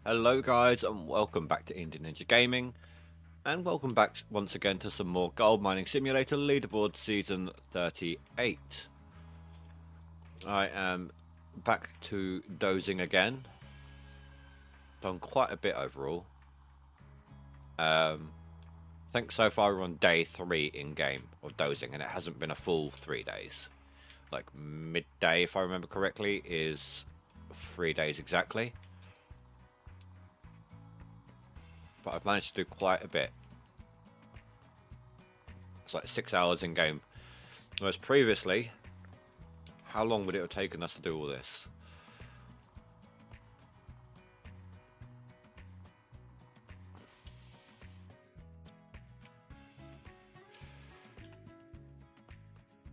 Hello guys and welcome back to Indie Ninja Gaming, and welcome back once again to some more Gold Mining Simulator Leaderboard Season 38. I am back to dozing again. Done quite a bit overall. I think so far we're on day 3 in game of dozing, and it hasn't been a full 3 days. Like midday, if I remember correctly, is 3 days exactly. But I've managed to do quite a bit. It's like 6 hours in game. Whereas previously, how long would it have taken us to do all this?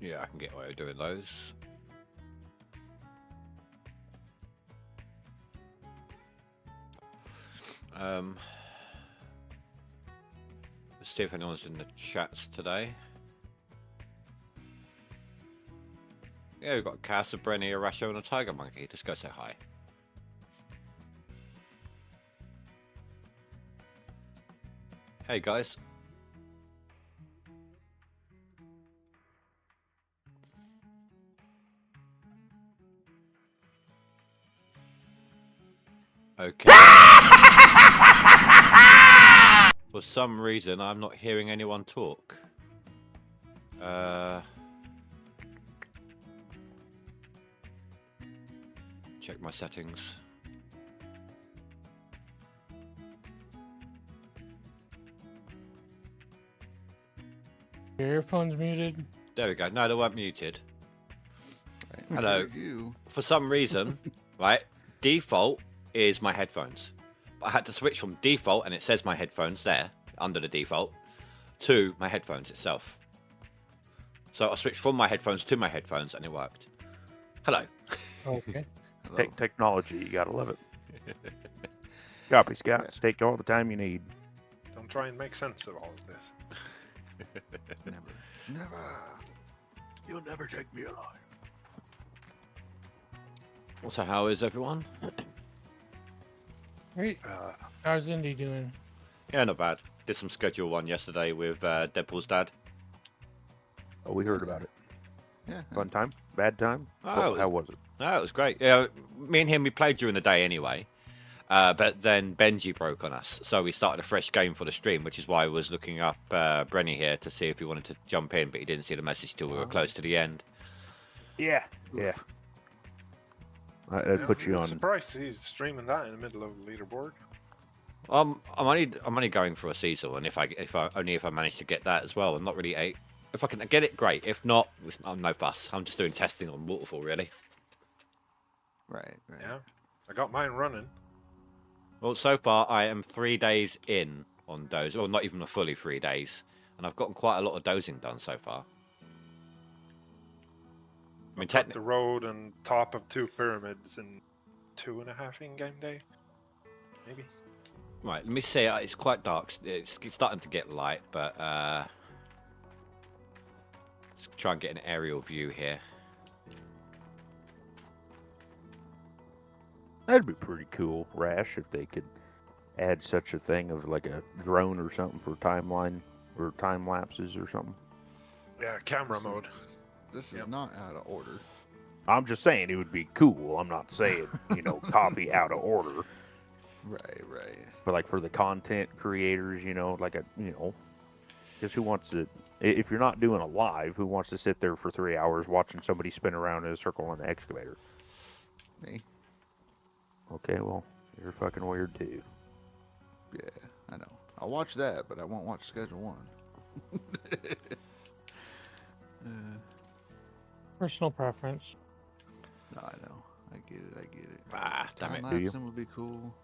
Yeah, I can get away with doing those. Let's see if anyone's in the chats today. Yeah, we've got Cass, a Brenny, a Rasho, and a Tiger Monkey. Just go say hi. Hey guys. Okay. For some reason, I'm not hearing anyone talk. Check my settings. Your earphones muted? There we go. No, they weren't muted. Right. Hello. You. For some reason, right, default is my headphones. But I had to switch from default, and it says my headphones there, under the default, to my headphones itself. So I switched from my headphones to my headphones, and it worked. Hello. Okay. Hello. Technology, you gotta love it. Copy, Scott. Take all the time you need. Don't try and make sense of all of this. Never. You'll never take me alive. So how is everyone? Great. How's Indy doing? Yeah, not bad. Did some schedule one yesterday with Deadpool's dad. Oh, we heard about it. Yeah. Fun time? Bad time? Oh, How was it? No, it was great. Yeah, me and him, we played during the day anyway. But then Benji broke on us, so we started a fresh game for the stream, which is why I was looking up Brenny here to see if he wanted to jump in, but he didn't see the message till we were close to the end. Yeah. Yeah. That put you I'm on. surprised he's streaming that in the middle of the leaderboard. I'm only going for a season, and if I manage to get that as well, I'm not really if I can get it, great. If not, I'm no fuss. I'm just doing testing on waterfall, really. Right. Yeah, I got mine running. Well, so far I am 3 days in on doze, or not even a fully 3 days, and I've gotten quite a lot of dozing done so far. I mean, Up the road and top of 2 pyramids in 2.5 in-game day, maybe. Right, let me see. It's quite dark. It's starting to get light, but let's try and get an aerial view here. That'd be pretty cool, Rash, if they could add such a thing of like a drone or something for timeline or time lapses or something. Yeah, camera mode. This is Yep. not out of order. I'm just saying it would be cool. I'm not saying, copy out of order. Right. But like for the content creators, because who wants to, if you're not doing a live, who wants to sit there for 3 hours watching somebody spin around in a circle on the excavator? Me. Okay, well, you're fucking weird too. Yeah, I know. I'll watch that, but I won't watch Schedule 1. Personal preference. No, I know. I get it. Ah, damn it. Time Do you? lapsing would be cool.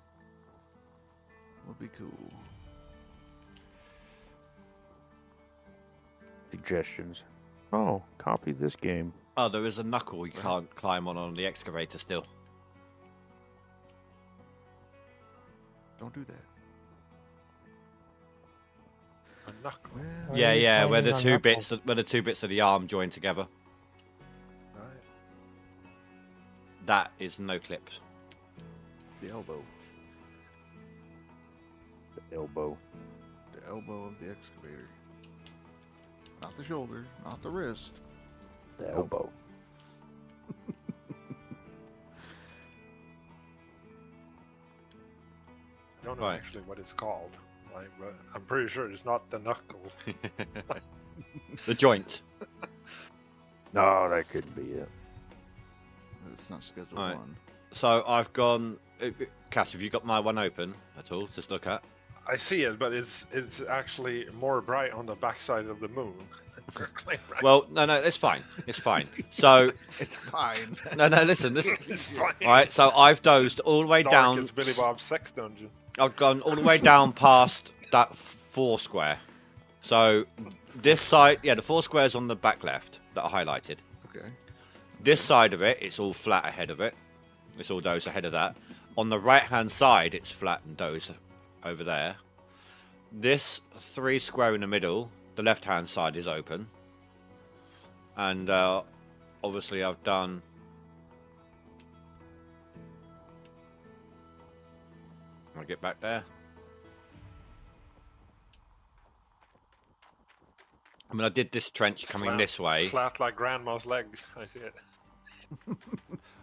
Suggestions. Oh, copy this game. Oh, there is a knuckle you can't climb on the excavator still. Don't do that. A knuckle. Well, Why Yeah, are you yeah, where climbing the on two knuckle? where the two bits of the arm join together. Right. That is no clips. the elbow. Elbow. The elbow of the excavator. Not the shoulder, not the wrist. The elbow. I don't know Right. actually what it's called. But I'm pretty sure it's not the knuckle. The joint. No, that couldn't be it. It's not schedule Alright. 1. So I've gone. Cass, have you got my one open at all to look at? I see it, but it's actually more bright on the backside of the moon. Right? Well, no, it's fine. It's fine. So, It's fine. no, listen. It's fine. All right, so I've dozed all the way Dark down. as Billy Bob's sex dungeon. I've gone all the way down past that 4 square. So this side, yeah, the 4 squares on the back left that I highlighted. Okay. This side of it, it's all flat ahead of it. It's all dozed ahead of that. On the right-hand side, it's flat and dozed over there. This 3 square in the middle, the left-hand side is open. And obviously I've done... I'll get back there. I mean, I did this trench coming this way. Flat like grandma's legs. I see it.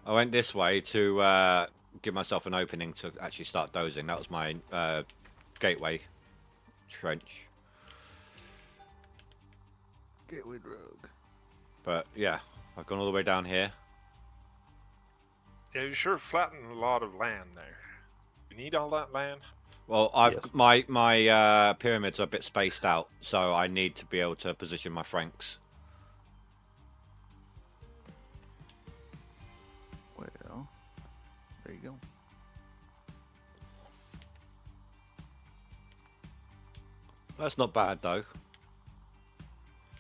I went this way to give myself an opening to actually start dozing. That was my gateway trench. Gateway Rogue. But yeah, I've gone all the way down here. Yeah, you sure flattened a lot of land there. You need all that land? Well, I've Yes. my pyramids are a bit spaced out, so I need to be able to position my flanks. Well, there you go. That's not bad though.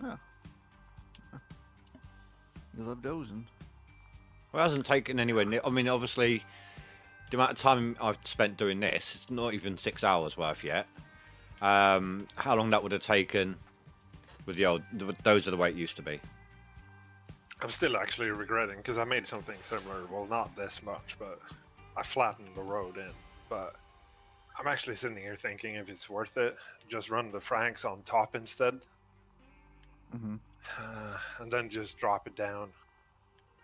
Yeah. You love dozing. Well, it hasn't taken anywhere near. I mean, obviously, the amount of time I've spent doing this, it's not even 6 hours worth yet. How long that would have taken with the old, those are the way it used to be. I'm still actually regretting because I made something similar. Well, not this much, but I flattened the road in. But I'm actually sitting here thinking if it's worth it, just run the Franks on top instead, Mm-hmm. and then just drop it down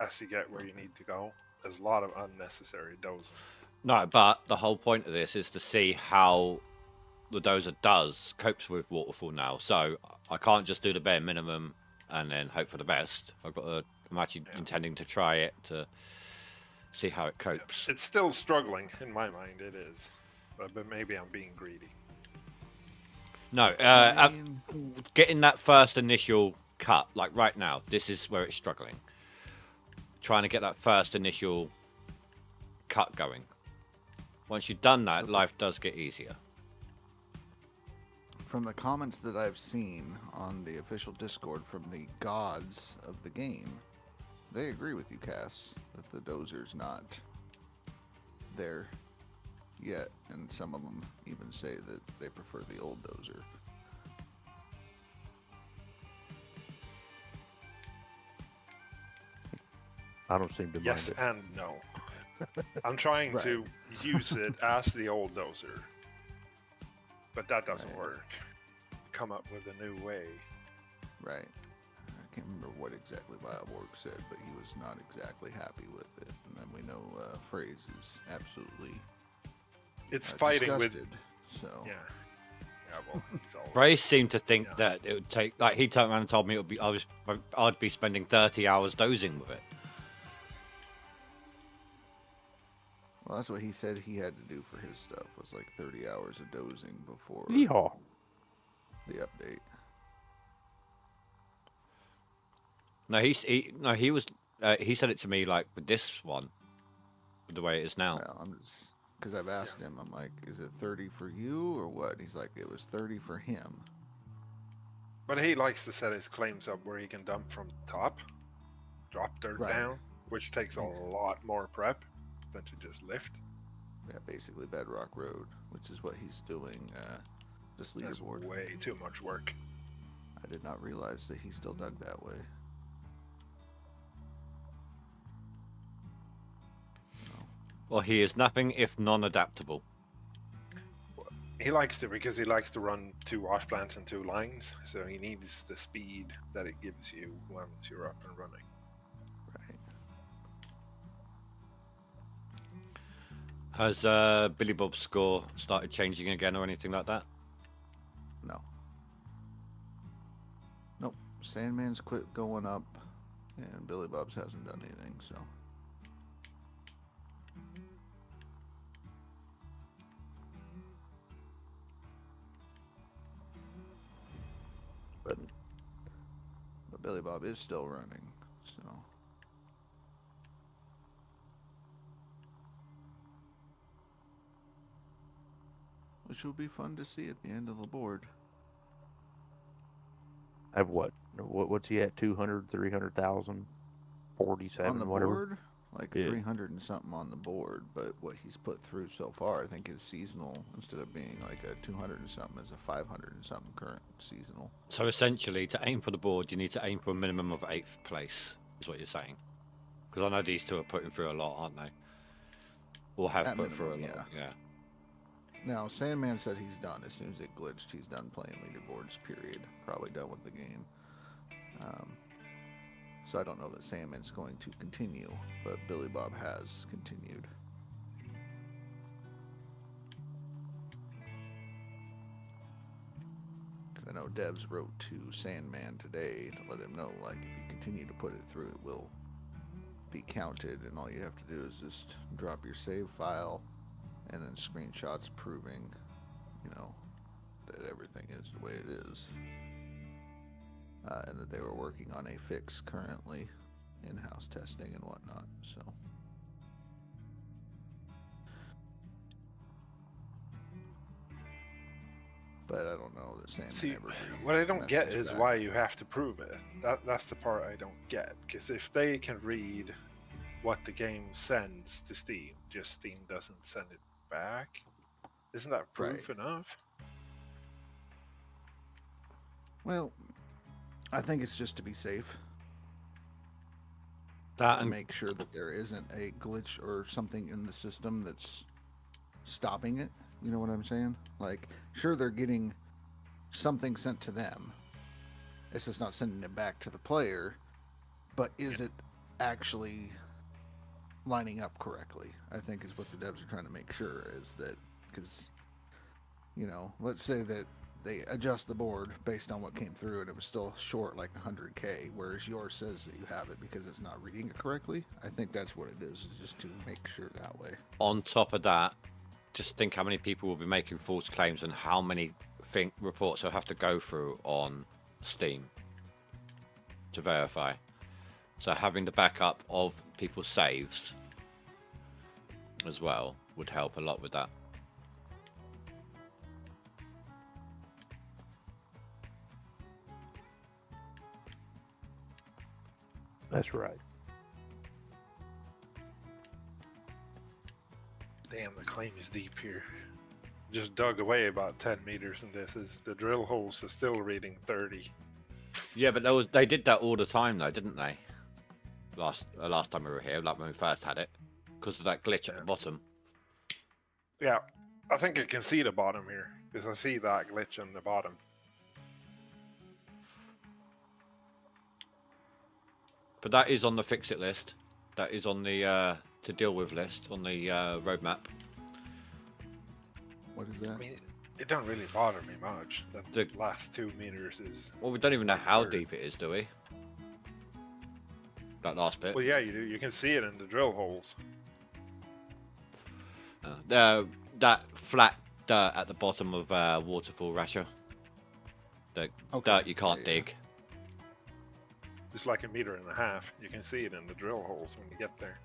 as you get where you need to go. There's a lot of unnecessary dozing. No, but the whole point of this is to see how the dozer copes with waterfall now. So I can't just do the bare minimum and then hope for the best. I'm actually intending to try it to see how it copes. It's still struggling in my mind. It is, but maybe I'm being greedy. No, getting that first initial cut, like right now, this is where it's struggling. Trying to get that first initial cut going. Once you've done that, life does get easier. From the comments that I've seen on the official Discord from the gods of the game, they agree with you, Cass, that the dozer's not there yet, and some of them even say that they prefer the old dozer. I don't seem to mind Yes it. and no. I'm trying Right. to use it as the old dozer, but that doesn't Right. work. Come up with a new way. Right. I can't remember what exactly Bioborg said, but he was not exactly happy with it. And then we know Phrase is absolutely It's fighting with disgusted. So yeah. Well, he's all Ray seemed to think Yeah. that it would take, like he turned around and told me I'd be spending 30 hours dozing with it. well, that's what he said he had to do for his stuff, was like 30 hours of dozing before Yeehaw. the update. No, he was he said it to me like with this one, with the way it is now. Well, I'm just because I've asked him, I'm like, is it 30 for you or what? He's like, it was 30 for him. But he likes to set his claims up where he can dump from the top, drop dirt Right. down, which takes a lot more prep than to just lift. Yeah, basically Bedrock Road, which is what he's doing. This That's leaderboard. way too much work. I did not realize that he still dug that way. Well, he is nothing if non-adaptable. He likes to because he likes to run 2 wash plants and 2 lines, so he needs the speed that it gives you once you're up and running. Right. Has Billy Bob's score started changing again or anything like that? No. Nope. Sandman's quit going up, and Billy Bob's hasn't done anything, so. But But Billy Bob is still running, so. Which will be fun to see at the end of the board. I have what? What's he at? 200, 300,000, 47, On the whatever. board, like Yeah. 300 and something on the board, but what he's put through so far, I think is seasonal instead of being like a 200 and something, is a 500 and something current seasonal. So essentially, to aim for the board, you need to aim for a minimum of 8th place, is what you're saying. Because I know these two are putting through a lot, aren't they? Or have At put through a minimum, lot. Yeah. Now, Sandman said he's done. As soon as it glitched, he's done playing leaderboards, period. Probably done with the game. So I don't know that Sandman's going to continue, but Billy Bob has continued. Because I know Devs wrote to Sandman today to let him know, like, if you continue to put it through, it will be counted, and all you have to do is just drop your save file and then screenshots proving, you know, that everything is the way it is. And that they were working on a fix currently, in-house testing and whatnot, so. But I don't know that Sandman See, ever what I don't get messaged is back. why you have to prove it. That's the part I don't get. Because if they can read what the game sends to Steam, just Steam doesn't send it back, isn't that proof Right. enough? Well, I think it's just to be safe. That To and make sure that there isn't a glitch or something in the system that's stopping it. You know what I'm saying? Like, sure, they're getting something sent to them. It's just not sending it back to the player. But is it actually lining up correctly? I think is what the devs are trying to make sure is that, because, you know, let's say that they adjust the board based on what came through and it was still short like 100K, whereas yours says that you have it because it's not reading it correctly. I think that's what it is just to make sure that way. on top of that, just think how many people will be making false claims and how many reports they'll have to go through on Steam to verify. So having the backup of people's saves as well would help a lot with that. That's right. Damn, the claim is deep here. Just dug away about 10 meters, and this is the drill holes are still reading 30. Yeah, but they did that all the time though, didn't they? Last time we were here, like when we first had it, because of that glitch at the bottom. Yeah, I think I can see the bottom here because I see that glitch on the bottom. But that is on the fix-it list. That is on the to deal with list on the roadmap. What is I that? mean, it don't really bother me much. That The- last 2 meters is. Well, we don't even know how Sure. deep it is, do we? That last bit. Well, yeah, you do. You can see it in the drill holes. That flat dirt at the bottom of Waterfall Rasher. The Okay. dirt you can't Yeah, yeah. dig. It's like 1.5 meters. You can see it in the drill holes when you get there.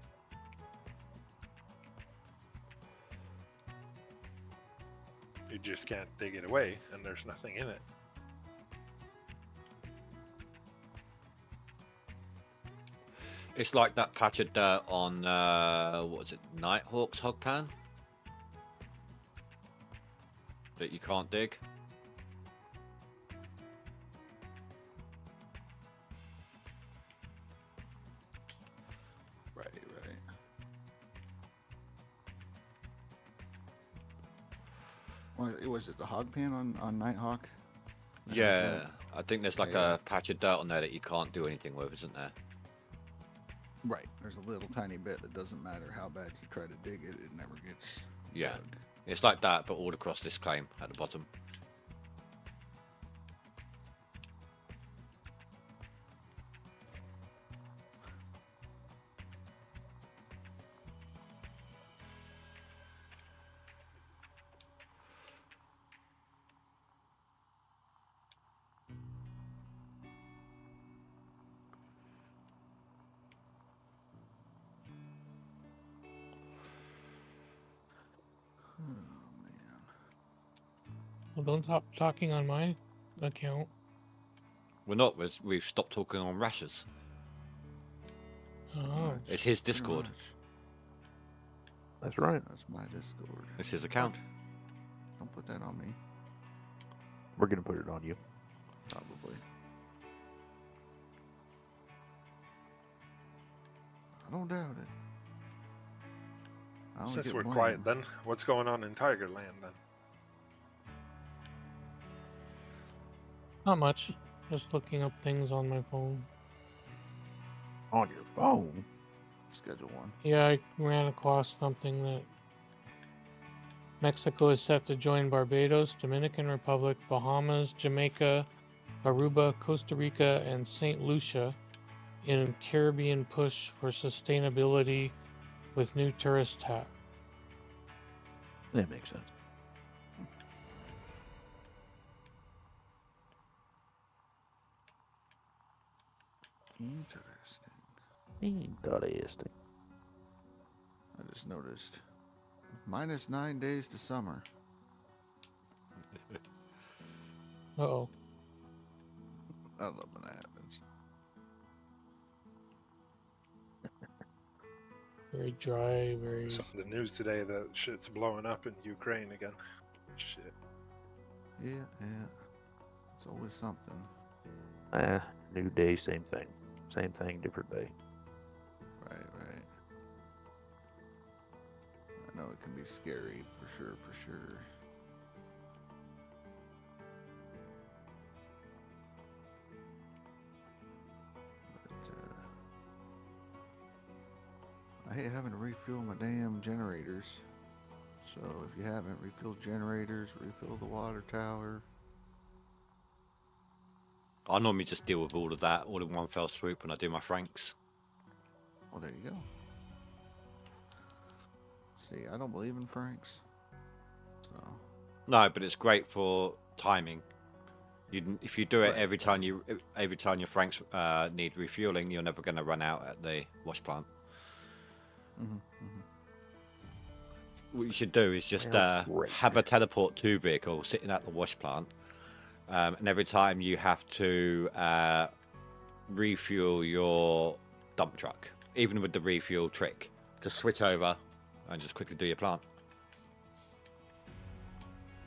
You just can't dig it away, and there's nothing in it. It's like that patch of dirt on what was it, Nighthawk's hog pan that you can't dig. Right, right. Was it the hog pen on Nighthawk? Yeah, I think there's like Yeah. a patch of dirt on there that you can't do anything with, isn't there? Right. There's a little tiny bit that doesn't matter how bad you try to dig it, it never gets Yeah. dug. It's like that, but all across this claim at the bottom. Oh, man. Well, don't stop talking on my account. We're not. We've stopped talking on Rashers. Oh. Much, It's his pretty Discord. much. That's right. That's my Discord. It's his account. Don't put that on me. We're gonna put it on you. Probably. I don't doubt it. I only Since get we're blamed. quiet, then what's going on in Tigerland then? Not much. Just looking up things on my phone. On your phone? Schedule one. Yeah, I ran across something that Mexico is set to join Barbados, Dominican Republic, Bahamas, Jamaica, Aruba, Costa Rica, and St. Lucia in Caribbean push for sustainability with new tourist tax. That makes sense. Interesting. Interesting. I just noticed. Minus 9 days to summer. Uh-oh. I love when that happens. Very dry, very... Saw the news today that shit's blowing up in Ukraine again. Shit. Yeah. It's always something. New day, same thing. Same thing, different day. Right. I know it can be scary, for sure. But, I hate having to refuel my damn generators. So if you haven't, refuel generators, refill the water tower. I normally just deal with all of that all in one fell swoop when I do my Franks. Well, there you go. See, I don't believe in Franks. So, No, but it's great for timing. If you do it Right. every time your Franks need refueling, you're never going to run out at the wash plant. What you should do is just Great. have a teleport 2 vehicle sitting at the wash plant, and every time you have to refuel your dump truck, even with the refuel trick, just switch over and just quickly do your plant.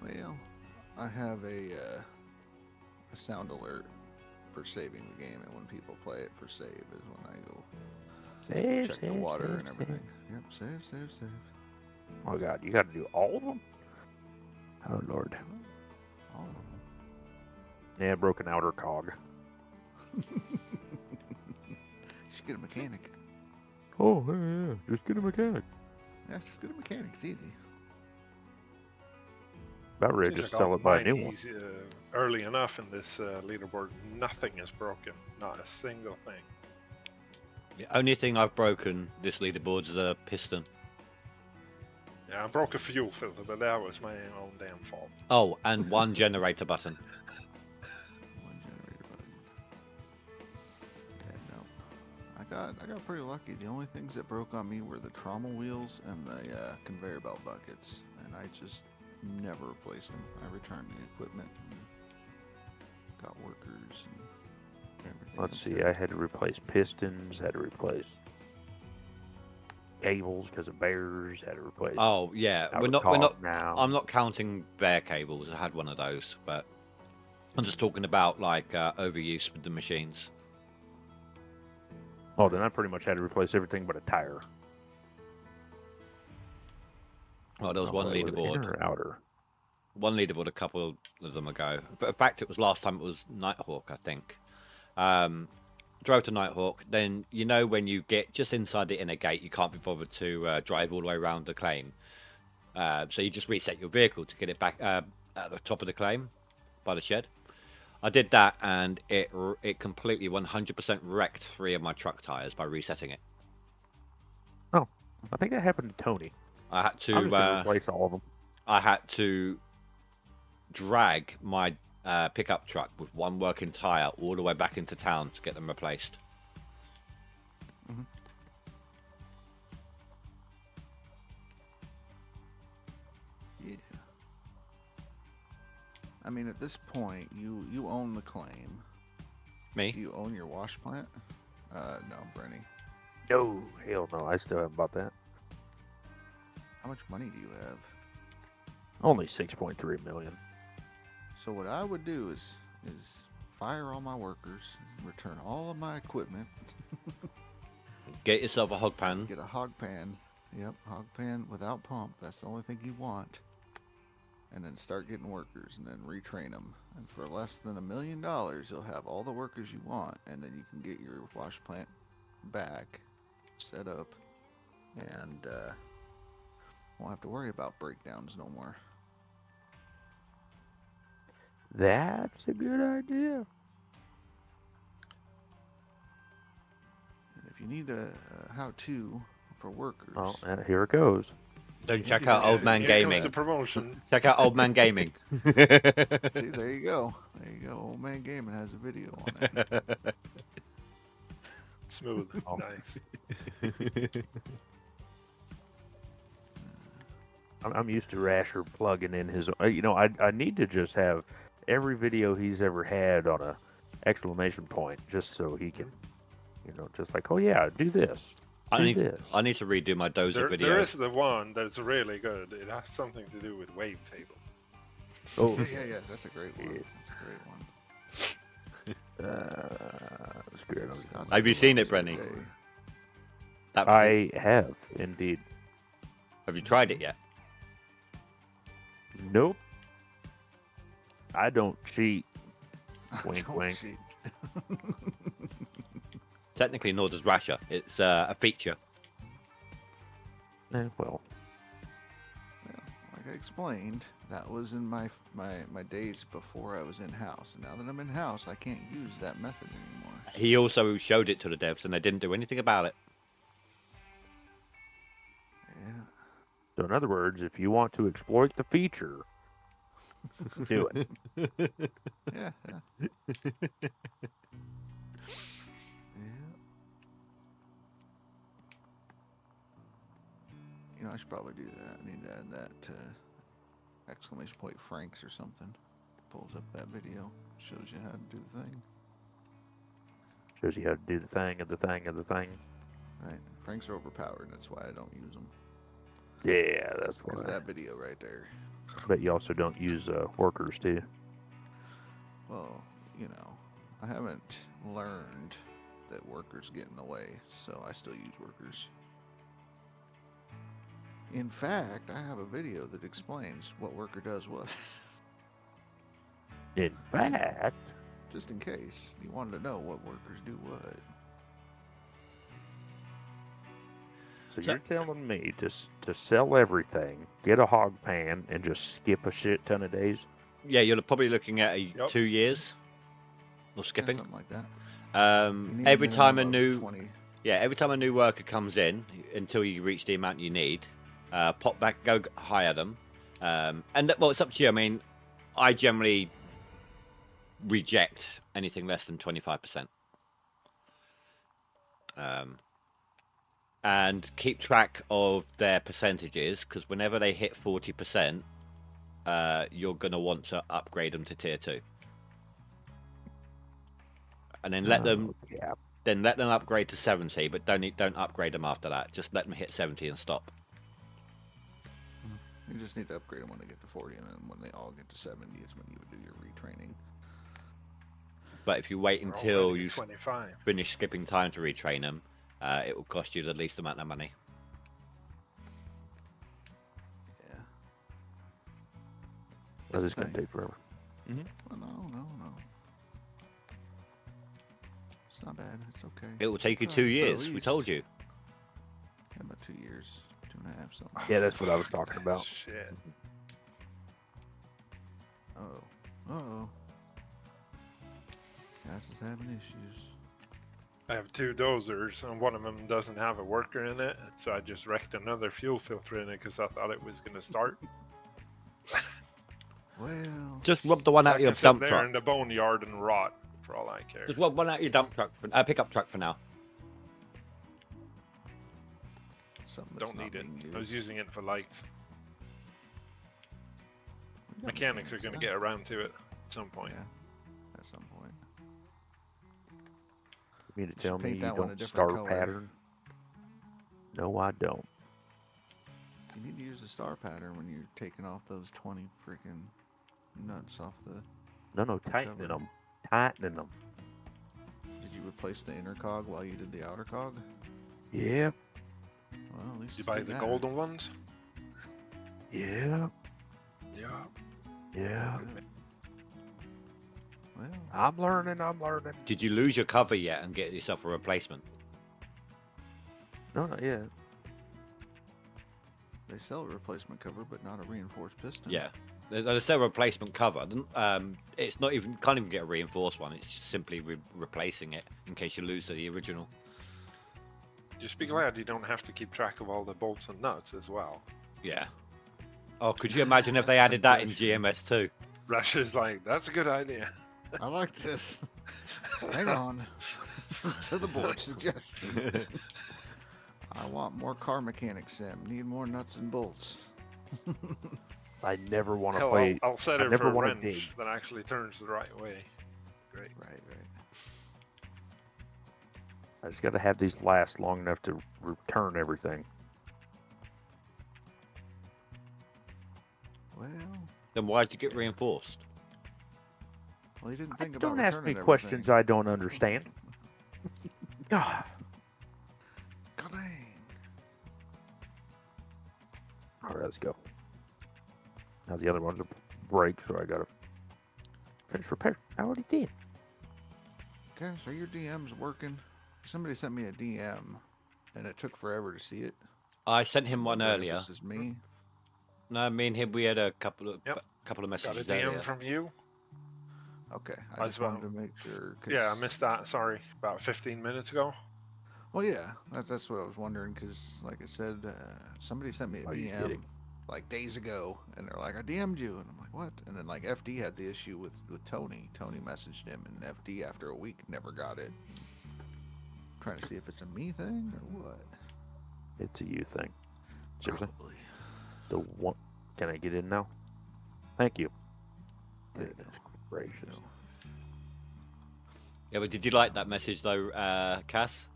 well, I have a sound alert for saving the game, and when people play it for save is when I go check the water and everything. Yep, save. Oh god, you got to do all of them? Oh lord. All of them. Yeah, broken outer cog. You should get a mechanic. Oh yeah, just get a mechanic. Yeah, just get a mechanic. It's easy. About ready to Seems just like sell on it by a mine new one. easy, early enough in this leaderboard, nothing is broken. Not a single thing. The only thing I've broken this leaderboard is a piston. Yeah, I broke a fuel filter, but that was my own damn fault. Oh, and one generator button. One generator button. Yeah, no. I got pretty lucky. The only things that broke on me were the trommel wheels and the conveyor belt buckets, and I just never replaced them. I returned the equipment and got workers and everything. Let's see, instead. I had to replace pistons, had to replace cables because of bears, had to replace. Oh yeah, outer we're not cog now. I'm not counting bear cables. I had one of those, but I'm just talking about like overuse with the machines. Oh, then I pretty much had to replace everything but a tire. Oh, there was one Whether it leaderboard. inner or outer. one leaderboard a couple of them ago. But in fact, it was last time. It was Nighthawk, I think. Drove to Nighthawk. Then when you get just inside the inner gate, you can't be bothered to drive all the way around the claim. So you just reset your vehicle to get it back at the top of the claim by the shed. I did that, and it completely 100% wrecked 3 of my truck tires by resetting it. Oh, I think that happened to Tony. I had I'm just gonna to replace all of them. I had to drag my pickup truck with one working tire all the way back into town to get them replaced. Mhm. Yeah. I mean, at this point, you own the claim. Me? Do you own your wash plant? No, Brenny. No, hell no. I still haven't bought that. How much money do you have? Only 6.3 million. So what I would do is fire all my workers, return all of my equipment, Get yourself a hog pan. get a hog pan. Yep, hog pan without pump. That's the only thing you want. And then start getting workers and then retrain them. And for less than $1 million, you'll have all the workers you want, and then you can get your wash plant back, set up, and won't have to worry about breakdowns no more. That's a good idea. And if you need a how-to for workers, Oh, and here it goes. Don't check out Old Man Here Gaming. comes the promotion. Check out Old Man Gaming. see, there you go. There you go. Old Man Gaming has a video on it. Smooth. Oh. Nice. I'm used to Rasher plugging in his. I need to just have every video he's ever had on a exclamation point, just so he can, just like, oh yeah, do this. I need this. to redo my dozer video. There is the one that's really good. It has something to do with wavetable. Oh, Yeah. That's a great one. Yes. That's a great one. that's good. Scott's Have you been seen it, watching Brenny? today. That was it. I have indeed. Have you tried it yet? Nope. I don't cheat. Wink, Don't wink. cheat. Technically, nor does Rasher. It's a feature. Well, Like I explained, that was in my days before I was in-house. And now that I'm in-house, I can't use that method anymore. He also showed it to the devs, and they didn't do anything about it. Yeah. so in other words, if you want to exploit the feature, do it. Yeah. I should probably do that. I need to add that to exclamation point Franks or something. Pulls up that video, shows you how to do the thing. Shows you how to do the thing of the thing of the thing. Right. Franks are overpowered, and that's why I don't use them. Yeah, that's There's why. that video right there. But you also don't use workers too. Well, I haven't learned that workers get in the way, so I still use workers. In fact, I have a video that explains what worker does what. In fact, Just in case you wanted to know what workers do what. so So- you're telling me to sell everything, get a hog pan, and just skip a shit ton of days? Yeah, you're probably looking at Yep. 2 years of Yeah, skipping. something like that. You need a Every time a minimum of new 20. every time a new worker comes in, until you reach the amount you need, pop back, go hire them, well, it's up to you. I mean, I generally reject anything less than 25%, and keep track of their percentages, because whenever they hit 40%, you're gonna want to upgrade them to tier 2, and then let them. Yeah. Then let them upgrade to 70, but don't upgrade them after that. Just let them hit 70 and stop. You just need to upgrade them when they get to 40, and then when they all get to 70 is when you would do your retraining. But if you wait We're until already you at 25. finish skipping time to retrain them, it will cost you the least amount of money. Yeah. Well, Is this it gonna paying? take forever. Oh, no. It's not bad. It's okay. It will take you Try 2 for at years. We least- told you. Yeah, about 2 years, 2.5 something. Yeah, that's what I was Fuck talking this about. Shit. Uh-oh. Cass is having issues. I have 2 dozers, and one of them doesn't have a worker in it, so I just wrecked another fuel filter in it because I thought it was going to start. Well, Just rub the one I out of your can sit dump there truck. in the boneyard and rot, for all I care. Just rub one out of your dump truck, pickup truck for now. something that's Don't not need it. being I was used. using it for lights. We got Mechanics are going to huh? get around to it at some point. Yeah, at some point. You mean to should tell me paint you that one a don't different star color. pattern? No, I don't. You need to use a star pattern when you're taking off those 20 freaking nuts off the... No, tightening cover. them. Tightening them. Did you replace the inner cog while you did the outer cog? Yeah, Well, at least Did you you buy did the that. golden ones? yeah, Yeah. yeah. Good. Well, I'm learning. Did you lose your cover yet and get yourself a replacement? No, not yet. they sell a replacement cover, but not a reinforced piston. Yeah. There's a replacement cover. It's not even, can't even get a reinforced one. It's just simply replacing it in case you lose the original. Just be glad you don't have to keep track of all the bolts and nuts as well. Yeah. Oh, could you imagine if they added that in GMS too? Rush is like, that's a good idea. I like this. Hang on. To the board suggestion. I want more car mechanic sim. Need more nuts and bolts. I never want to Hell, play. I'll set I it never for a wanna wrench dig. that actually turns the right way. Great. Right. I just got to have these last long enough to return everything. Well, Then why'd you get reinforced? you didn't think about Don't ask me returning questions everything. I don't understand. Ah, God dang. all right, let's go. Now the other one's a break, so I gotta finish repair. I already did. Okay, so your DM's working. Somebody sent me a DM, and it took forever to see it. I sent him one Wonder if earlier. This is me. No, me and him, we had a couple of Yep. couple of Got a messages DM earlier. from you? Okay, I I just was wanted to make sure. 'cause- Yeah, I missed that. Sorry. About 15 minutes ago. Well, yeah, that's what I was wondering. Because, like I said, somebody sent me a Are you DM kidding? like days ago, and they're like, "I DM'd you," and I'm like, "What?" And then like FD had the issue with Tony. Tony messaged him, and FD after a week never got it. Trying to see if it's a me thing or what. It's a you thing. Seriously? Probably. The one. Can I get in now? Thank you. There you Goodness go. gracious. Yeah, but did you like that message though, Cass?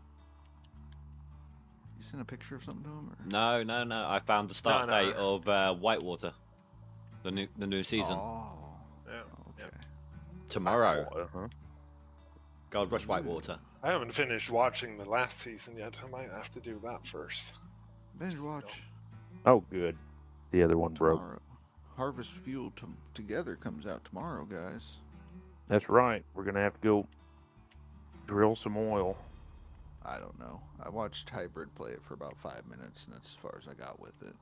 You sent a picture of something to him? Or? No. I found the start No. date of Whitewater, the new season Oh, Yeah. okay. tomorrow. Uh-huh. Gold Rush Whitewater. I haven't finished watching the last season yet. I might have to do that first. Binge watch. Oh, good. The other one broke. Tomorrow. Harvest Fuel Together comes out tomorrow, guys. That's right. We're gonna have to go drill some oil. I don't know. I watched Hybrid play it for about 5 minutes, and that's as far as I got with it.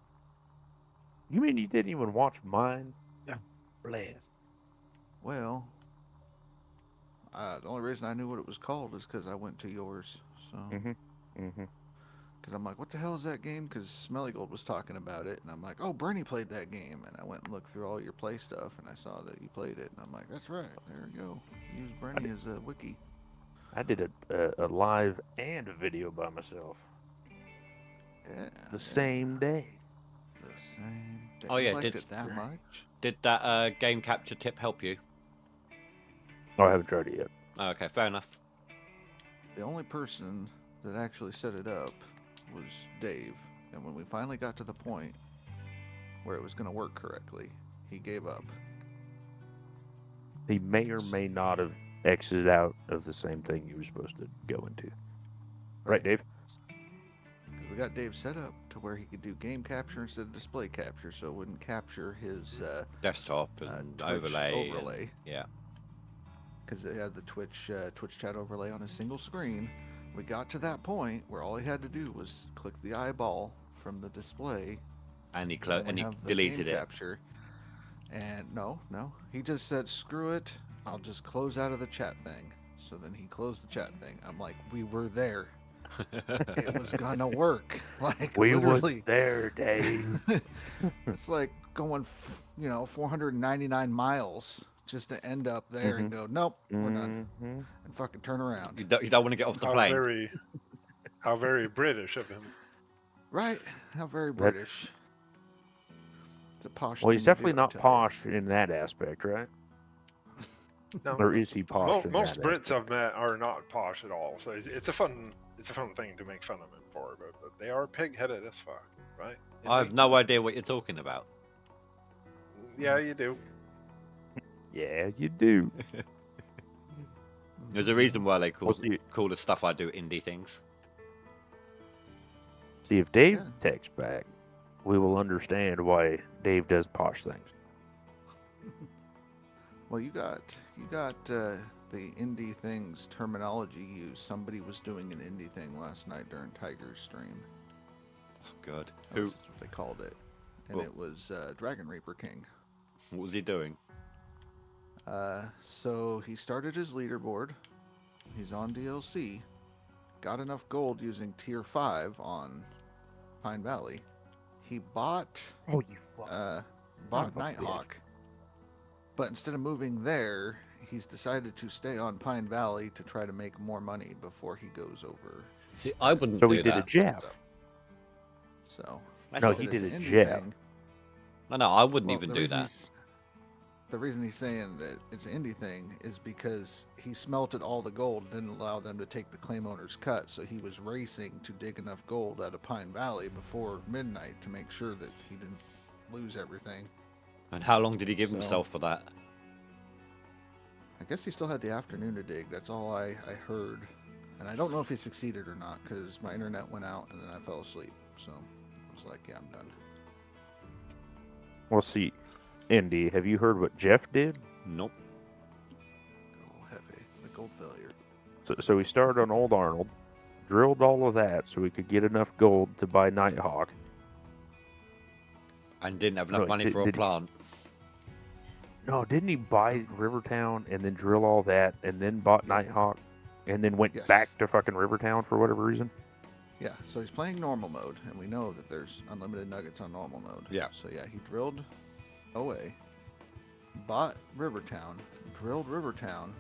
You mean you didn't even watch mine? Yeah. Blast. Well, the only reason I knew what it was called is because I went to yours. So, Mm-hmm. because I'm like, what the hell is that game? Because Smelly Gold was talking about it, and I'm like, oh, Bernie played that game, and I went and looked through all your play stuff, and I saw that you played it, and I'm like, that's right, there we go. Use Bernie as a wiki. I did a live and a video by myself Yeah. the same day. The same. Day. Oh, You yeah, liked did- it that much? Did that game capture tip help you? Oh, I haven't tried it yet. Oh, okay, fair enough. The only person that actually set it up was Dave, and when we finally got to the point where it was going to work correctly, he gave up. He may or may not have exited out of the same thing you were supposed to go into. Right, Dave? Because we got Dave set up to where he could do game capture instead of display capture, so it wouldn't capture his Desktop and Twitch overlay. overlay. Yeah. Because it had the Twitch chat overlay on a single screen. We got to that point where all he had to do was click the eyeball from the display, And he and we have the deleted game it. capture. And no, he just said, "Screw it, I'll just close out of the chat thing." So then he closed the chat thing. I'm like, we were there. It was gonna work. Like We was literally, there, Dave. it's like going, 499 miles just to end up there and go, nope, we're done, Mhm. and fucking turn around. You don't want to get off the How plane. how very British of him. Right? How very That's- British. It's a posh. Well, he's thing to definitely do, not I tell ya. posh in that aspect, right? No, Or is he posh? in most that Brits I've met are not posh at all. So it's a fun thing to make fun of him for. But they are pig-headed as fuck, right? I have no idea what you're talking about. Yeah, you do. Yeah, you do. There's a reason why they Well, see, call the stuff I do indie things. see, if Dave Yeah. texts back, we will understand why Dave does posh things. Well, you got the indie things terminology used. Somebody was doing an indie thing last night during Tiger's stream. Oh, God. That's what they called it, and Well- it was Dragon Reaper King. What was he doing? So he started his leaderboard. He's on DLC. Got enough gold using tier 5 on Pine Valley. He bought Oh, you fuck. bought of a Nighthawk. But instead of moving there, he's decided to stay on Pine Valley to try to make more money before he goes over. See, I wouldn't So do he did a that. jab. So That's No, not- he said it's did an a indie jab. thing. No, I wouldn't Well, even the do reason that. The reason he's saying that it's an indie thing is because he smelted all the gold and didn't allow them to take the claim owner's cut. So he was racing to dig enough gold out of Pine Valley before midnight to make sure that he didn't lose everything. And how long did he give So- himself for that? I guess he still had the afternoon to dig. That's all I heard. And I don't know if he succeeded or not because my internet went out and then I fell asleep. So I was like, yeah, I'm done. Well, see, Indy, have you heard what Jeff did? Nope. Oh, heavy. The gold failure. So he started on Old Arnold, drilled all of that so he could get enough gold to buy Nighthawk. And didn't have enough No, money did- for a did- plant. No, didn't he buy Rivertown and then drill all that and then bought Nighthawk and then went Yes. back to fucking Rivertown for whatever reason? Yeah, so he's playing normal mode, and we know that there's unlimited nuggets on normal mode. Yeah. So yeah, he drilled OA, bought Rivertown, drilled Rivertown,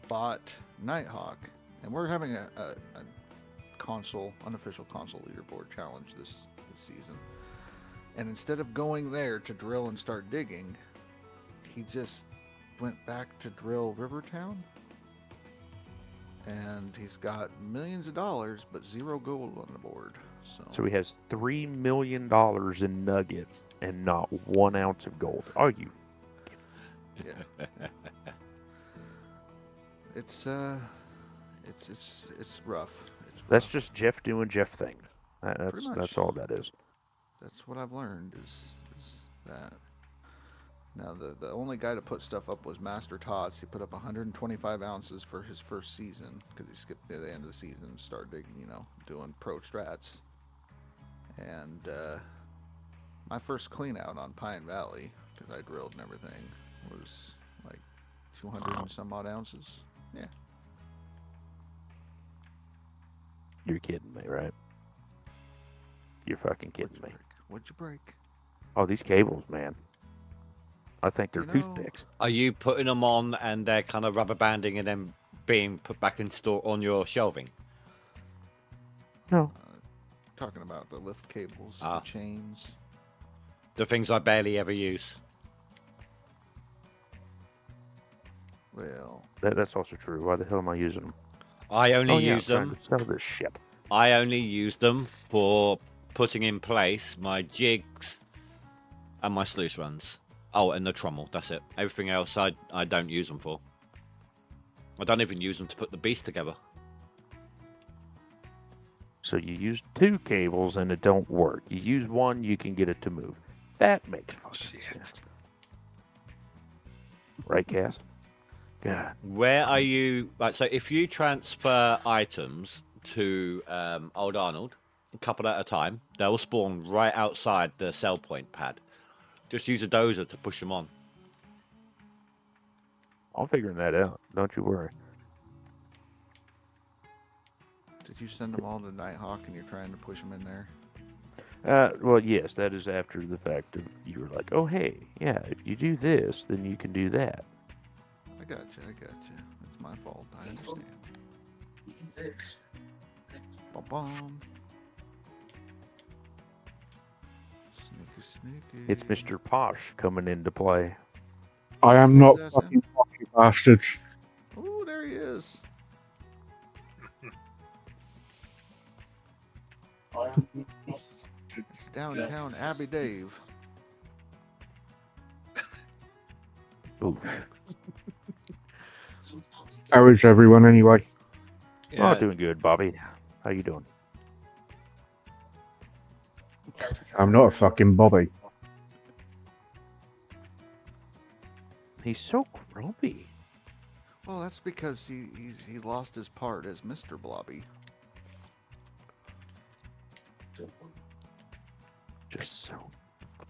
bought Nighthawk, and we're having a unofficial console leaderboard challenge this season. And instead of going there to drill and start digging, he just went back to drill Rivertown. And he's got millions of dollars, but zero gold on the board. So he has $3 million in nuggets and not 1 ounce of gold. Are you? yeah, it's rough. It's That's rough. just Jeff doing Jeff things. Pretty much. That's all that is. That's what I've learned is that. Now the only guy to put stuff up was Master Tots. He put up 125 ounces for his first season because he skipped to the end of the season and started digging, doing pro strats. And my first clean out on Pine Valley, because I drilled and everything, was like 200 and some odd ounces. Yeah. You're kidding me, right? You're fucking kidding me. What'd you break? Oh, these cables, man. I think they're You know- toothpicks. Are you putting them on and they're kind of rubber banding and then being put back in store on your shelving? No. Talking about the lift cables, Ah. the chains. The things I barely ever use. Well, That's also true. Why the hell am I using them? I only Oh, yeah, use I'm trying them. to sell this shit. I only use them for putting in place my jigs and my sluice runs. Oh, and the trommel. That's it. Everything else I don't use them for. I don't even use them to put the beast together. So you use 2 cables and it don't work. You use 1, you can get it to move. That makes fucking Shit. sense. Right, Cass? God. Where are you? Like, so if you transfer items to Old Arnold, a couple at a time, they'll spawn right outside the sell point pad. Just use a dozer to push them on. I'm figuring that out. Don't you worry. Did you send them all to Nighthawk and you're trying to push them in there? Well, yes, that is after the fact of you were like, oh, hey, yeah, if you do this, then you can do that. I got you. It's my fault. I understand. Bum bum. Sneaky. It's Mr. Posh coming into play. I am not Is that fucking fucking bastards. Oh, there he is. It's downtown Abbey Dave. Ooh. How is everyone anyway? Oh, doing good, Bobby. How you doing? I'm not a fucking Bobby. He's so grumpy. Well, that's because he lost his part as Mr. Blobby. Just so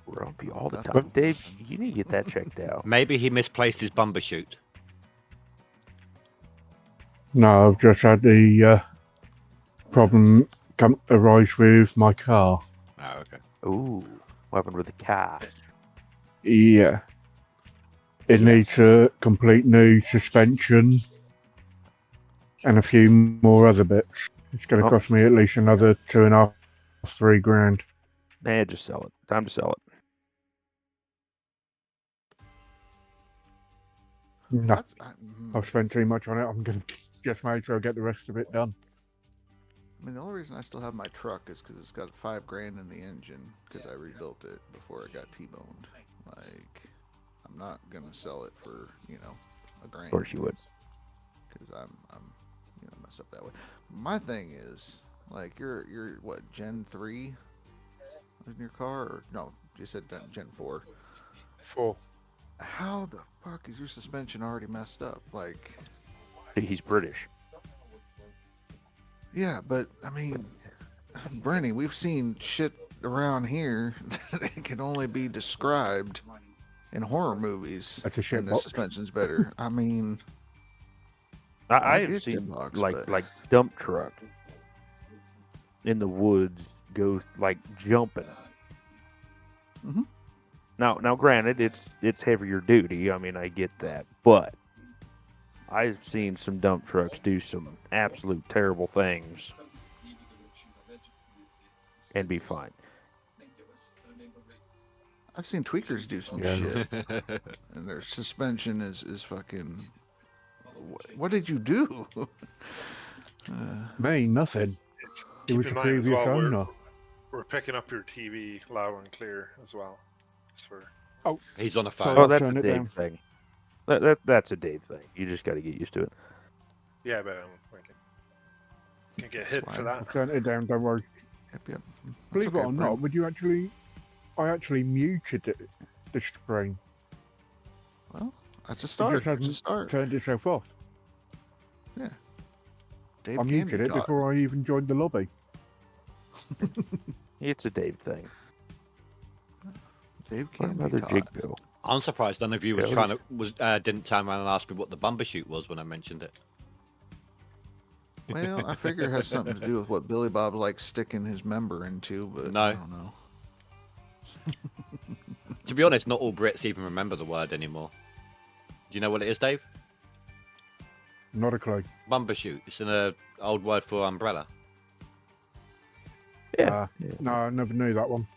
grumpy all the That's time. all. Dave, you need to get that checked out. Maybe he misplaced his bumper chute. No, I've just had the problem arise with my car. Oh, okay. Ooh, what happened with the car? Yeah. It needs a complete new suspension and a few more other bits. It's going to cost me at least another 2.5, 3 grand. Nah, just sell it. Time to sell it. No, I I've spent too much on it. I'm going to just make sure I get the rest of it done. mean, the only reason I still have my truck is because it's got $5 grand in the engine because I rebuilt it before it got T-boned. Like, I'm not gonna sell it for $1 grand. Of course you would. Because I'm messed up that way. My thing is, like, you're what, Gen 3 in your car, or no? You said Gen 4. 4. How the fuck is your suspension already messed up? Like, He's British. yeah, but I mean, Brenny, we've seen shit around here that it can only be described in horror movies. That's a shit and the box. suspension's better. I mean, I Like, have it's seen box, like but- dump truck in the woods go like jumping. Mhm. Now, granted, it's heavier duty. I mean, I get that, but I've seen some dump trucks do some absolute terrible things and be fine. I've seen tweakers do some Yeah. shit, and their suspension is fucking. What did you do? Me, nothing. It's, It keep was in the mind as previous well, owner. we're picking up your TV loud and clear as well. It's for He's on a Sorry. phone. Oh, that's turn a it Dave down. thing. That's a Dave thing. You just got to get used to it. yeah, but we can get hit for Fine. that. I've turned it down, don't worry. Yep. That's Believe okay, it or not, Brent. would you actually... I actually muted the stream. Well, that's a It start. just That's a hasn't start. turned itself off. Dave I can muted be it taught. before I even joined the lobby. It's a Dave thing. Dave What can be another taught. jig go? I'm surprised none of you was Yeah, trying to didn't turn around and ask me what the bumper chute was when I mentioned it. Well, I figure it has something to do with what Billy Bob likes sticking his member into, but No. I don't know. To be honest, not all Brits even remember the word anymore. Do you know what it is, Dave? Not a clue. Bumper chute. It's an old word for umbrella. Yeah. No, I never knew that one.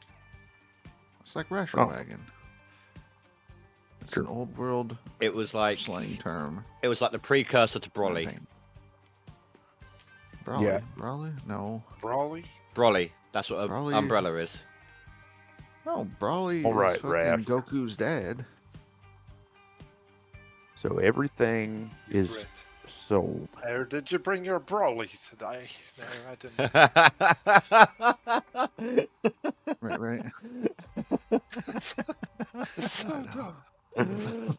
It's like ration Oh. wagon. It's an old world It was like slang term. it was like the precursor to brolly. Campaign. Brawley? Yeah. Brawley? No. Brawley? Brolly. That's what an Brolly- umbrella is. No, Brawley All is right, fucking Raph. Goku's dad. So everything is Brit. Sold. Or did you bring your brolly today? No, I didn't. Right. So dumb.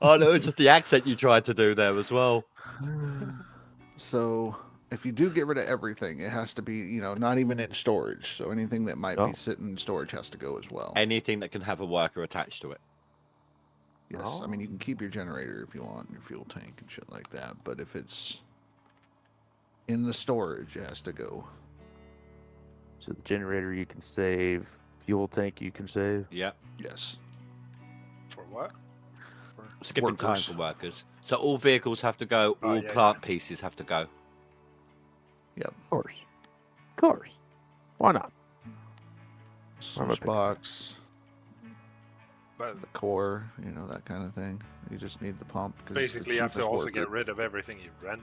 Oh no, it's just the accent you tried to do there as well. So if you do get rid of everything, it has to be, not even in storage. So anything that might Oh. be sitting in storage has to go as well. Anything that can have a worker attached to it. Yes, I mean, you can keep your generator if you want, your fuel tank and shit like that. But if it's in the storage, it has to go. So the generator you can save, fuel tank you can save. Yeah. Yes. For what? Skipping time Workers. for workers. So all vehicles have to go, Oh, all yeah, plant pieces have to go. Yep. Of course. Why not? Switch box, But the core, that kind of thing. You just need the pump. 'cause it's the basically, you have to cheapest also worker. get rid of everything you rent.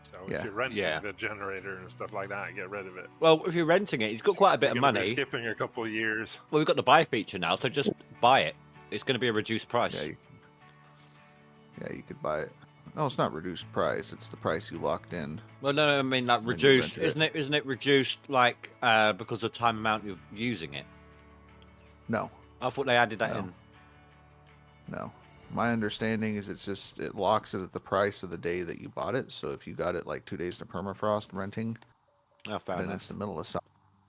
So Yeah. if you're renting Yeah. the generator and stuff like that, get rid of it. Well, if you're renting it, it's got quite a bit You're of gonna be money. skipping a couple of years. Well, we've got the buy feature now, so just buy it. It's going to be a reduced price. Yeah, you could buy it. No, it's not reduced price. It's the price you locked in. Well, no, I mean like When you reduced, rent it. isn't it? Isn't it reduced like because of the time amount you're using it? No, I thought they added that No. in. no. My understanding is it locks it at the price of the day that you bought it. So if you got it like 2 days to permafrost renting, Oh, fair then enough. it's the middle of summer.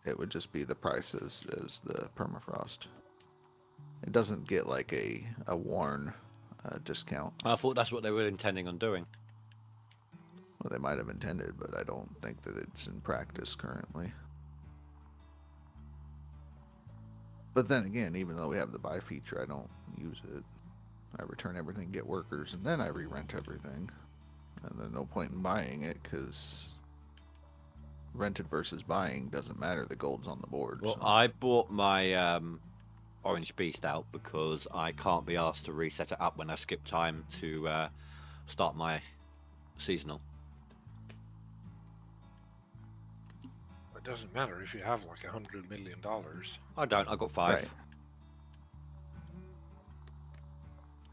It would just be the price as the permafrost. It doesn't get like a worn discount. I thought that's what they were intending on doing. Well, they might have intended, but I don't think that it's in practice currently. But then again, even though we have the buy feature, I don't use it. I return everything, get workers, and then I re-rent everything. And there's no point in buying it because rented versus buying doesn't matter. The gold's on the board. Well, so. I bought my Orange Beast out because I can't be asked to reset it up when I skip time to start my seasonal. It doesn't matter if you have like $100 million. I don't. I got 5. Right.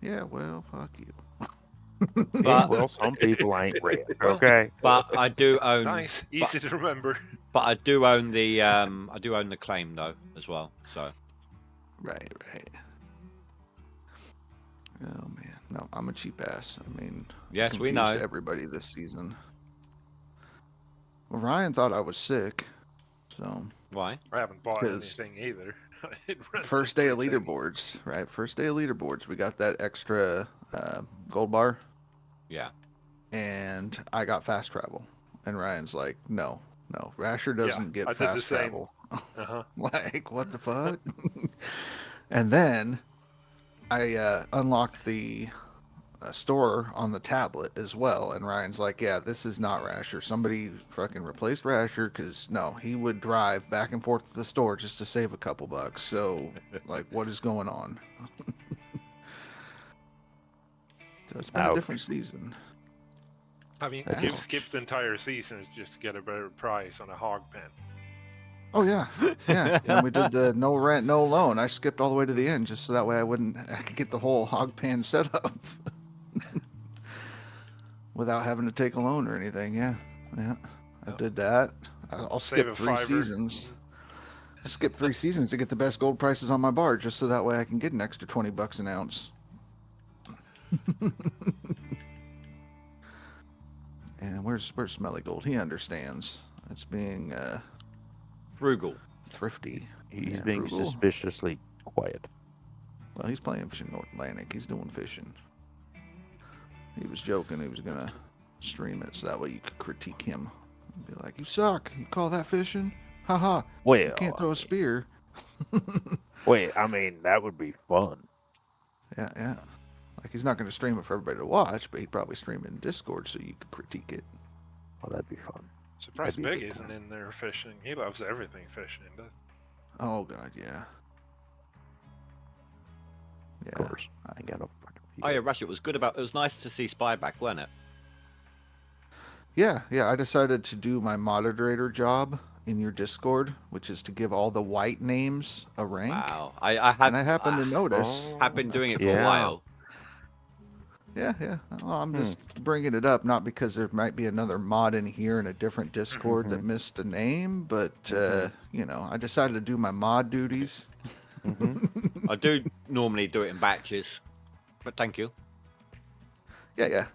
Yeah, well, fuck you. Yeah, well, some people ain't red. Okay. But I do own. Nice, easy to remember. But I do own the claim though as well. So Right. Oh man, no, I'm a cheap ass. I mean, yes, we confused know. everybody this season. Well, Ryan thought I was sick, so Why? I haven't bought 'Cause anything either. I rented first day of everything. leaderboards, right? First day of leaderboards, we got that extra gold bar, Yeah. and I got fast travel, and Ryan's like, no, Rasher doesn't get I did the fast same. travel. Uh-huh. Like, what the fuck? And then I unlocked the store on the tablet as well, and Ryan's like, yeah, this is not Rasher. Somebody fucking replaced Rasher, because no, he would drive back and forth to the store just to save a couple bucks. So, like, what is going on? So it's been a Ouch. different season. I mean, Ouch. you've skipped entire seasons just to get a better price on a hog pen. Oh yeah, yeah. When we did the no rent, no loan, I skipped all the way to the end just so that way I could get the whole hog pan set up without having to take a loan or anything. Yeah. I did that. I'll Save skip a 3 $5. seasons. I skipped 3 seasons to get the best gold prices on my bar, just so that way I can get an extra $20 an ounce. And where's Smelly Gold? He understands. It's being Frugal. thrifty. He's Yeah, being frugal. suspiciously quiet. Well, he's playing fishing North Atlantic. He's doing fishing. He was joking he was gonna stream it so that way you could critique him. And be like, you suck. You call that fishing? Haha. Well, You can't throw a spear. wait, I mean, that would be fun. Yeah. Like, he's not gonna stream it for everybody to watch, but he'd probably stream it in Discord so you could critique it. Well, that'd be fun. Surprised That'd be a Big good isn't plan. in there fishing. He loves everything fishing. Oh god, yeah. Yeah. Of course. I ain't got no fucking Oh yeah, Rush. It was good about. It was nice to see Spy back, wasn't it? Yeah. I decided to do my moderator job in your Discord, which is to give all the white names a rank. Wow. I And I happened to notice. have been doing it for a Yeah. while. Yeah, yeah. Well, I'm just bringing it up, not because there might be another mod in here in a different Discord that missed a name, but, you know, I decided to do my mod duties. I do normally do it in batches, but thank you. Yeah, yeah.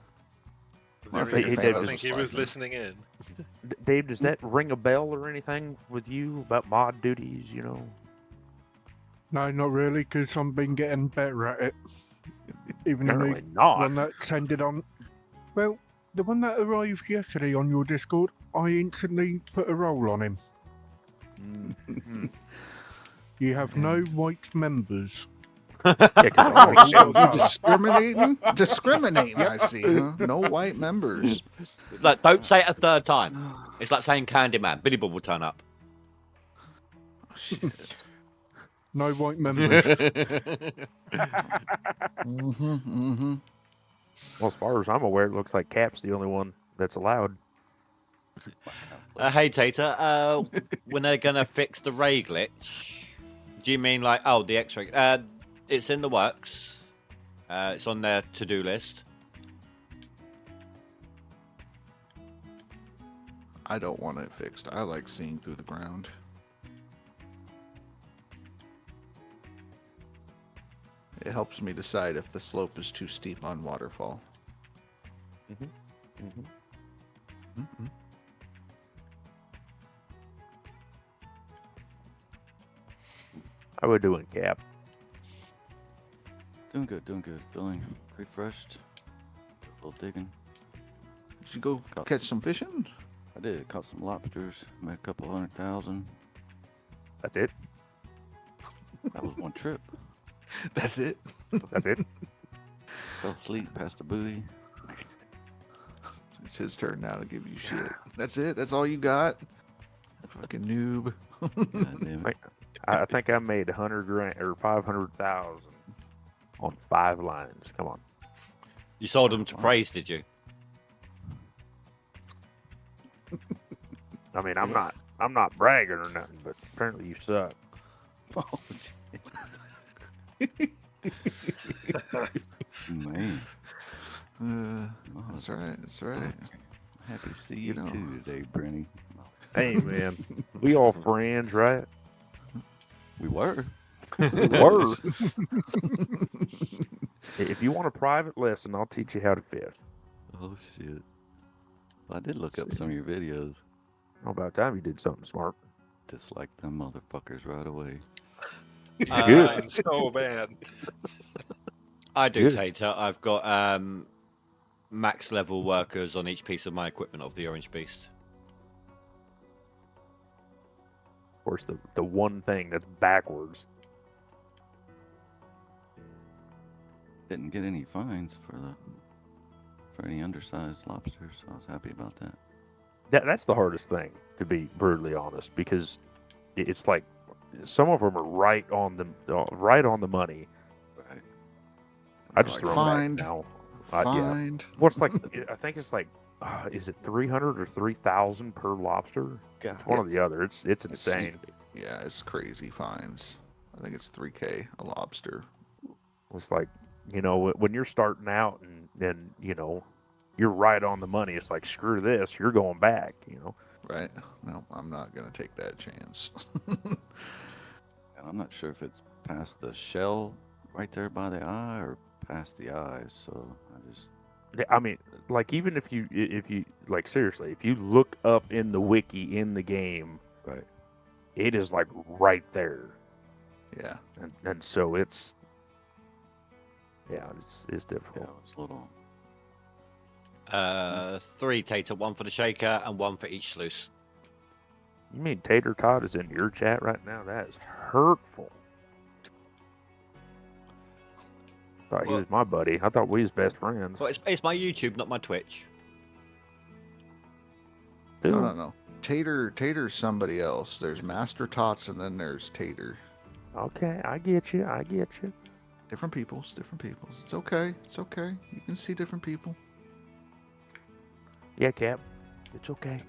Well, I There he figured is. Dave, I think he was sliding. listening in. Dave, does that ring a bell or anything with you about mod duties? You know. No, not really, because I've been getting better at it. Even the Apparently new not. one that ended on. Well, the one that arrived yesterday on your Discord, I instantly put a roll on him. You have no white members. Yeah, 'cause Oh, I'm so Well, you discriminating? Discriminating, I see, huh? No white members. Like, don't say it a third time. It's like saying Candyman. Billy Bob will turn up. Oh, shit. No white members. well, as far as I'm aware, it looks like Cap's the only one that's allowed. Hey, Tater, when they're going to fix the ray glitch, do you mean like, oh, the X-ray? It's in the works. It's on their to-do list. I don't want it fixed. I like seeing through the ground. It helps me decide if the slope is too steep on waterfall. How we doing, Cap? Doing good. Feeling refreshed. A little digging. Did you go catch some fishing? I did. Caught some lobsters. Made a couple 100,000. That's it. That was one trip. That's it. That's it. Fell asleep past the buoy. It's his turn now to give you shit. That's it? That's all you got? Fucking noob. God damn it. I think I made 100 grand or 500,000 on 5 lines. Come on. You sold them to praise, did you? I mean, I'm not bragging or nothing, but apparently you suck. Oh, man. Oh, That's right. That's right. happy to see You you, know. too today, Brenny. Hey, man, we all friends, right? We were. We were. If you want a private lesson, I'll teach you how to fish. Oh, shit. Well, I did look up some of your videos. How about time you did something smart? Dislike them motherfuckers right away. I'm so bad. I do, Good. Tater. I've got max level workers on each piece of my equipment of the Orange Beast. Of course, the one thing that's backwards. Didn't get any fines for any undersized lobsters, so I was happy about that. That's the hardest thing, to be brutally honest, because it's like some of them are right on the money. Right. I just Like, throw fined, them out now. Yeah. Find. What's like? I think it's like, is it 300 or 3,000 per lobster? God. One or the other. It's insane. Yeah, it's crazy fines. I think it's 3K a lobster. It's like, you know, when you're starting out and you know, you're right on the money. It's like, screw this, you're going back. You know. Right? No, I'm not gonna take that chance. And I'm not sure if it's past the shell right there by the eye or past the eyes, so I just... I mean, like, even if you like, seriously, if you look up in the wiki in the game, Right. it is like right there, Yeah. and so it's Yeah, difficult. it's a little... 3, Tater. 1 for the shaker and 1 for each sluice. You mean Tater Tot is in your chat right now? That is hurtful. Thought he Well- was my buddy. I thought we was best friends. Well, it's my YouTube, not my Twitch. Still, No. Tater's somebody else. There's Master Tots and then there's Tater. okay, I get you. Different peoples. It's okay. You can see different people. Yeah, Cap, it's okay.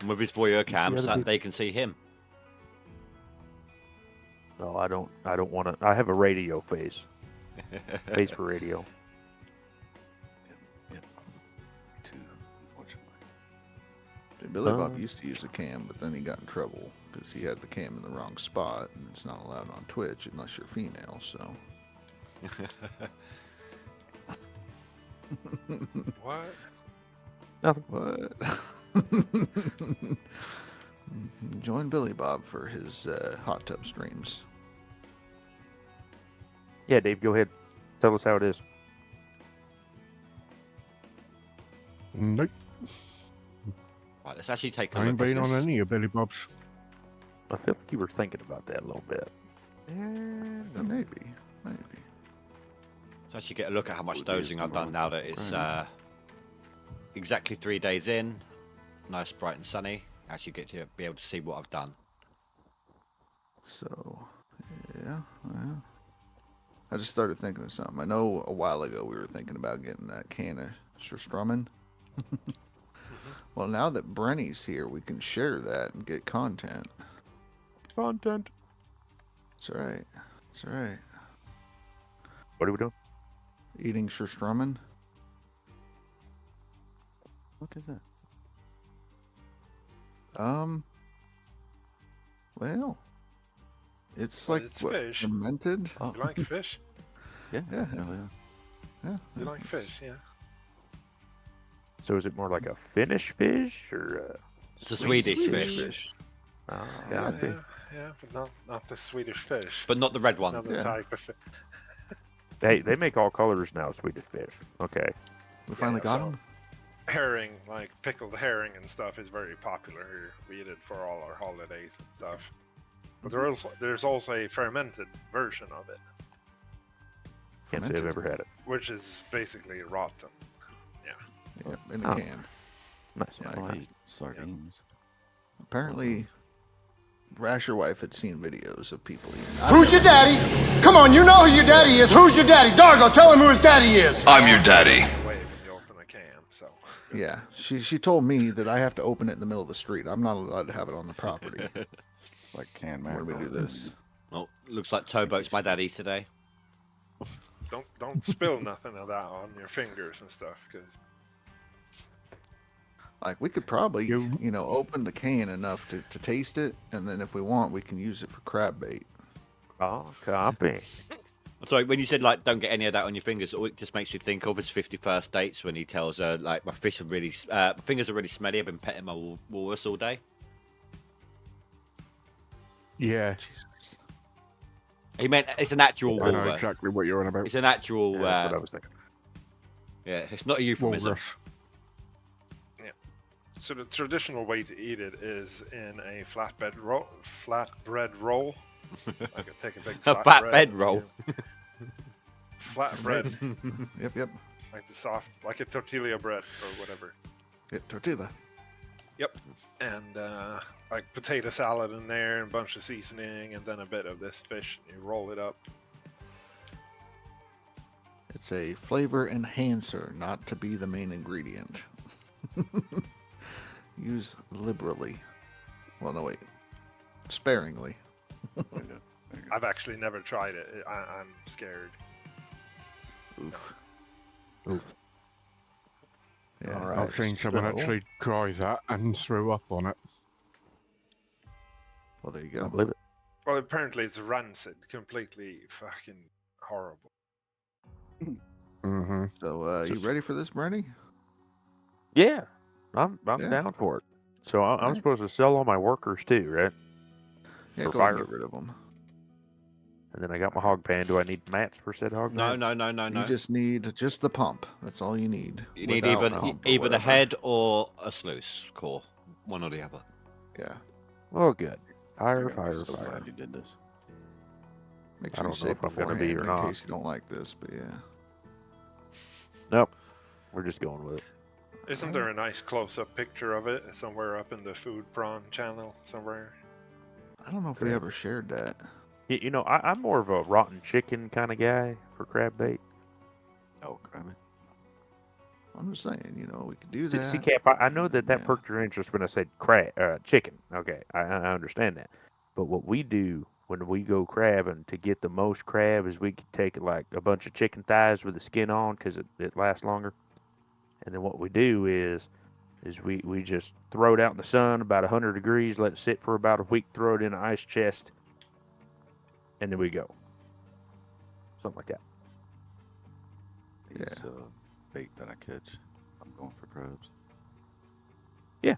With his voyeur see cam other so that people. they can see him. No, I don't want to. I have a radio face. Face for radio. Billy Bob used to use a cam, but then he got in trouble because he had the cam in the wrong spot, and it's not allowed on Twitch unless you're female. So. What? Nothing. What? Join Billy Bob for his hot tub streams. Yeah, Dave, go ahead. Tell us how it is. Nope. Right, let's actually take a I ain't look at been on this. any of Billy Bob's. I feel like you were thinking about that a little bit. Maybe. Let's actually get a look at how much Would be dozing I've done now that it's exactly 3 days in. Nice, bright and sunny. Actually get to be able to see what I've done. So, yeah. I just started thinking of something. I know a while ago we were thinking about getting that can of Surströmming. Well, now that Brenny's here, we can share that and get content. Content. That's right. That's right. What are we doing? Eating Surströmming. What is that? Well, it's Well, like it's what, fish. fermented. Oh, You like fish? yeah. Yeah. Yeah. You like fish? Yeah. So is it more like a Finnish fish or? It's a Swedish fish, fish. Oh, Yeah. yeah. Yeah, but not the Swedish fish. but not the red one. Another Yeah. type of fish. They make all colors now, Swedish fish. Okay. We finally Yeah, got so- him. Herring, like pickled herring and stuff, is very popular here. We eat it for all our holidays and stuff. But there's also a fermented version of it, Can't say I've ever had it. which is basically rotten. Yeah, in a Oh. can. Nice. Yeah. I like sardines. Apparently, Rasher wife had seen videos of people eating. Who's your daddy? Come on, you know who your daddy is. Who's your daddy? Dargo, tell him who his daddy is. I'm your daddy. Way when you open a can, so Yeah, she told me that I have to open it in the middle of the street. I'm not allowed to have it on the property Like canned when we mackerel. do this. Oh, looks like Towboat's my daddy today. don't spill nothing of that on your fingers and stuff, because Like we could probably, You- open the can enough to taste it, and then if we want, we can use it for crab bait. Oh, copy. Sorry, when you said like don't get any of that on your fingers, all it just makes me think of is 51st Dates when he tells her like my fish are really, my fingers are really smelly. I've been petting my walrus all day. Yeah, He meant it's an actual I know walrus. exactly what you're on about. It's an actual, Yeah, that's what I was thinking. yeah. It's not a euphemism. Walrus. so the traditional way to eat it is in a flatbread roll. I could take a big A flatbread roll. Flatbread, Yep. like the soft, like a tortilla bread or whatever. Yeah, tortilla. And like potato salad in there, and a bunch of seasoning, and then a bit of this fish. And you roll it up. It's a flavor enhancer, not to be the main ingredient. Use liberally. Well, no, wait. Sparingly. I've actually never tried it. I'm scared. Oof. Oof. Yeah, Alright, I've seen someone so- actually try that and threw up on it. Well, there you I go. believe it. Well, apparently it's rancid, completely fucking horrible. Mm-hmm. So, you ready for this, Brenny? Yeah, I'm Yeah. down for it. So I'm Alright. supposed to sell all my workers too, right? Yeah, For go ahead and fire. get rid of them. And then I got my hog pan. Do I need mats for said hog No, pan? no. You just need just the pump. That's all you need. You need Without either pump or either the whatever. head or a sluice core, one or the other. Yeah. Oh, good. Fire, I'm fire, so fire. glad you did this. Make I sure you don't say know it if I'm gonna beforehand be or in not. case you don't like this, but yeah. Nope. We're just going with it. Isn't there a nice close-up picture of it somewhere up in the Food Prawn channel somewhere? I don't know if we ever shared that. You know, I'm more of a rotten chicken kind of guy for crab bait. Oh, crap. I'm just saying, we could do See, that. see, Cap, I know that Yeah. perked your interest when I said chicken. Okay, I understand that. But what we do when we go crabbing to get the most crab is we could take like a bunch of chicken thighs with the skin on because it lasts longer. And then what we do is is we just throw it out in the sun about 100 degrees, let it sit for about a week, throw it in an ice chest, and then we go. Something like that. These bait that I catch, I'm going for crabs. Yeah.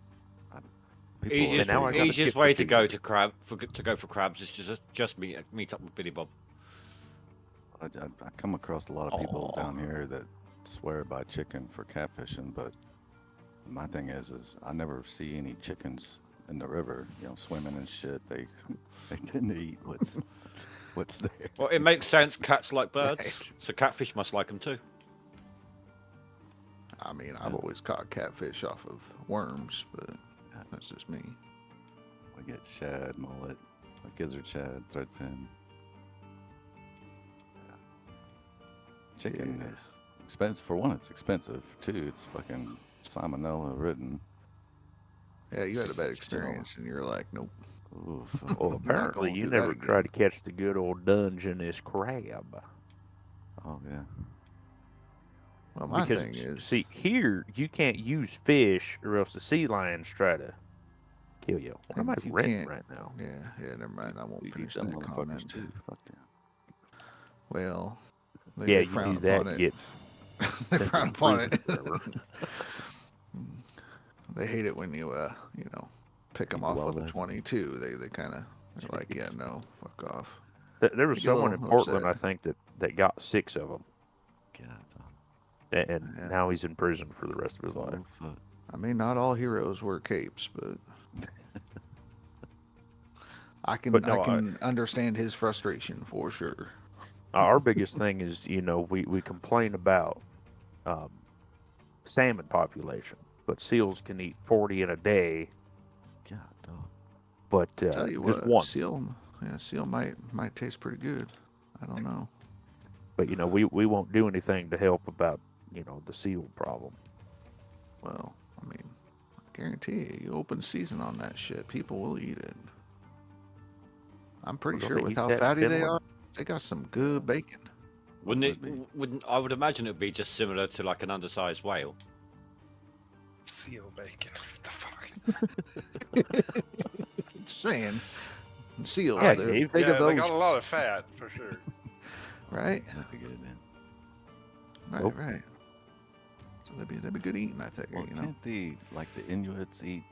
Easiest, now I gotta easiest skip way the to figure. go for crabs is just meet up with Billy Bob. I come across a lot of people down here that swear by chicken for catfishing, but my thing is I never see any chickens in the river, swimming and shit. They tend to eat what's there. Well, it makes sense. Cats like birds, Right. so catfish must like them too. I mean, I've always caught catfish off of worms, but that's just me. We get shad, mullet, gizzard shad, threadfin. Chicken is expensive. For one, it's expensive. For two, it's fucking salmonella ridden. Yeah, you had a bad experience, and you're like, nope. Oof. Well, Not apparently going you through that never again. tried to catch the good old Dungeness crab. Oh yeah. Well, my Because thing is, see, here you can't use fish, or else the sea lions try to kill you. What am I you renting can't- right now? yeah, never mind. I won't You eat finish them that motherfuckers comment. too. Fuck yeah. Well, Yeah, they you frown do that, upon you it. get They sent frown to upon it. prison forever. They hate it when you, pick them off Well, with a then. 22. They kind of are like, yeah, no, fuck off. There was They get a someone in little Portland, upset. I think, that got 6 of them, God. and Yeah. now he's in prison for the rest of his life. Oh fuck. I mean, not all heroes wear capes, but I can But no, I can understand his frustration for sure. Our biggest thing is, we complain about salmon population, but seals can eat 40 in a day. God, dog. But Tell you just what, one. seal might taste pretty good. I don't know. But we won't do anything to help about the seal problem. Well, I mean, I guarantee you open season on that shit, people will eat it. I'm pretty Well, sure they with eat how that in fatty they Finland. are, they got some good bacon. Wouldn't Would it? be. Wouldn't I would imagine it would be just similar to like an undersized whale. Seal bacon. What the fuck? Just saying. Seals, Yeah, they're Dave. big Yeah, of they those, got a lot of fat for sure. right? That'd be good, man. Right, Nope. right. So they'd be good eating, I think. Well, can't the Inuits eat?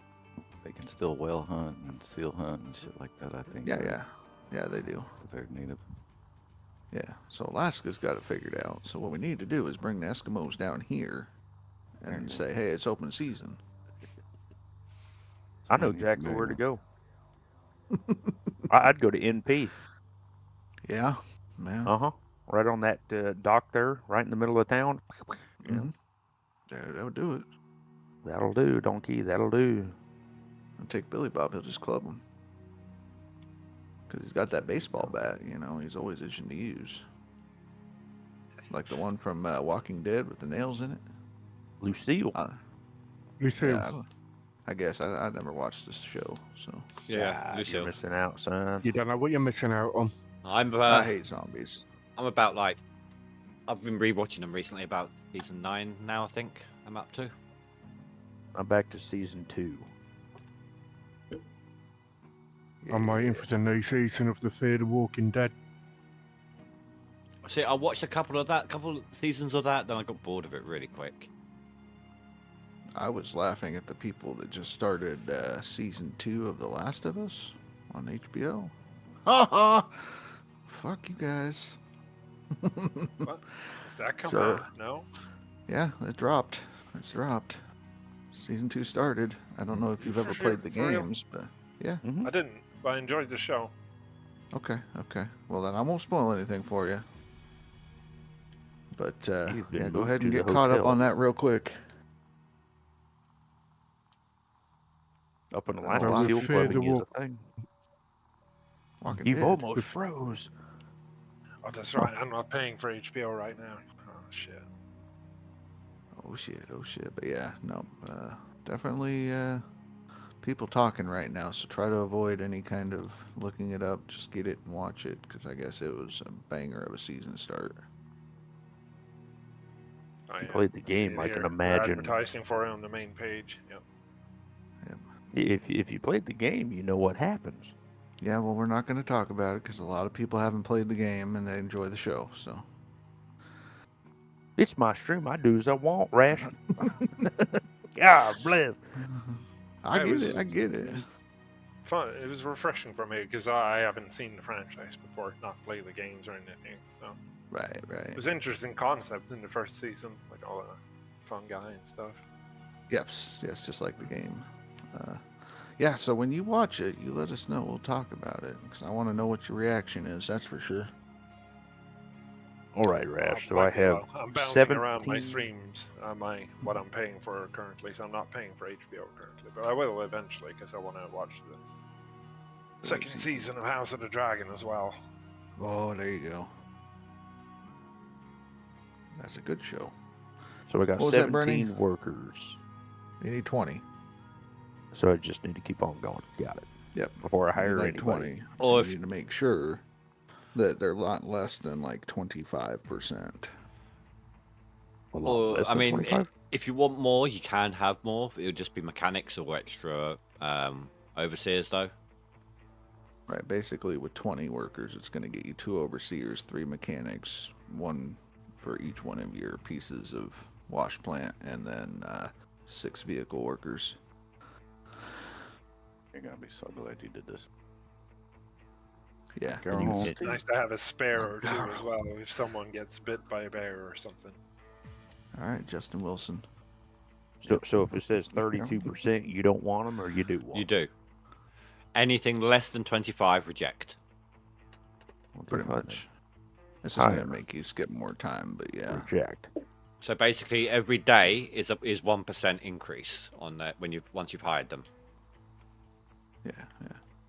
They can still whale hunt and seal hunt and shit like that. I think. Yeah, they do. If they're native. Yeah. So Alaska's got it figured out. So what we need to do is bring the Eskimos down here and say, hey, it's open season. I know Somebody needs exactly marry where to them. go. I'd go to NP. Yeah. Yeah. Right on that dock there, right in the middle of town. Mhm. That would do it. That'll do, donkey. That'll do. And take Billy Bob, he'll just club him. Because he's got that baseball bat, he's always itching to use. Like the one from Walking Dead with the nails in it. Lucille. Me too. Yeah, I guess. I never watched this show, so. Yeah, You're Lucille. missing out, son. You don't know what you're missing out on. I'm I hate zombies. I'm about I've been rewatching them recently. About season 9 now, I think I'm up to. I'm back to season 2. I'm waiting for the new season of The Fear the Walking Dead. See, I watched a couple seasons of that, then I got bored of it really quick. I was laughing at the people that just started season 2 of The Last of Us on HBO. Ha ha! Fuck you guys. What? Does that come So- out? No? Yeah, it dropped. It's dropped. Season 2 started. I don't know if you've For ever sure, played the for real. games, but yeah. I didn't, but I enjoyed the show. Okay. Well, then I won't spoil anything for you. But You've been yeah, go moved ahead and to the get caught up hotel. on that real quick. Up in Oh, Alaska, I seal fear the clubbing is walk- a thing. Walking You've Dead. almost froze. Oh, that's right. I'm not paying for HBO right now. Oh, shit. Oh shit. But yeah, no, definitely people talking right now. So try to avoid any kind of looking it up. Just get it and watch it, because I guess it was a banger of a season start. Oh, you yeah. played the See game, it I can here. They're imagine. advertising for it on the main page. Yep. If you played the game, you know what happens. Yeah, well, we're not going to talk about it because a lot of people haven't played the game and they enjoy the show. So It's my stream. I do as I want, Rash. God bless. I Yeah, get it. I get it. It was fun. It was refreshing for me because I haven't seen the franchise before, not played the games or anything. So Right, right. it was an interesting concept in the first season, like all the fun guy and stuff. Yes, just like the game. Yeah, so when you watch it, you let us know. We'll talk about it because I want to know what your reaction is. That's for sure. All right, Rash. So Might I be have well. I'm bouncing 17... around my streams, what I'm paying for currently. So I'm not paying for HBO currently, but I will eventually because I want to watch the second season of House of the Dragon as well. Oh, there you go. That's a good show. So I got What was that, Bernie? 17 workers. You need 20. So I just need to keep on going. Got it. Yep. Before I You need hire like anybody. 20. Or You if- need to make sure that they're a lot less than like 25%. A lot Or, less I than mean, 25? if you want more, you can have more. It'll just be mechanics or extra overseers, though. Right, basically with 20 workers, it's going to get you 2 overseers, 3 mechanics, 1 for each one of your pieces of wash plant, and then 6 vehicle workers. You're gonna be so glad you did this. Yeah. Carol and you- Holmes. It's nice to have a spare or two as well if someone gets bit by a bear or something. All right, Justin Wilson. So if it says 32%, you don't want them or you do want You them? do. Anything less than 25, reject. Pretty Fine. much. This is going Higher. to make you skip more time, but yeah. Reject. So basically, every day is 1% increase on that once you've hired them. Yeah.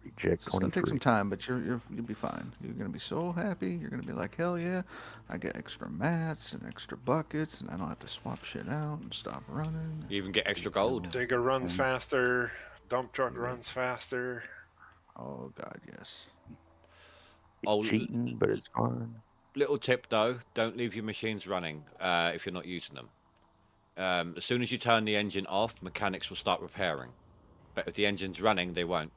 Reject So it's going to take 23. some time, but you'll be fine. You're going to be so happy. You're going to be like, hell yeah, I get extra mats and extra buckets, and I don't have to swap shit out and stop running. You even get extra gold. Digger runs faster, dump truck runs faster. Oh, God, yes. Oh, Cheating, but it's fine. Little tip though: don't leave your machines running if you're not using them. As soon as you turn the engine off, mechanics will start repairing. But if the engine's running, they won't.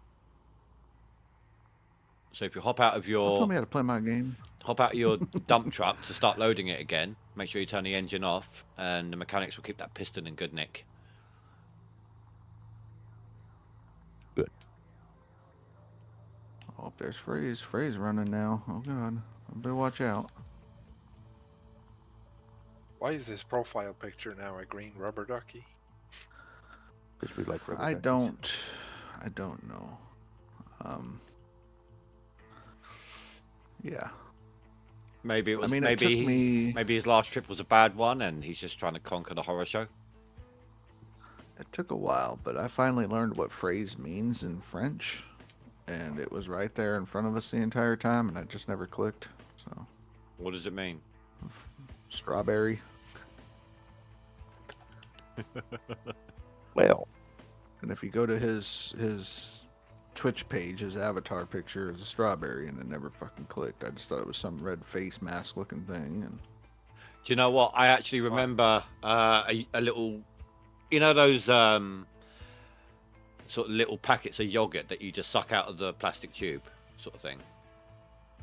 So if you hop out of Don't tell me your how to play my game. dump truck to start loading it again, make sure you turn the engine off, and the mechanics will keep that piston in good nick. Oh, there's Frey's. Frey's running now. Oh, God. I better watch out. Why is this profile picture now a green rubber ducky? Because we like rubber I duckies. don't know. Yeah. Maybe it was. I mean, it maybe took me... maybe his last trip was a bad one, and he's just trying to conquer the horror show. It took a while, but I finally learned what phrase means in French, and it was right there in front of us the entire time, and I just never clicked. So, What does it mean? strawberry. Well, And if you go to his Twitch page, his avatar picture is a strawberry, and it never fucking clicked. I just thought it was some red face mask looking thing, and Do you know what? I actually remember a little, you know those sort of little packets of yogurt that you just suck out of the plastic tube, sort of thing.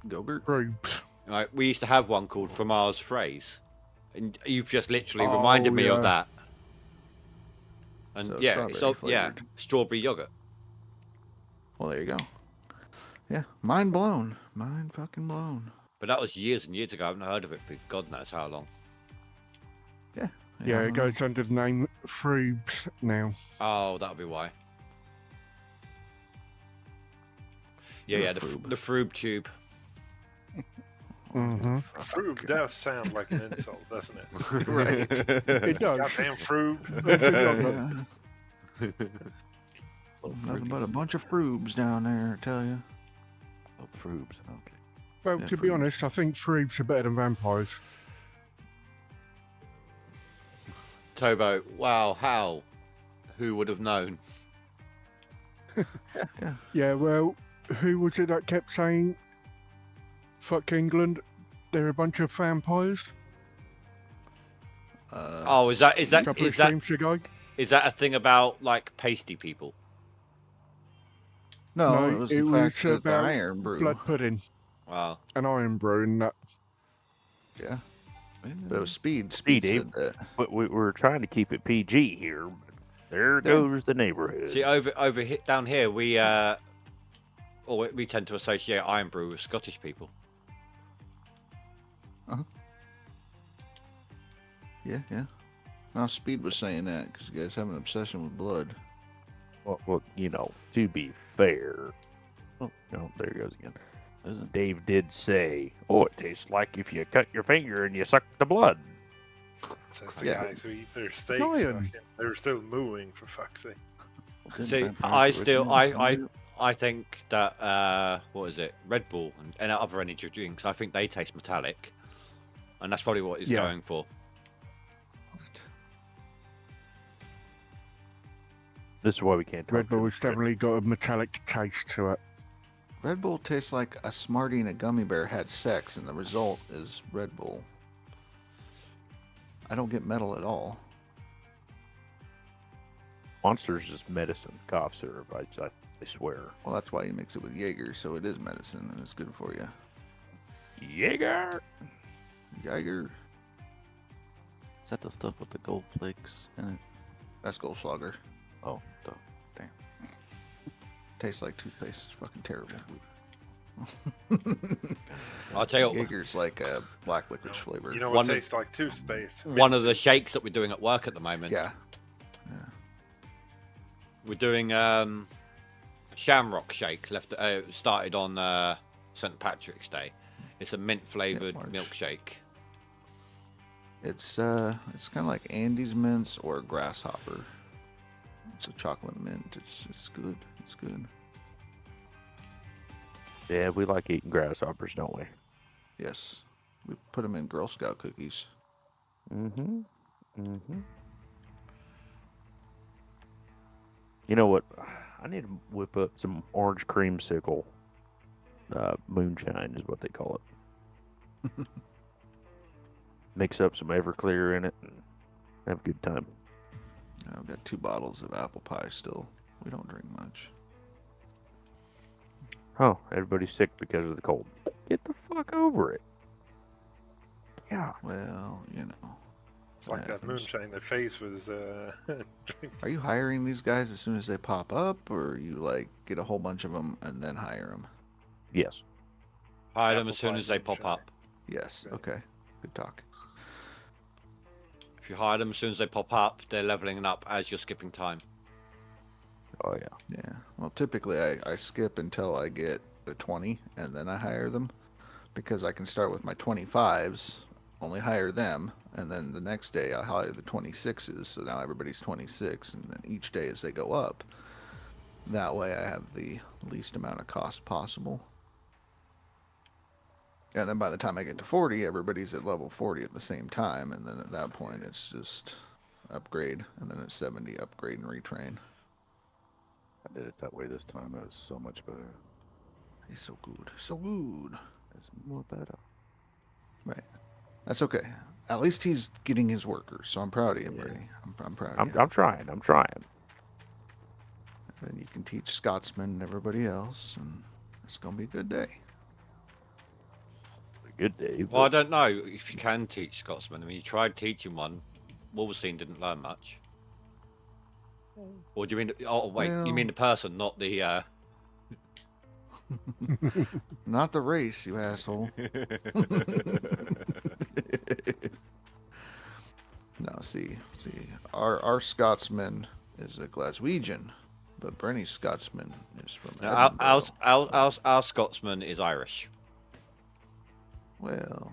Gilbert. Groups. Right, we used to have one called Fromage Phrase, and you've just literally Oh, reminded me of yeah. that. And So yeah, strawberry yeah, flavored. strawberry yogurt. Well, there you go. Yeah, mind blown. Mind fucking blown. But that was years and years ago. I haven't heard of it for God knows how long. Yeah, Yeah, it goes under the name Frubes now. Oh, that'll be why. Yeah, You're yeah, a the froob. froob tube. Mm-hmm. Froob does sound like an insult, doesn't it? Right. It does. Goddamn froob. Yeah. Nothing but a bunch of froobs down there, I tell you. Oh, Froobs. Okay. Well, Yeah, to be Frubes. honest, I think Frubes are better than vampires. Tobo, wow, how? Who would have known? Yeah, well, who was it that kept saying, fuck England, they're a bunch of vampires? Oh, is that couple of streams ago. is that a thing about like pasty people? No, it was the fact that the about iron brew. blood pudding, Wow. an iron brew, and that. Yeah. But it was Speed. Speed, Speed said that. But we're trying to keep it PG here. But there goes the neighborhood. See, down here, we tend to associate iron brew with Scottish people. Yeah, yeah. Now Speed was saying that because you guys have an obsession with blood. Well, you know, to be fair. Oh, no, there he goes again. Dave did say, "Oh, it tastes like if you cut your finger and you suck the blood." Says the Yeah. guys who eat their steaks. Lion. Fucking, they're still mooing for fuck's sake. See, I think that what is it, Red Bull and other energy drinks, I think they taste metallic, and that's probably what he's Yeah. going for. This is why we can't talk Red Bull to has definitely got a metallic taste to it. Red Bull tastes like a Smartie and a gummy bear had sex, and the result is Red Bull. I don't get metal at all. Monsters is medicine, cough syrup. I swear. Well, that's why you mix it with Jaeger, so it is medicine and it's good for you. Jaeger. Jaeger, Is that the stuff with the gold flakes in it? that's Goldschlager. Oh, damn. Tastes like toothpaste. It's fucking terrible. I'll tell you what, Jaeger's like a black licorice flavor. You know One what of- tastes like toothpaste? one of the shakes that we're doing at work at the moment. Yeah. We're doing Shamrock shake. Started on St. Patrick's Day. It's a mint flavored March. milkshake. It's kind of like Andy's mints or grasshopper. It's a chocolate mint. It's good. It's good. Yeah, we like eating grasshoppers, don't we? Yes. We put them in Girl Scout cookies. Mm-hmm. Mm-hmm. You know what? I need to whip up some orange creamsicle. Moonshine is what they call it. Mix up some Everclear in it and have a good time. I've got 2 bottles of apple pie still. We don't drink much. Oh, everybody's sick because of the cold. Get the fuck over it. Yeah. Well, you know. It's like that happens. moonshine that Face was drinking. Are you hiring these guys as soon as they pop up, or you like get a whole bunch of them and then hire them? Yes. Hire them Apple as soon pie as they pop moonshine. up. Yes. Right. Okay. Good talk. If you hire them as soon as they pop up, they're leveling up as you're skipping time. Oh, yeah. Yeah. Well, typically I skip until I get a 20 and then I hire them because I can start with my 25s, only hire them, and then the next day I hire the 26s. So now everybody's 26, and then each day as they go up, that way I have the least amount of cost possible. And then by the time I get to 40, everybody's at level 40 at the same time, and then at that point it's just upgrade, and then at 70 upgrade and retrain. I did it that way this time. It was so much better. It's so good. So good. It's more better. Right. That's okay. At least he's getting his workers, so I'm proud of you, Yeah. Brady. I'm proud of you. I'm trying. I'm trying. Then you can teach Scotsman and everybody else, and it's going to be a good day. A good day. Well, I But don't know if you can teach Scotsman. I mean, you tried teaching one. Wolverstein didn't learn much. Or do you mean? Oh wait, you mean the person, not the. Not the race, you asshole. No, see, our Scotsman is a Glaswegian, but Brenny's Scotsman is from No, Edinburgh. our Scotsman is Irish. Well,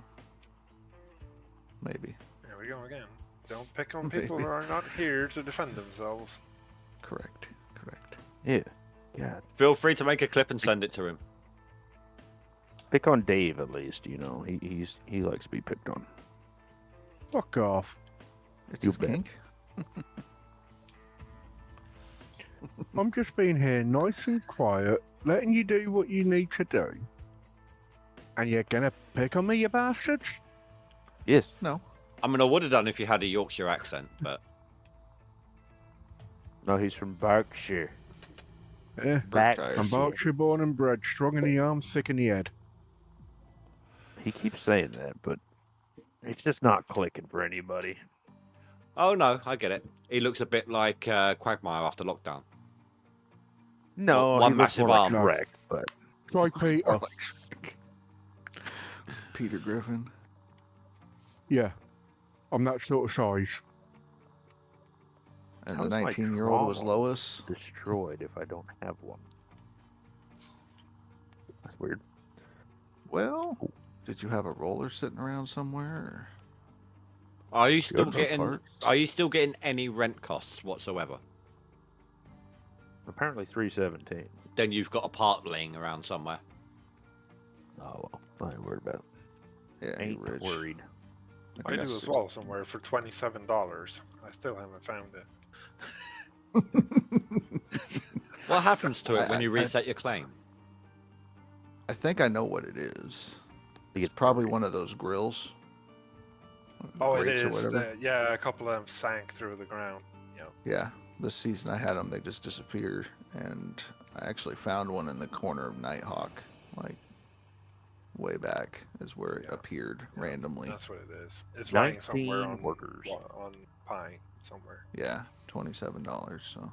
maybe. There we go again. Don't pick on people who are not here to defend themselves. Correct. yeah. God. Feel free to make a clip and send it to him. Pick on Dave at least, you know. He likes to be picked on. Fuck off. It's You his bet. kink. I'm just being here nice and quiet, letting you do what you need to do. And you're gonna pick on me, you bastards? Yes. No. I mean, I would have done if you had a Yorkshire accent, but No, he's from Berkshire. Yeah. Berkshire. I'm Berkshire born and bred, strong in the arm, thick in the head. He keeps saying that, but it's just not clicking for anybody. oh no, I get it. He looks a bit like Quagmire after lockdown. No, One he looks massive more arm. like Shrek, but Try Peter. Or like Peter Griffin. Yeah. I'm that sort of size. And How's the my 19-year-old was trauma Lois. destroyed if I don't have one. That's weird. Well, did you have a roller sitting around somewhere? Are you still Good getting? parts. Are you still getting any rent costs whatsoever? Apparently 317. Then you've got a part laying around somewhere. Oh well, I ain't worried about Yeah, it. you Ain't rich. worried. I do got as six- well somewhere for $27. I still haven't found it. What happens to it when I- you I- reset your claim? I think I know what it is. Think It's probably one of those grills. Oh, it Grates or is. whatever. Yeah, a couple of them sank through the ground. Yeah, this season I had them. They just disappeared, and I actually found one in the corner of Nighthawk, like way back, is where it Yeah. appeared randomly. That's what it is. It's lying somewhere 19 on workers. on Pine somewhere. Yeah, $27. So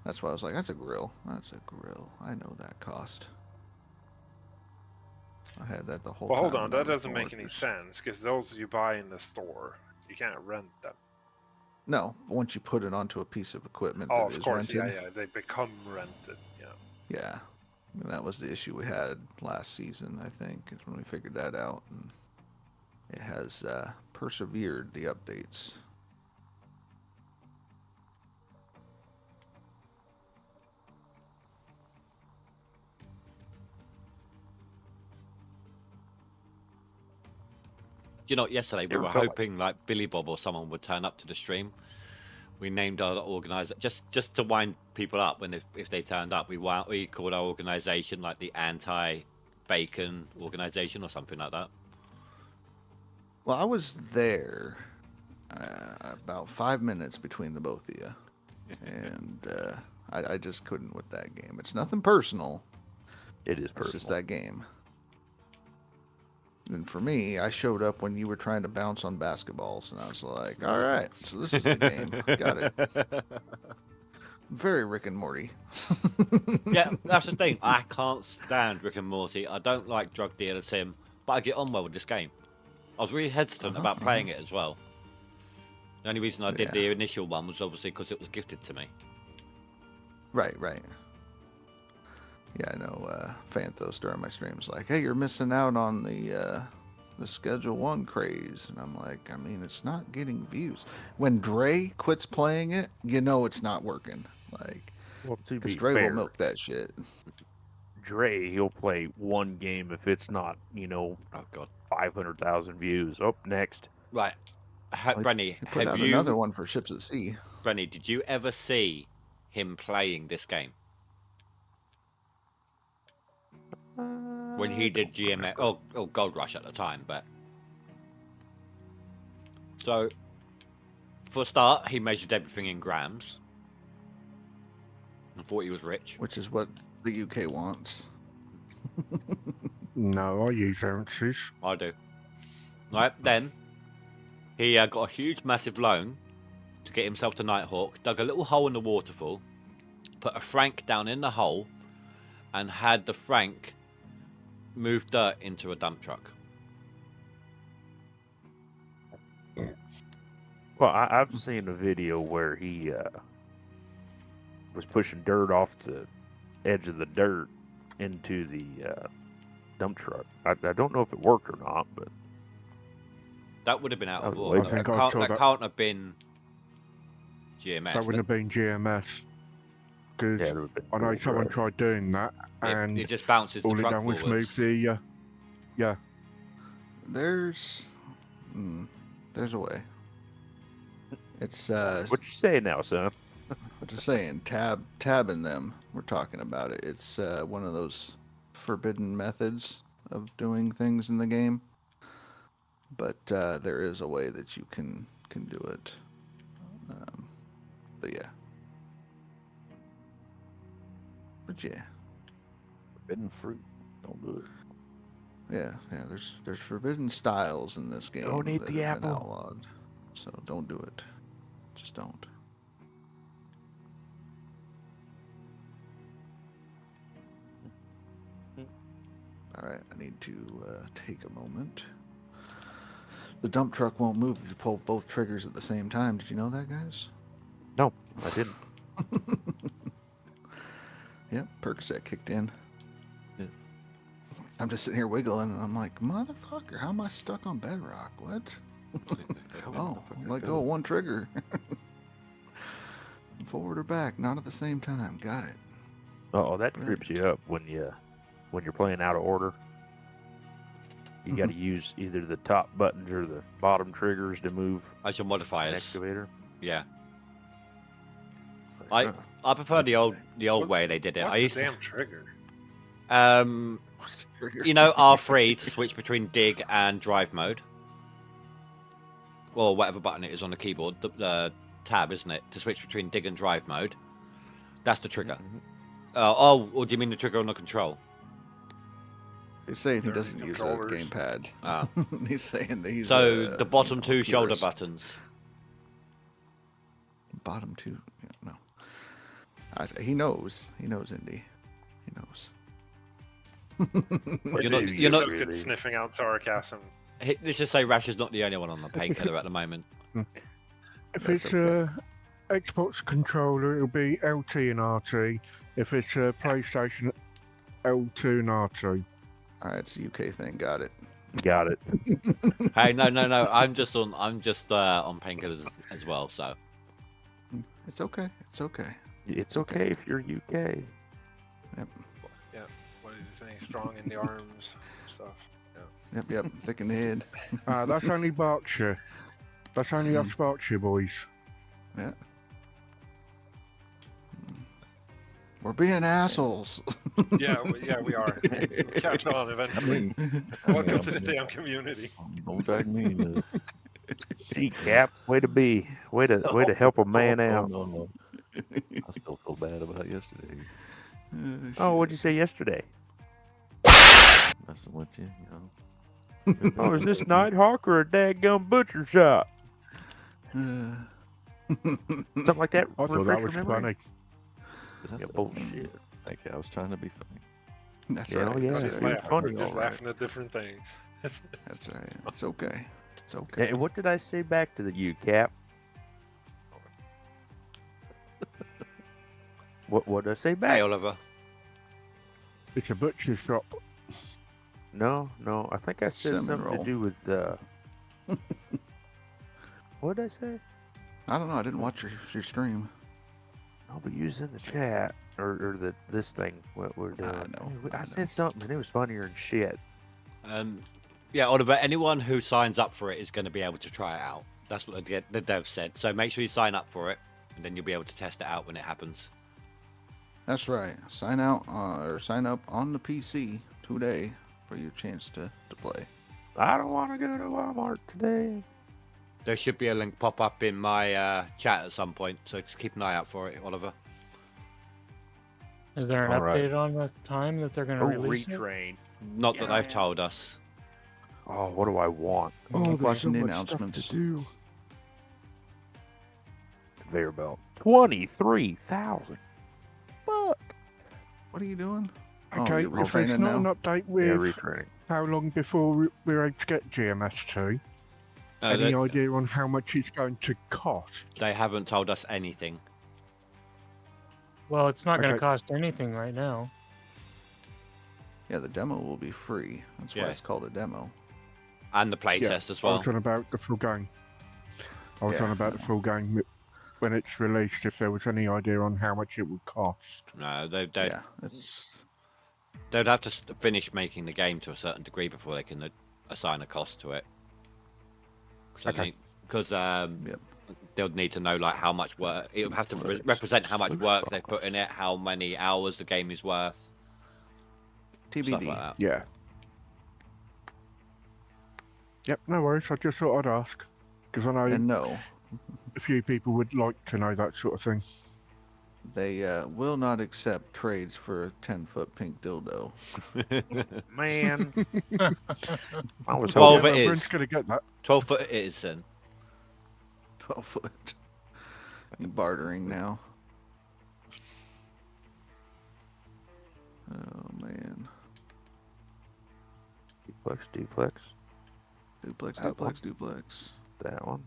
that's why I was like, that's a grill. That's a grill. I know that cost. I had that the whole Well, time. hold on. when That I was doesn't in make any workers. sense because those you buy in the store, you can't rent them. No, once you put it onto a piece of equipment Oh, that of is course. rented. Yeah. They become rented. Yeah. Yeah. And that was the issue we had last season, I think, is when we figured that out. And it has persevered the updates. You know, yesterday we Never were felt like- hoping like Billy Bob or someone would turn up to the stream. We named our organizer just to wind people up. When if they turned up, we called our organization like the anti-bacon organization or something like that. Well, I was there about 5 minutes between the both of you. And I just couldn't with that game. It's nothing personal. It is It's personal. just that game. And for me, I showed up when you were trying to bounce on basketballs, and I was like, all right, so this is the game. Got it. Very Rick and Morty. Yeah, that's the thing. I can't stand Rick and Morty. I don't like Drug Dealer Sim, but I get on well with this game. I was really hesitant about playing it as well. The only reason I did Yeah. the initial one was obviously because it was gifted to me. Right. Yeah, I know Fanthos during my streams like, hey, you're missing out on the Schedule 1 craze. And I'm like, I mean, it's not getting views. When Dre quits playing it, you know it's not working. Like, Well, to because be Dre fair, will milk that shit. Dre, he'll play one game if it's not, Oh god. 500,000 views. Oh, next. Right. Like, Brenny, He put have out you another one for Ships at Sea. Brenny, did you ever see him playing this game? When he did GMX, oh Gold Rush at the time, but so for a start, he measured everything in grams. I thought he was rich. Which is what the UK wants. No, I use ounces. I do. Right then, he got a huge, massive loan to get himself to Nighthawk. Dug a little hole in the waterfall, put a Frank down in the hole, and had the Frank move dirt into a dump truck. Well, I've seen a video where he was pushing dirt off the edge of the dirt into the dump truck. I don't know if it worked or not, but That would have been out of Oh, order. I think That I can't, saw that that. can't have been GMS. That wouldn't have been GMS. Because yeah, it would have been I know cool, someone right? tried doing that, and it just bounces the all it truck done was move forwards. the. There's a way. It's What you say now, son? just saying, tabbing them. We're talking about it. It's one of those forbidden methods of doing things in the game. but there is a way that you can do it. But yeah. But yeah. Forbidden fruit. Don't do it. Yeah. There's forbidden styles in this game Don't eat that the have been apple. outlawed. So don't do it. Just don't. All right, I need to take a moment. The dump truck won't move if you pull both triggers at the same time. Did you know that, guys? No, I didn't. Yep, Percocet kicked in. Yeah. I'm just sitting here wiggling, and I'm like, motherfucker, how am I stuck on bedrock? What? Oh, let go of one trigger. Forward or back, not at the same time. Got it. Oh, that trips you up when you're playing out of order. You got to use either the top buttons or the bottom triggers to move As your an modifiers. excavator. Yeah. Like, I prefer the old way they did it. What's I used a damn trigger? to, you know, R3 to switch between dig and drive mode, or whatever button it is on the keyboard. The tab, isn't it, to switch between dig and drive mode? That's the trigger. Or do you mean the trigger on the control? He's saying he They're doesn't use a controllers. gamepad. Ah. He's saying that he's So a, the bottom two shoulder purist. buttons. Bottom two? Yeah, no. He knows. He knows, Indy. He knows. You're not- so good sniffing out sarcasm. Let's just say Rash is not the only one on the painkiller at the moment. If That's it's a Xbox controller, it'll be LT and RT. If it's a PlayStation, L2 and RT. All right, it's a UK thing. Got it. got it. Hey, no. I'm just on painkillers as well. So It's okay. It's okay. It's okay if you're UK. Yep. Yeah. What did you say? Strong in the arms stuff. Yeah. Yep. Thick in the head. That's only Berkshire. That's only us Berkshire boys. Yeah. We're being assholes. Yeah, we are. Catch on eventually. Welcome to the damn community. Don't drag me into Gee, Cap, way to help a man out. No. I still feel bad about yesterday. Oh, what'd you say yesterday? Messing with you, Oh, is this Nighthawk or a dadgum butcher shop? Something like that. I thought refresh that was your memory? funny. That's Yeah, bullshit. Thank you. I was trying to be funny. That's Yeah, right. oh, yeah. That's Just it's right. laughing. funny, We're just all right. laughing at different things. That's right. It's okay. It's Yeah, okay. and what did I say back to you, Cap? What did I say back? hey, Oliver. It's a butcher shop. No, I think I said Cinnamon something roll. to do with what did I say? I don't know. I didn't watch your stream. I'll be using the chat or this thing. What we're doing. know, I I know. said something and it was funnier than shit. Yeah, Oliver. Anyone who signs up for it is going to be able to try it out. That's what the dev said. So make sure you sign up for it, and then you'll be able to test it out when it happens. That's right. Sign out or sign up on the PC today for your chance to play. I don't want to go to Walmart today. There should be a link pop up in my chat at some point, so just keep an eye out for it, Oliver. Is there an All right. update on the time that they're going to Oh, release it? retrain. Not that they've told us. Oh, what do I want? Keep there's watching so the much stuff announcements. to do. Conveyor belt. 23,000. What are you doing? Oh, Okay, you're if there's retraining not now? an update Yeah, with retraining. how long before we're able to get GMS2, any They, idea on how much it's going to cost? they haven't told us anything. Well, it's not going to Okay. cost anything right now. Yeah, the demo will be free. That's why Yeah. it's called a demo. And the playtest as well. I was on about the full game. I was Yeah, on about the full game when it's released, if there was any idea on how much it would cost. No, they'd Yeah, it's have to finish making the game to a certain degree before they can assign a cost to it. Okay. Because Yep. they'll need to know like how much work it would have to represent how much work they've put in it, how many hours the game is worth, stuff TBD. like that. Yeah. Yep, no worries. I just thought I'd ask because I know And no, a few people would like to know that sort of thing. they will not accept trades for a 10-foot pink dildo. Man, I was 12 hoping. it Brent's is. gonna get that. 12 foot it is then. 12-foot. You bartering now. Oh man. Duplex. Duplex. That one.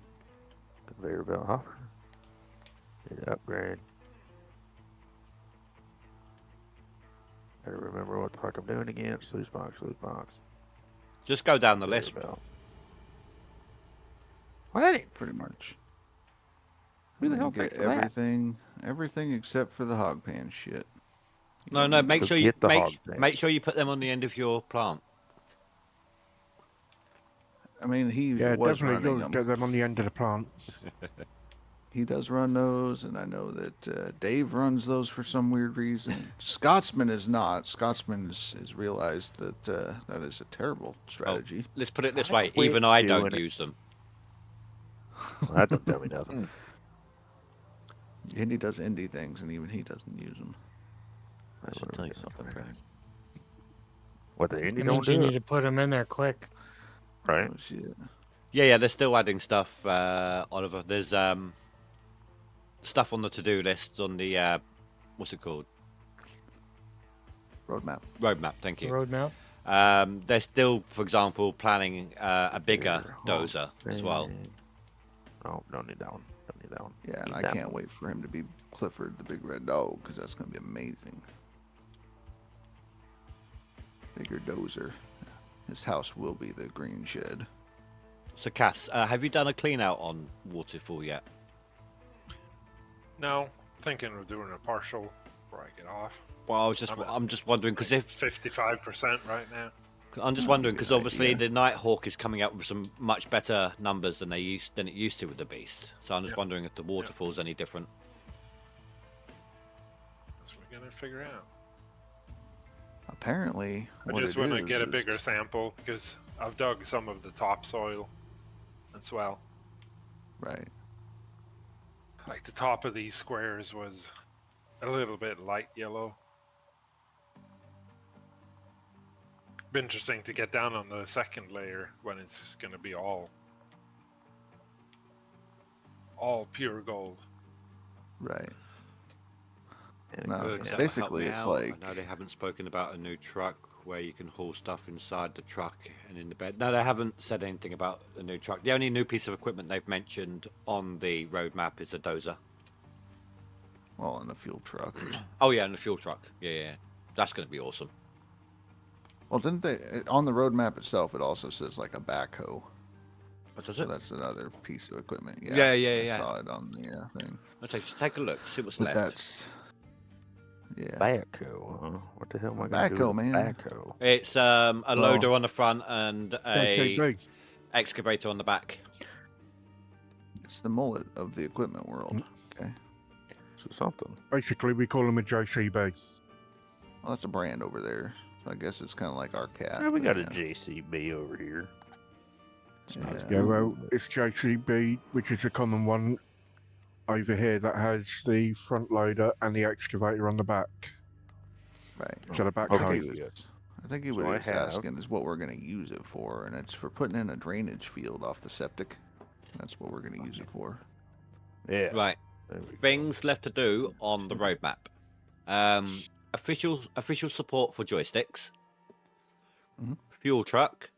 Conveyor belt hopper. Need to upgrade. Gotta remember what the fuck I'm doing again. Loose box. Just go down the Conveyor list. belt. What? Pretty much. Who the You hell get thinks of that? everything except for the hog pan shit. No, make Just sure you hit the hog thing. make sure you put them on the end of your plant. I mean, he Yeah, was definitely running go them. get them on the end of the plant. He does run those, and I know that Dave runs those for some weird reason. Scotsman is not. Scotsman has realized that that is a terrible strategy. Let's put it this I way, quit even I don't doing it. use them. Well, that don't tell me nothing. And he does indie things, and even he doesn't use them. I should tell you something, Brad. What the That indie means don't you do need it, to put them in there quick. right? Oh shit! Yeah, they're still adding stuff, Oliver. There's stuff on the to-do list on the what's it called? Roadmap. Roadmap. Thank The you. roadmap. They're still, for example, planning a bigger Here, dozer as well. Oh, don't need that one. Don't need that one. Yeah, and Need I that can't one. wait for him to be Clifford the Big Red Dog, because that's going to be amazing. Bigger dozer. His house will be the green shed. So, Cass, have you done a clean out on Waterfall yet? No, thinking of doing a partial before I get off. Well, I'm just wondering because if 55% right now. I'm just wondering because good obviously idea. the Nighthawk is coming up with some much better numbers than it used to with the Beast. So I'm just Yeah. wondering if the Waterfall's any different. That's what we're gonna figure out. Apparently, I what just it want to is get a is- bigger sample because I've dug some of the topsoil as well. Right. Like the top of these squares was a little bit light yellow. Be interesting to get down on the second layer when it's going to be all pure gold. Right. And No, Good, it's that'll help basically me it's out. like I know they haven't spoken about a new truck where you can haul stuff inside the truck and in the bed. No, they haven't said anything about the new truck. The only new piece of equipment they've mentioned on the roadmap is a dozer. well in the fuel truck. Oh yeah, and the fuel truck. Yeah. That's going to be awesome. Well, didn't they on the roadmap itself? It also says like a backhoe. What does So it? that's another piece of equipment. Yeah, I saw it on the thing. Let's take a look. See what's But left. that's backhoe, huh? What the hell am I gonna do Backhoe, with man. backhoe? It's a loader on the front and a JCB. excavator on the back. It's the mullet of the equipment world. Okay. So something. Basically, we call them a JCB. Well, that's a brand over there. So I guess it's kind of like our cat. Yeah, we but got a yeah. JCB over here. Yeah, well, it's JCB, which is a common one over here that has the front loader and the excavator on the back. Right. So the back Okay, height. good. I think he So was I have- asking is what we're going to use it for, and it's for putting in a drainage field off the septic. That's what we're going to use it for. Yeah. Right. There we go. Things left to do on the roadmap. Official support for joysticks. Mhm. Fuel truck.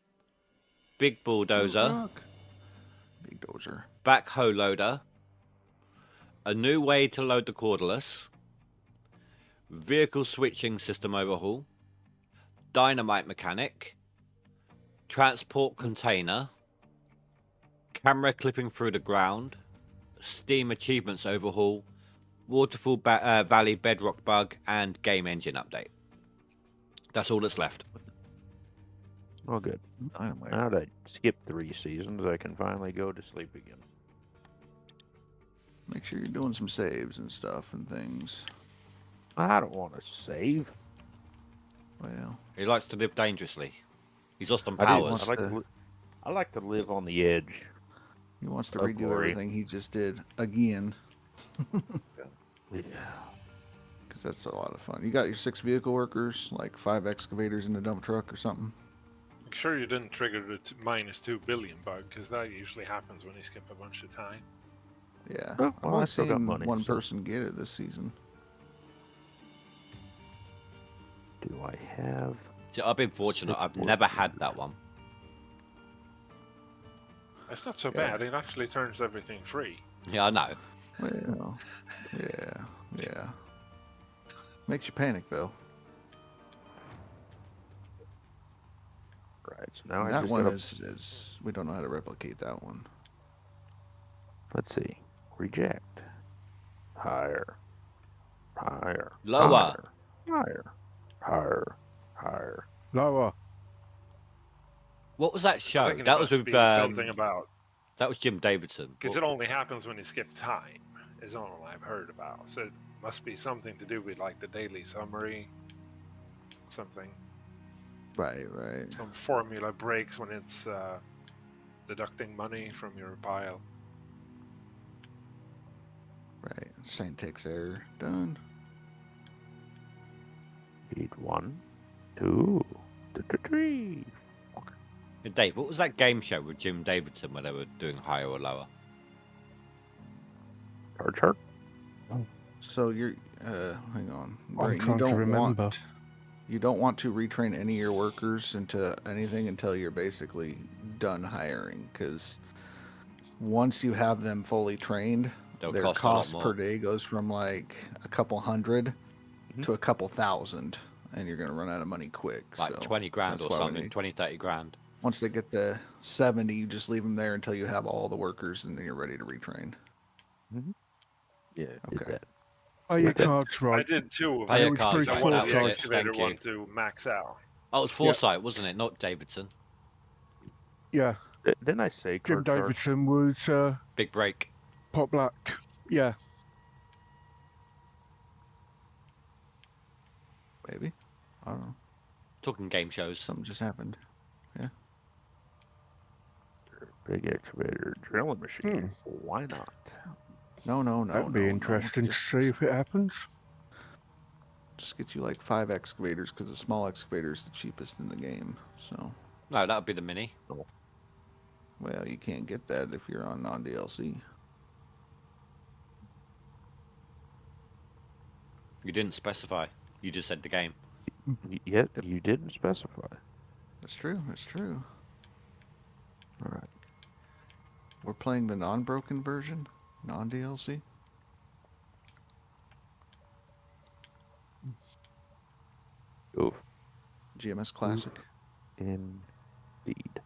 Big bulldozer. Truck. Big dozer. Backhoe loader. A new way to load the cordless. Vehicle switching system overhaul. Dynamite mechanic. Transport container. Camera clipping through the ground. Steam achievements overhaul. Waterfall Valley bedrock bug and game engine update. That's all that's left. Oh, good. Dynamite. Now that I skipped 3 seasons, I can finally go to sleep again. Make sure you're doing some saves and stuff and things. I don't want to save. Well, He likes to live dangerously. He's lost on I, powers. want- I like to live on the edge. He wants to Oh, redo glory. everything he just did again, Yeah. because that's a lot of fun. You got your 6 vehicle workers, like 5 excavators in a dump truck or something. Make sure you didn't trigger the -2 billion bug, because that usually happens when you skip a bunch of time. Yeah, Oh, I've well, I only still got seen money, one so- person get it this season. Do I have? See, I've been fortunate. Six I've never had that one. It's not so Yeah. bad. It actually turns everything free. Yeah, I know. Well, yeah. Makes you panic though. Right. So now I That just one gotta. is we don't know how to replicate that one. Let's see. Reject. Higher. Higher. Lower. Higher. Higher. Higher. Lower. What was that I show? think it That was must with be something about, that was Jim Davidson. because it only happens when you skip time. Is all I've heard about. So it must be something to do with like the daily summary. Something. Right. Some formula breaks when it's deducting money from your pile. Right. Syntax error. Done. Speed 1, 2, 3. Hey, Dave, what was that game show with Jim Davidson where they were doing higher or lower? Chart. So you're hang on. I'm trying to remember. You don't want to retrain any of your workers into anything until you're basically done hiring, because once you have them fully trained, They'll their cost a lot cost more. per day goes from like a couple hundred to a couple thousand, and you're going to run out of money quick. Like so 20 grand that's or why we something, need- 20, 30 grand. Once they get to 70, you just leave them there until you have all the workers, and then you're ready to retrain. Yeah. Did Okay. that. Oh, your did- cards I right. did 2 of Pay your them. was cards, through I right, wanted that the was it, excavator thank one you. to max out. Oh, it was Foresight, wasn't it? Not Davidson. Yeah. Didn't I say Jim chart? Davidson was Big break. Pot Black. Yeah. Maybe. I don't know. Talking game shows. Something just happened. Big excavator drilling machine. Why not? No. That'd be no. interesting Just, to see if it happens. Just get you like 5 excavators, because the small excavator is the cheapest in the game. So, No, that would be the mini. well, you can't get that if you're on non-DLC. You didn't specify. You just said the game. Yet you didn't specify. That's true. All right. We're playing the non-broken version, non-DLC. Oof. GMS Classic. Indeed.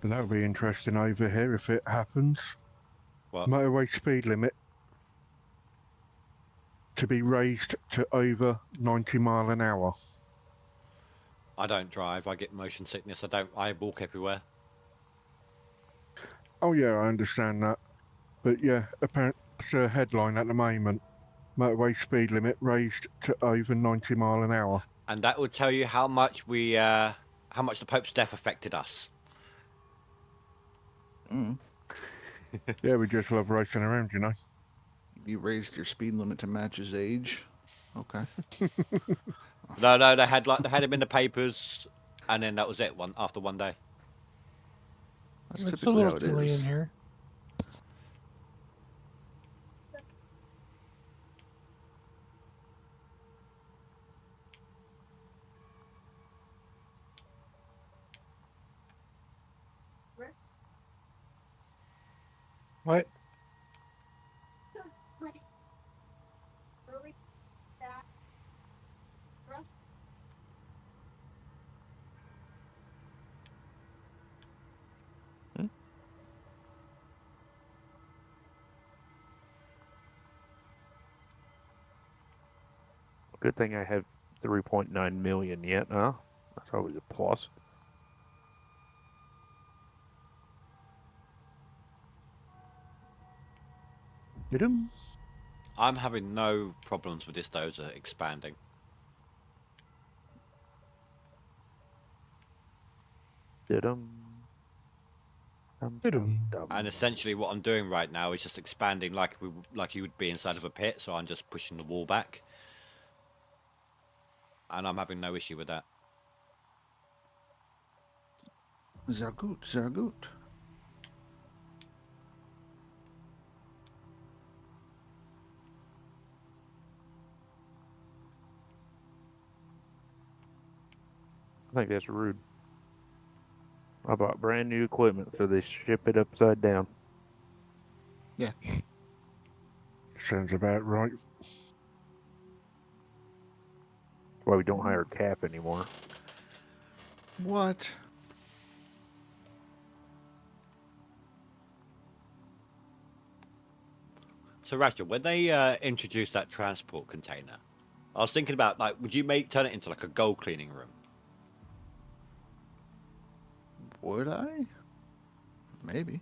That'll be interesting over here if it happens. What? Motorway speed limit to be raised to over 90 mile an hour. I don't drive. I get motion sickness. I walk everywhere. Oh yeah, I understand that. But yeah, apparently it's a headline at the moment. Motorway speed limit raised to over 90 mile an hour. And that will tell you how much how much the Pope's death affected us. Yeah, we just love racing around, you know. You raised your speed limit to match his age. Okay. No, they had him in the papers, and then that was it. After one day. That's It's a typically how little it chilly is. in here. What? Good thing I have 3.9 million yet, huh? That's always a plus. Did him? I'm having no problems with this dozer expanding. Dum, dum, Dum. dum. And essentially what I'm doing right now is just expanding like you would be inside of a pit, so I'm just pushing the wall back. And I'm having no issue with that. Sehr gut, sehr gut. I think that's rude. I bought brand new equipment, so they ship it upside down. Sounds about right. That's why we don't hire Cap anymore. What? So Rashid, when they introduced that transport container, I was thinking about, like, would you turn it into like a gold cleaning room? Would I? Maybe.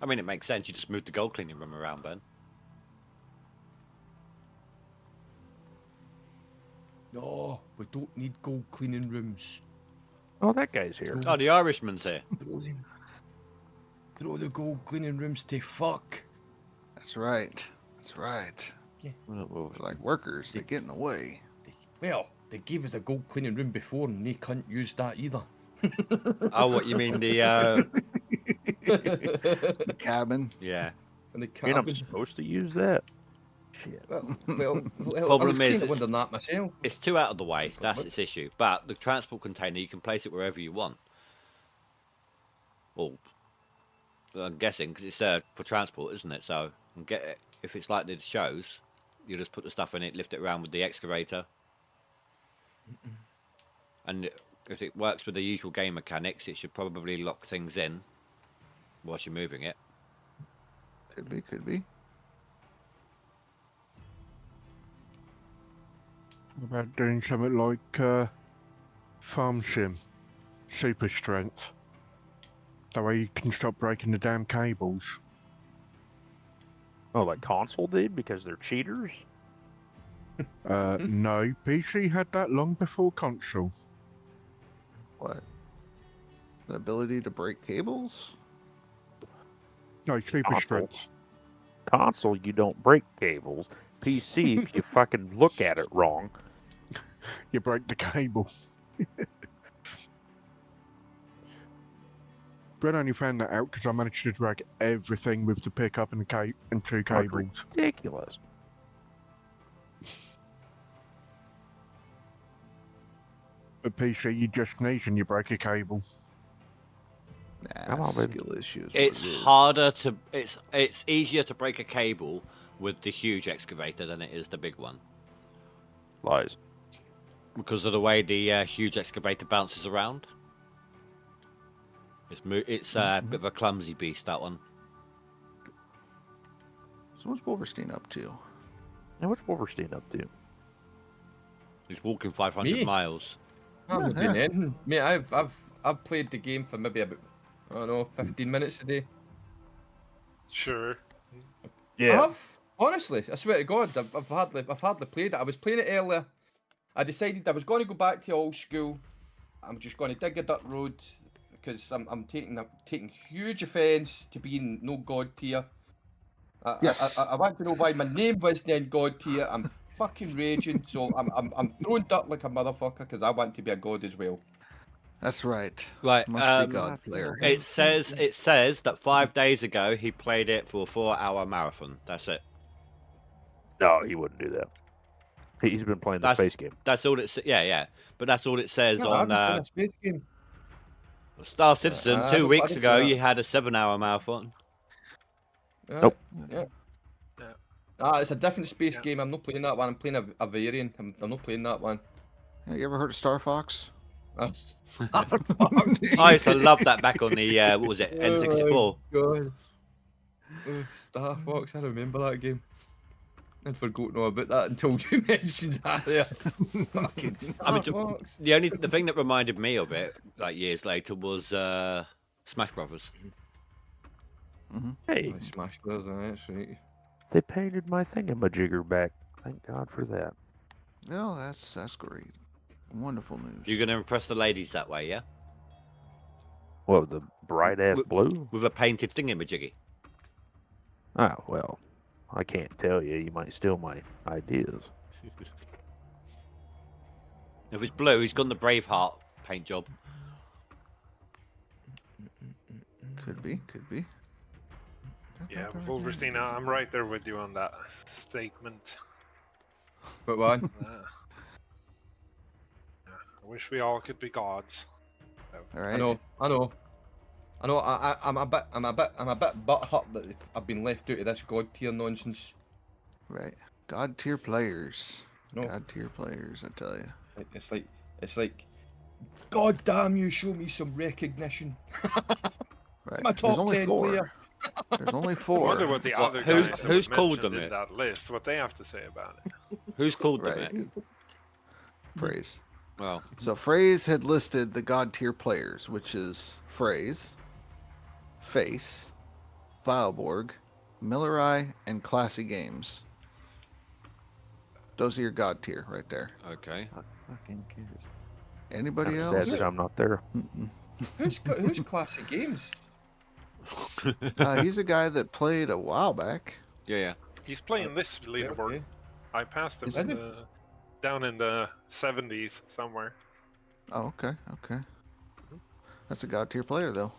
I mean, it makes sense. You just move the gold cleaning room around then. No, we don't need gold cleaning rooms. Oh, that guy's here. Oh, the Irishman's here. Throw the gold cleaning rooms to fuck. That's right. That's right. Oh, They're like workers. They get in the way. Well, they gave us a gold cleaning room before and they can't use that either. Oh, what you mean the? The cabin. Yeah. And the I mean, I'm cabin. supposed to use that. Shit. Well, I Problem was is, kind of it's- wondering that myself. It's too out of the way. That's its issue. But the transport container, you can place it wherever you want. Well, I'm guessing because it's for transport, isn't it? So if it's like the shows, you just put the stuff in it, lift it around with the excavator, and if it works with the usual game mechanics, it should probably lock things in whilst you're moving it. Could be, could be. What about doing something like farm sim, super strength? That way you can stop breaking the damn cables. Oh, like console did because they're cheaters? No, PC had that long before console. What? The ability to break cables? No, super Console. strength. Console, you don't break cables. PC, if you fucking look at it wrong. You break the cable. Brett only found that out because I managed to drag everything with the pickup and and two cables. Ridiculous. But PC, you just sneeze and you break a cable. Nah, Come on, baby. skill issues. It's harder to. It's easier to break a cable with the huge excavator than it is the big one Lies. because of the way the huge excavator bounces around. It's a bit of a clumsy beast, that one. So what's Wolverstein up to? Now, what's Wolverstein up to? He's walking 500 Me? miles. I'm not Yeah. doing anything. Mate, I've played the game for maybe about, I don't know, 15 minutes a day. Sure. I have, honestly, I swear to God, I've hardly played it. I was playing it earlier. I decided I was going to go back to old school. I'm just going to dig a dirt road because I'm taking huge offence to being no god tier. Yes. I want to know why my name wasn't in god tier. I'm fucking raging, so I'm throwing dirt like a motherfucker because I want to be a god as well. That's right. Right. Must be God player. It says that 5 days ago he played it for a 4-hour marathon. That's it. No, he wouldn't do that. He's been playing the space game. That's all it. Yeah. But that's all it says No, I've on been playing a space game. Star Citizen. I 2 don't- weeks I don't ago, do that. you had a 7-hour marathon. Nope. Yeah. Yeah. It's a different space Yeah. game. I'm not playing that one. I'm playing a variant. I'm not playing that one. Yeah, you ever heard of Star Fox? I used to love that back on the what was it, N64. God. Oh, Star Fox, I remember that game. I'd forgotten all about that until you mentioned that there. Fucking Star I mean, Fox. the thing that reminded me of it, like years later, was Smash Brothers. Hey, Oh, Smash Bros. That's right. they painted my thingamajigger back. Thank God for that. No, that's great. Wonderful news. You're gonna impress the ladies that way, yeah? What, the bright ass With- blue? with a painted thingamajiggy. Oh, well, I can't tell you. You might steal my ideas. If it's blue, he's got the Braveheart paint job. Could be, could be. Yeah, Wolverine, I'm right there with you on that statement. But one. I wish we all could be gods. All right. I know. I'm a bit butthurt that I've been left out of this god tier nonsense. Right. God tier players. No. God tier players, I tell you. It's like, God damn you, show me some recognition. Right. My There's top only 10 4. player. There's only I 4. wonder what the What, other who's- guys that who's were called mentioned them in it? that list, what they have to say about it. Who's called Right. them it? Phrase. Well, So Phrase had listed the god tier players, which is Phrase, Face, Vileborg, Millerai, and Classy Games. Those are your god tier right there. okay. Fucking cares. Anybody I'm else? sad that I'm not there. Mm-mm. Who's classy games? He's a guy that played a while back. Yeah. He's playing this leaderboard. Okay. I passed him Is it? down in the 70s somewhere. Oh, okay, okay. That's a god tier player, though.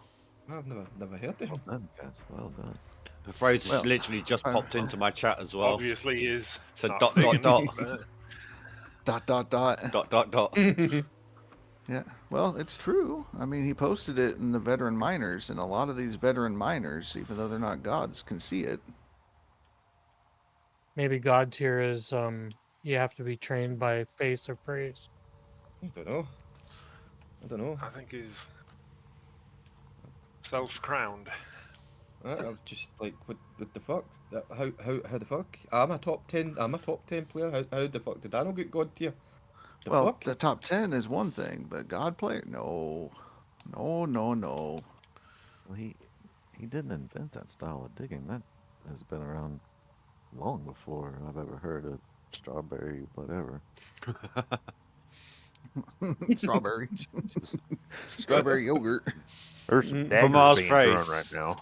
I've never heard of him. Well done, guys. Well done. The phrase has Well, literally just popped into my chat as well. Obviously, is So not dot, big dot, enough, but- Dot. ... Yeah, well, it's true. I mean, he posted it in the veteran miners, and a lot of these veteran miners, even though they're not gods, can see it. Maybe god tier is you have to be trained by face or praise. I don't know. I think he's self-crowned. I'm just like, what the fuck? How the fuck? I'm a top 10 player. How the fuck did I not get god tier? The Well, fuck? the top 10 is one thing, but god player? No. No. Well, he didn't invent that style of digging. That has been around long before I've ever heard of strawberry whatever. Strawberry. Strawberry yogurt. There's some From daggers Mars being phrase. thrown right now.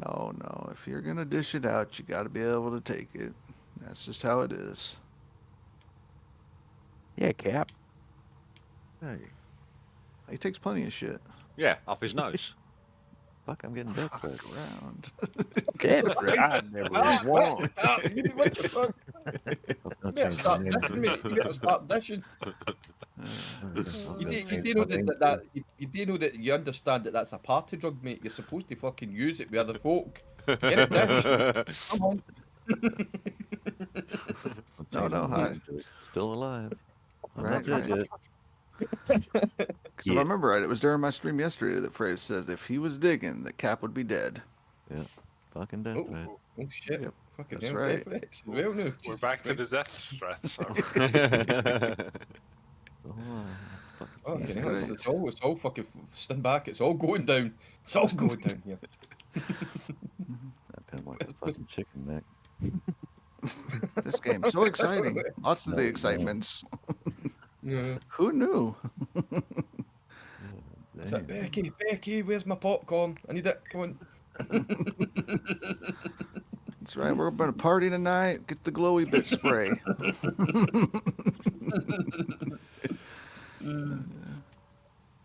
No. If you're gonna dish it out, you gotta be able to take it. That's just how it is. Yeah, Cap. Hey, He takes plenty of shit. Yeah, off his nose. Fuck, I'm getting death Fuck threats. around. dead threat. I never won. What the fuck? Let's not You better change start the name. dishing, mate. You better start dishing. You do know that you understand that that's a party drug, mate. You're supposed to fucking use it with other folk. Get it dished. Come on. Still alive. I'm Right, not dead right. yet. Because if I remember right, it was during my stream yesterday that Phrase said if he was digging, that Cap would be dead. Fucking death threat. Oh shit. Yep, Fucking that's hell, right. FX. Well, no, We're Jesus back to the Christ. death threats. So. Still alive. Fucking That's hell, right. it's all fucking stand back. It's all going down. It's all going down here. That pin like a fucking chicken neck. This game's so exciting. Lots of the excitements. Yeah. Who knew? It's like, Becky, where's my popcorn? I need it. Come on. That's right. We're going to party tonight. Get the glowy bit spray.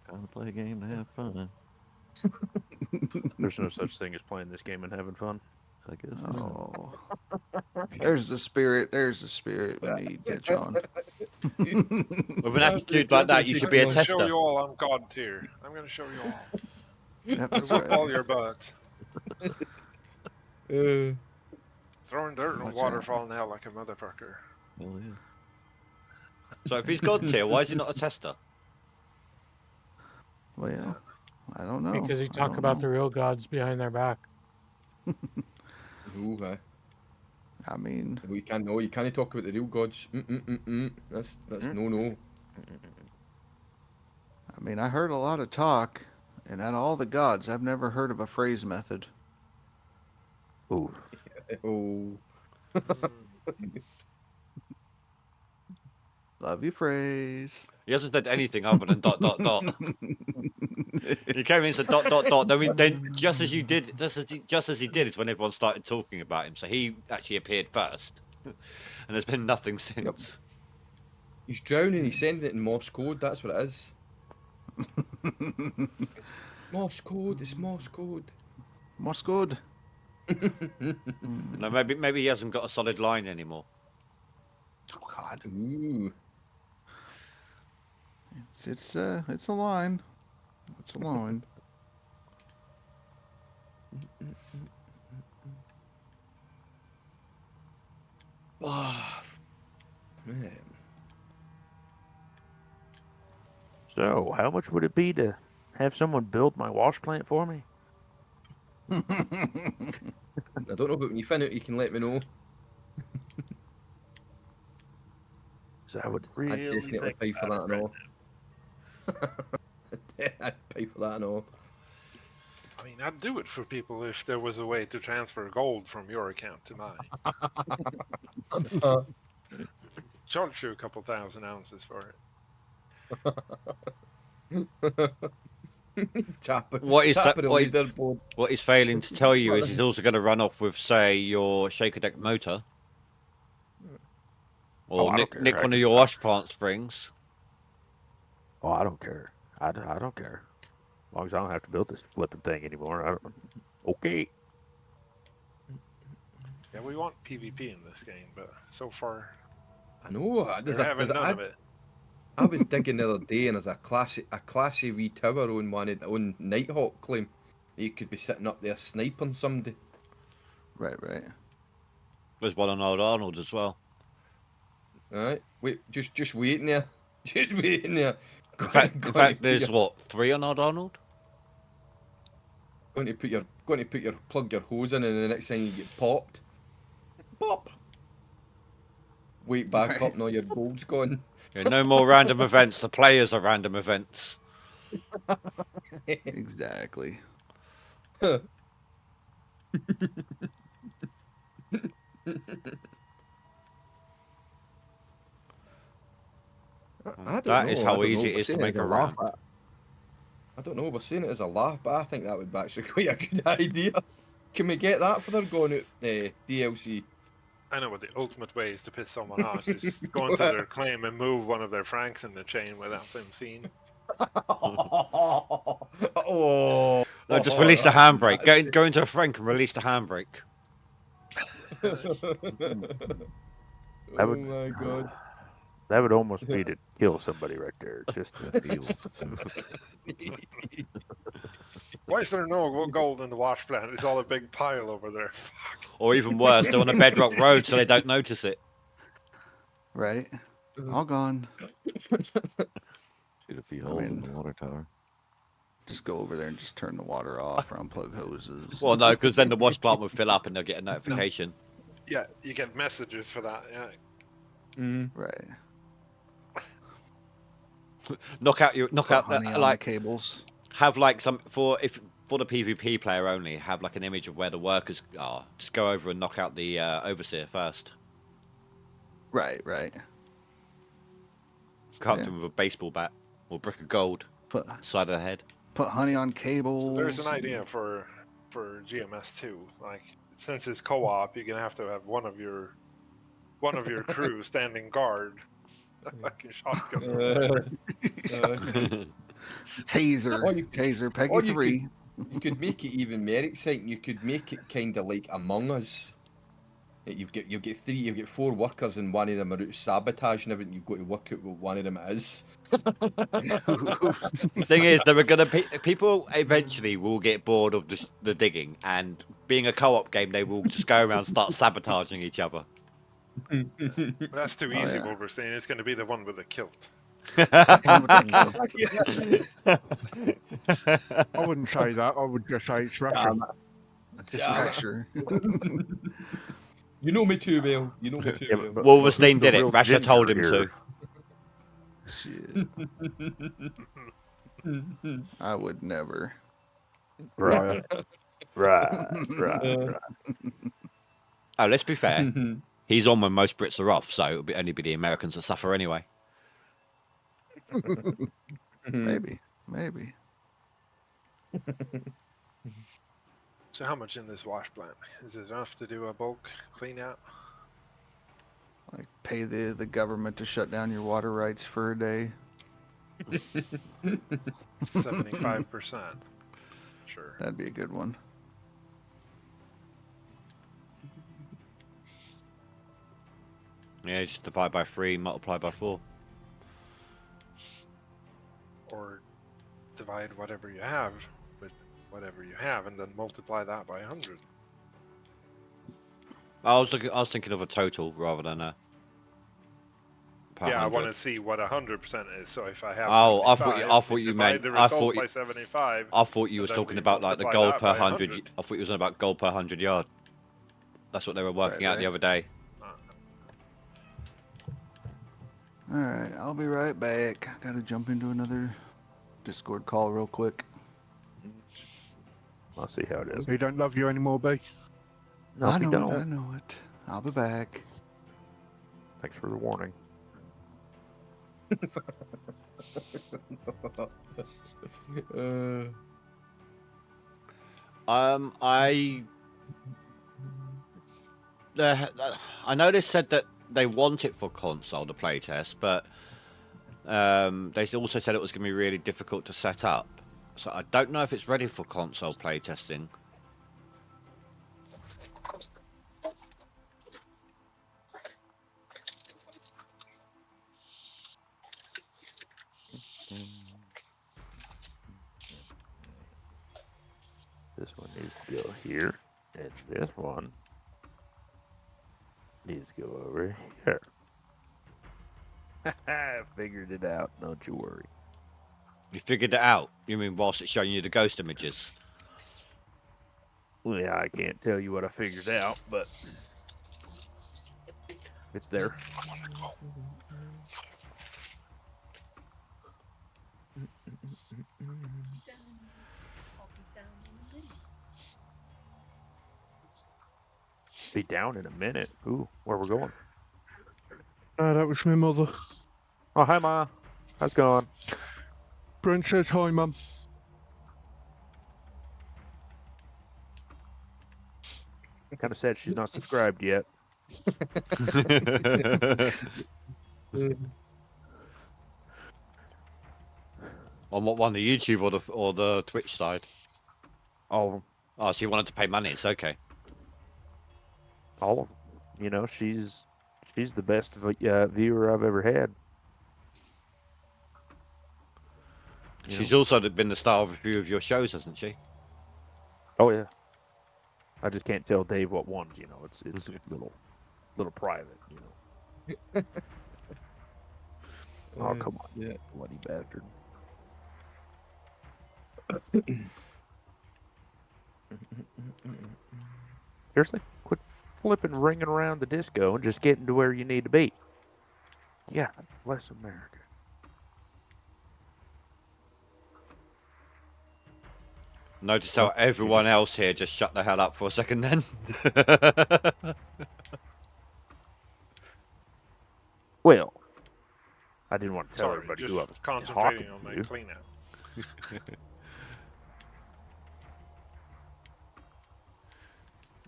Gotta play a game to have fun. There's no such thing as playing this game and having fun. I guess. not. Oh, there's the spirit. There's the spirit we need. Get on. With an attitude like that, you should be a I'm gonna show tester. you all I'm god tier. I'm gonna show you all. Yep, I that's whoop all right. your butts. Throwing dirt in Watch a out. waterfall now like a motherfucker. Hell yeah. So if he's god tier, why is he not a tester? Well, yeah. I don't know. Because he I talk don't about know. the real gods behind their back. Ooh, aye. I mean, You can't know. You can't talk about the real gods. That's no. I heard a lot of talk, and out of all the gods, I've never heard of a phrase method. Ooh. Oh. Love you, phrase. He hasn't said anything other than ... He came in and said ... Then just as he did is when everyone started talking about him. So he actually appeared first, and there's been nothing since. He's drowning. He's sending it in Morse code. That's what it is. It's Morse code. It's Morse code. Morse code. No, maybe he hasn't got a solid line anymore. Oh God. Ooh. It's a line. It's a line. Oh, man. So, how much would it be to have someone build my wash plant for me? I don't know, but when you find out, you can let me know. So I would I'd really definitely think pay for about that it and all. I'd pay for that and all. I mean, I'd do it for people if there was a way to transfer gold from your account to mine. Charge you a couple 1,000 ounces for it. What is Tap it a leaderboard. what he's failing to tell you is he's also going to run off with, say, your shaker deck motor, or nick one of your wash plant springs. Oh, I don't care. I don't care. As long as I don't have to build this flipping thing anymore. Okay. Yeah, we want PvP in this game, but so far, I know. we're having none of it. I was digging the other day, and there's a classy wee tower on Nighthawk claim. You could be sitting up there sniping somebody. Right. There's one on Old Arnold as well. Alright, wait, just waiting there. Just waiting there. In fact, there's what, 3 on Old Arnold? Going to plug your hose in, and the next thing you get popped. Pop. Wait back up, now your gold's gone. Yeah, no more random events. The players are random events. Exactly. That is how easy it is to make a ramp. I don't know, we're saying it as a laugh, but I think that would be actually quite a good idea. Can we get that for their going out DLC? I know what the ultimate way is to piss someone off is go into their claim and move one of their franks in the chain without them seeing. Oh! No, just release the handbrake. Go into a frank and release the handbrake. Oh my god. That would almost be to kill somebody right there, just to feel. Why is there no gold in the wash plant? It's all a big pile over there. Fuck. Or even worse, they're on a bedrock road so they don't notice it. Right. All gone. Shoot a few holes in the water tower. Just go over there and just turn the water off or unplug hoses. Well, no, because then the wash plant will fill up and they'll get a notification. Yeah, you get messages for that, yeah. Right. knock out like cables. Have like some for the PvP player only. Have like an image of where the workers are. Just go over and knock out the overseer first. Right. Cut them with a baseball bat or brick of gold. Side of the head. Put honey on cables. So there's an idea for GMS too. Like since it's co-op, you're gonna have to have one of your crew standing guard. Like a shotgun. Taser, Peggy 3. You could make it even more exciting. You could make it kind of like Among Us. You've got 4 workers, and one of them are out sabotaging everything. You've got to work out what one of them is. The thing is, people eventually will get bored of the digging, and being a co-op game, they will just go around and start sabotaging each other. That's too easy, Wolverine. It's going to be the one with the kilt. I wouldn't say that. I would just say it's Russia. Just Rasher. You know me too well. Well. Wolverstein did it. Rasher told him to. Shit. I would never. Right. Oh, let's be fair. He's on when most Brits are off, so it'll only be the Americans that suffer anyway. Maybe. So how much in this wash plant? Is it enough to do a bulk clean out? Like pay the government to shut down your water rights for a day. 75%. Sure. That'd be a good one. Yeah, just divide by 3, multiply by 4. Or divide whatever you have with whatever you have, and then multiply that by 100. I was thinking of a total rather than a. Per Yeah, 100. I want to see what 100% is. So if I have. Oh, I 75, thought you divide meant. the I result thought by you. 75. I thought you and was then talking we about like the multiply gold that per by 100. 100. I thought you was on about gold per 100 yard. That's what they were working out the other day. Alright, I'll be right back. Gotta jump into another Discord call real quick. I'll see how it is. We don't love you anymore, B. No, I if you know don't. it, I know it. I'll be back. Thanks for the warning. I know they said that they want it for console, the playtest, but they also said it was going to be really difficult to set up. So I don't know if it's ready for console playtesting. This one needs to go here, and this one needs to go over here. I figured it out, don't you worry. You figured it out? You mean whilst it's showing you the ghost images? Well, yeah, I can't tell you what I figured out, but it's there. Be down in a minute. Ooh, where we're going? That was my mother. Oh, hi, Ma. How's it going? Brent says hi, Mum. Kind of sad she's not subscribed yet. On what one, the YouTube or the Twitch side? All of them. Oh, so you wanted to pay money? It's okay. All of them. You know, she's the best viewer I've ever had. You She's know? also been the star of a few of your shows, hasn't she? Oh yeah. I just can't tell Dave what ones. You know, it's little private. You know. Oh come on, Yeah. bloody bastard. Seriously, quit flipping, ringing around the disco, and just getting to where you need to be. Yeah, bless America. Notice how everyone else here just shut the hell up for a second then? Well, I didn't want to tell Sorry, everybody just who I was concentrating talking on my to. clean out.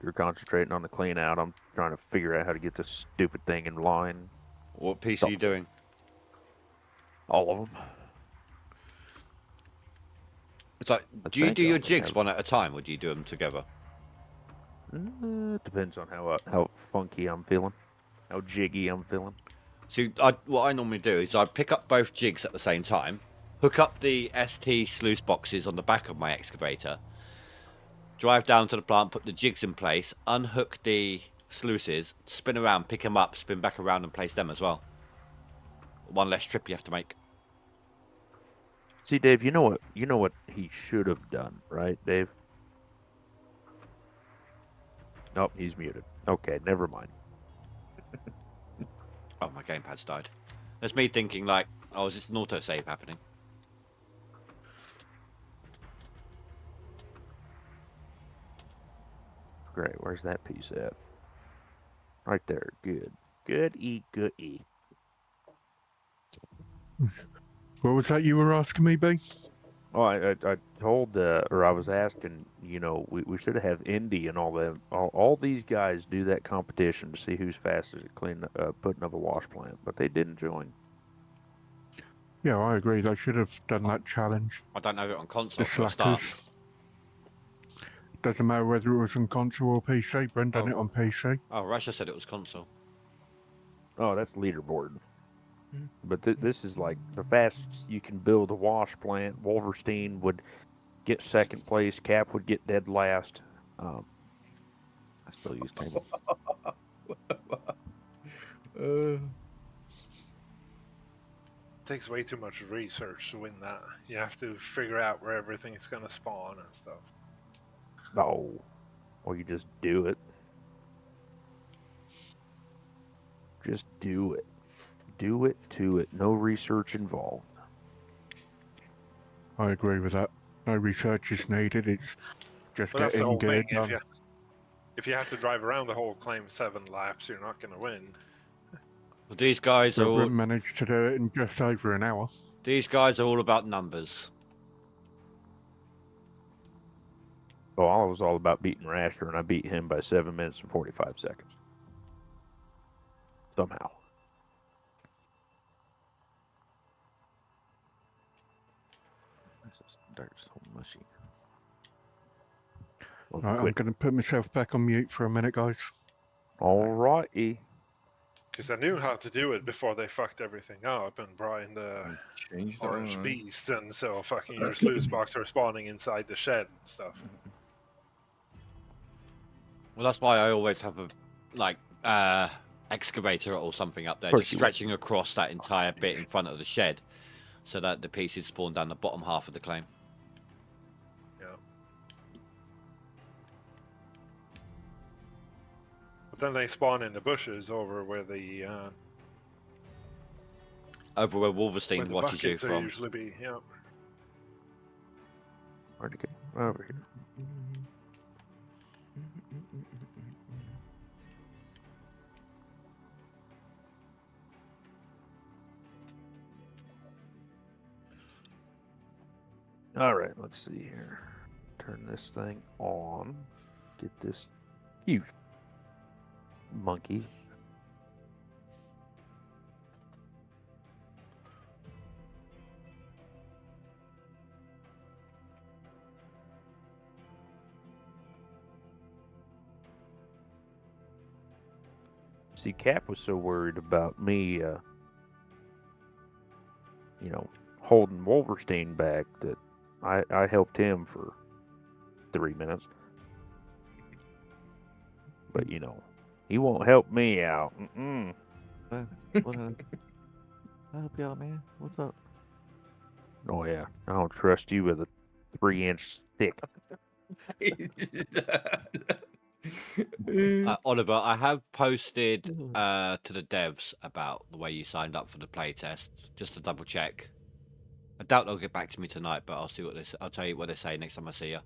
You're concentrating on the clean out. I'm trying to figure out how to get this stupid thing in line. What piece are you doing? All of them. It's like, do you do your jigs one at a time, or do you do them together? Depends on how funky I'm feeling, how jiggy I'm feeling. See, what I normally do is I pick up both jigs at the same time, hook up the ST sluice boxes on the back of my excavator, drive down to the plant, put the jigs in place, unhook the sluices, spin around, pick them up, spin back around and place them as well. One less trip you have to make. See, Dave, you know what he should have done, right, Dave? Nope, he's muted. Okay, never mind. Oh, my gamepad's died. That's me thinking like, oh, is this an autosave happening? Great, where's that piece at? Right there, good. Good E, good E. What was that you were asking me, B? Oh, I told, or I was asking, you know, we should have Indy and all them. All these guys do that competition to see who's fastest at putting up a wash plant, but they didn't join. Yeah, I agree. They should have done that challenge. I don't have it on console The for a start. slackers. Doesn't matter whether it was on console or PC. Brent done it on PC. Oh, Russia said it was console. Oh, that's leaderboard. Hmm. But this is like the fastest you can build a wash plant. Wolverstein would get second place. Cap would get dead last. I still use cables. Uh, takes way too much research to win that. You have to figure out where everything's gonna spawn and stuff. No. Or you just do it. Just do it. Do it to it. No research involved. I agree with that. No research is needed. It's just But that's the getting whole gear thing. done. If you have to drive around the whole claim 7 laps, you're not gonna win. Well, these guys are So all. Brent managed to do it in just over an hour. These guys are all about numbers. Oh, I was all about beating Rasher, and I beat him by 7 minutes and 45 seconds. Somehow. This dirt's so mushy. Well, Right, I'm quit. going to put myself back on mute for a minute, guys. Alrighty. Because I knew how to do it before they fucked everything up and brought in the changed it. orange all, beast, and so fucking your sluice box are spawning inside the shed and stuff. Well, that's why I always have a excavator or something up there, Of course just you would. stretching across that entire bit in front of the shed, so that the pieces spawn down the bottom half of the claim. Yeah. But then they spawn in the bushes over where the Over where Wolverstein watches you buckets will from. usually be. Yeah. Where'd it go? Over here. Alright, let's see here. Turn this thing on. Get this. You monkey. See, Cap was so worried about me, holding Wolverstein back that I helped him for 3 minutes. But, he won't help me out. Mm-mm. What, I help you out, man. What's up? Oh, yeah. I don't trust you with a 3-inch stick. Oliver, I have posted to the devs about the way you signed up for the playtest, just to double check. I doubt they'll get back to me tonight, but I'll see what I'll tell you what they say next time I see you.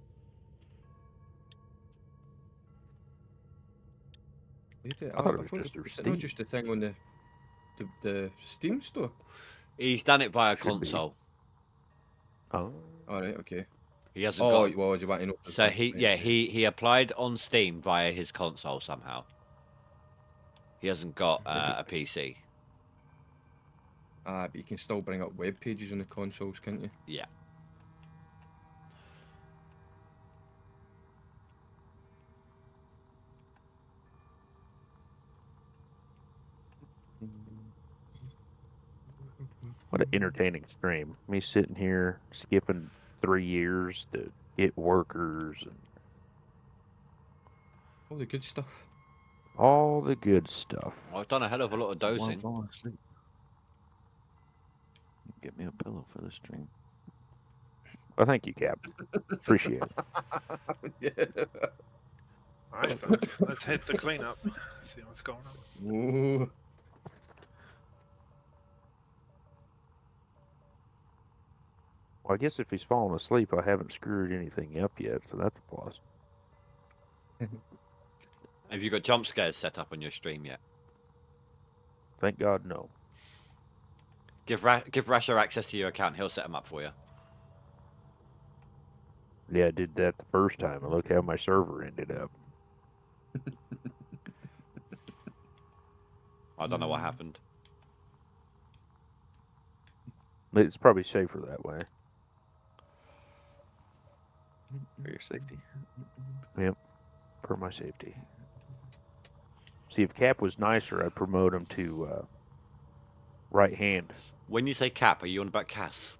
I thought it was just a It's not Steam. just a thing on the Steam store. He's done it via Should be. console. Oh. All right, okay. He hasn't Oh, got. well, you want to know? So he applied on Steam via his console somehow. He hasn't got a PC. But you can still bring up web pages on the consoles, can't you? Yeah. What an entertaining stream. Me sitting here skipping 3 years to get workers and All the good stuff. all the good stuff. I've done a hell of a lot of dozing. Someone's falling asleep. Get me a pillow for the stream. Well, thank you, Cap. Appreciate it. Yeah. All right, then. Let's hit the cleanup. See what's going on. Ooh. Well, I guess if he's falling asleep, I haven't screwed anything up yet, so that's a plus. Have you got jump scares set up on your stream yet? Thank God, no. Give Rasher access to your account. He'll set them up for you. Yeah, I did that the first time, and look how my server ended up. I don't know what happened. It's probably safer that way. For your safety. Yep, for my safety. See, if Cap was nicer, I'd promote him to right hand. When you say Cap, are you on about Cass?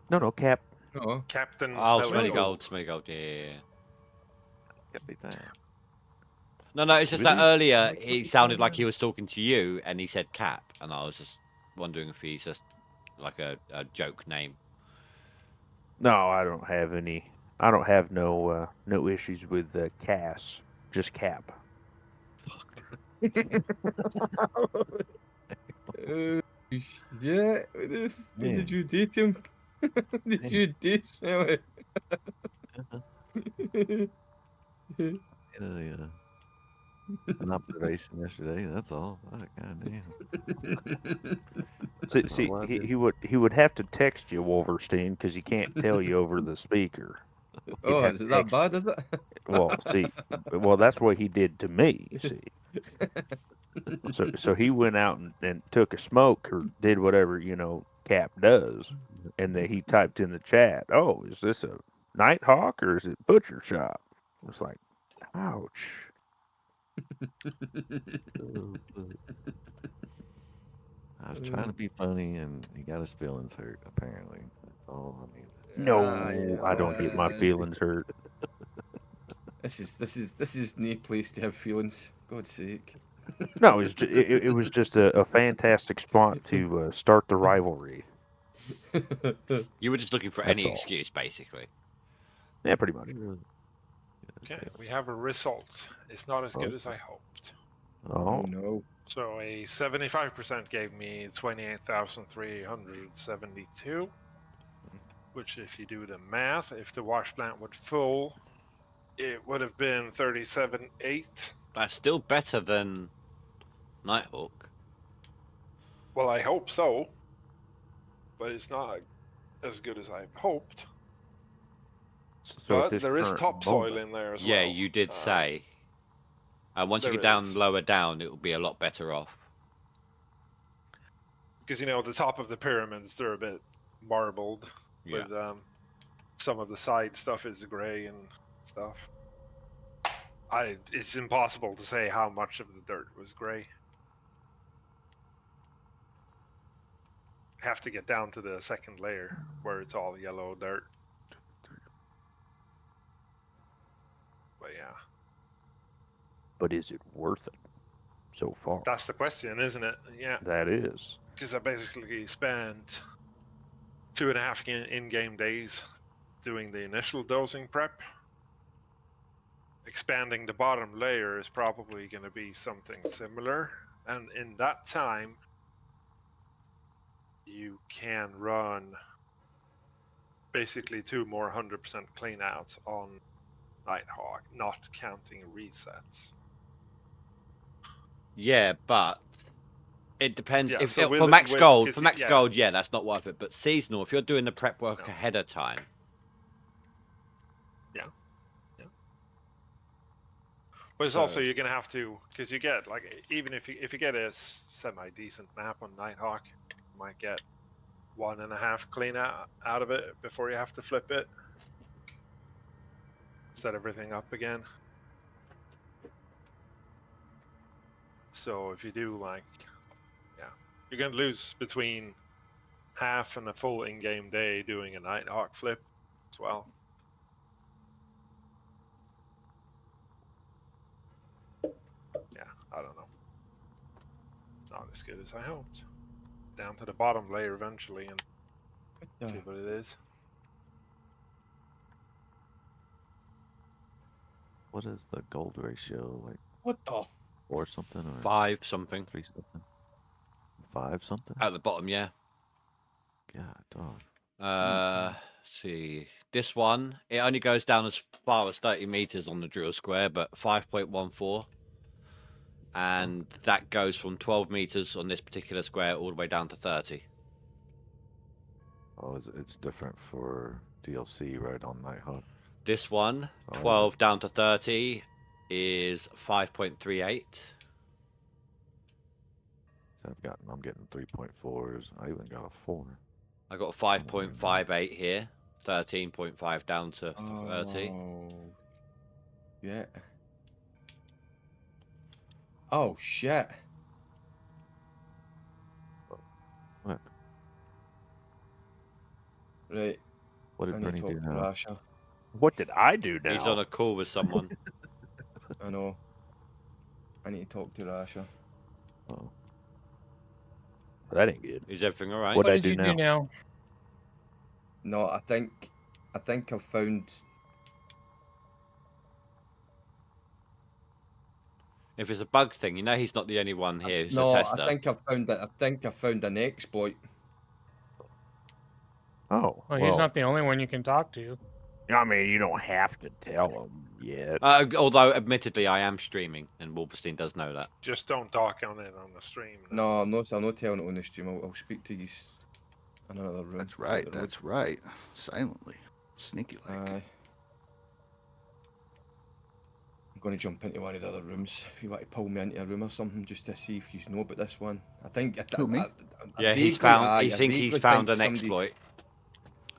No, Cap. No. Captain Oh, Smelly Smelly Gold. Yeah. Can't beat that. No, it's just that Really? earlier he sounded like he was talking to you, and he said Cap, and I was just wondering if he's just like a joke name. No, I don't have any. I don't have no issues with Cass. Just Cap. Yeah. What did you date him? Did you date Smelly? An observation yesterday. That's all. Goddamn. See, he would have to text you, Wolverstein, because he can't tell you over the speaker. Oh, is it that bad? Is it? Well, see, that's what he did to me. See, so he went out and took a smoke or did whatever Cap does, and then he typed in the chat, "Oh, is this a Nighthawk or is it butcher shop?" It's like, ouch. I was trying to be funny, and he got his feelings hurt. Apparently, that's all. I mean, No, I don't get my feelings hurt. This is no place to have feelings. God's sake. No, it was just a fantastic spot to start the rivalry. You were just looking for That's any all. excuse, basically. Yeah, pretty much. Okay, we have a result. It's not as good as I hoped. Oh, no. So a 75% gave me 28,372. Which, if you do the math, if the wash plant would full, it would have been 37.8. That's still better than Nighthawk. Well, I hope so, but it's not as good as I hoped. so But at this there is current topsoil moment- in there as Yeah, well. you did say. And once you there get down is. lower down, it will be a lot better off. Because, the top of the pyramids, they're a bit marbled. Yeah. With some of the side stuff is grey and stuff. It's impossible to say how much of the dirt was grey. Have to get down to the second layer where it's all yellow dirt. But yeah, But is it worth it so far? that's the question, isn't it? Yeah, That is. because I basically spent 2.5 in-game days doing the initial dosing prep. Expanding the bottom layer is probably going to be something similar, and in that time you can run basically 2 more 100% clean outs on Nighthawk, not counting resets. Yeah, but it depends. Yeah, If so for max gold, yeah. gold, yeah, that's not worth it. But seasonal, if you're doing the prep work No. ahead of time, But it's So- also you're gonna have to, because you get even if you get a semi decent map on Nighthawk, you might get 1.5 clean out of it before you have to flip it, set everything up again. So if you do you're gonna lose between half and a full in-game day doing a Nighthawk flip as well. Yeah, I don't know. It's not as good as I hoped. Down to the bottom layer eventually and see what it is. what is the gold ratio? Like What the? 4 something or 5 something 3 something? 5 something? at the bottom, yeah. God, dog. Let's see, this one it only goes down as far as 30 meters on the drill square, but 5.14. and that goes from 12 meters on this particular square all the way down to 30. Oh, it's different for DLC, right, on Nighthawk? This one, Oh, 12 down to 30, is 5.38. I'm getting 3.4s. I even got a 4. I got a 5.58 here, 13.5 down to 30. Oh, yeah. Oh shit. What? Right. What did I need to Bernie talk do to now? Rasha. What did I do now? He's on a call with someone. I know. I need to talk to Rasha. Oh. That ain't good. Is everything all right? What What I did do you now? do now? No, I think I've found. If it's a bug thing, you know he's not the only one here who's No, a tester. I think I found an exploit. Oh, Well, he's not the only one you can talk to. I mean, you don't have to tell him yet. Although, admittedly, I am streaming, and Wolfenstein does know that. Just don't talk on it on the stream. No, I'm not telling it on the stream. I'll speak to you in another room. That's right. That's right. Silently, sneaky like. I'm going to jump into one of the other rooms. If you want to pull me into a room or something, just to see if you know about this one. I think. Who, me? Yeah, he's found. He thinks he's found an exploit.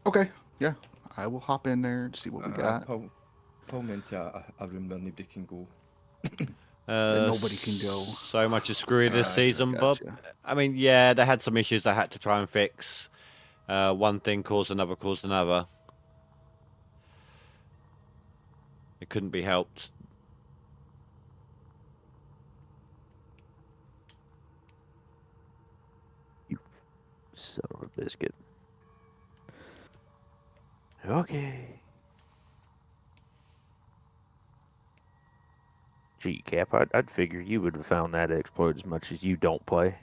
Okay. Yeah, I will hop in there and see what we got. Pull me into a room where nobody can go. Nobody can go. So much is screwy this season, Bob. Gotcha. I mean, yeah, they had some issues they had to try and fix. One thing caused another. It couldn't be helped. You son of a biscuit. Okay. Gee, Cap, I'd figure you would have found that exploit as much as you don't play.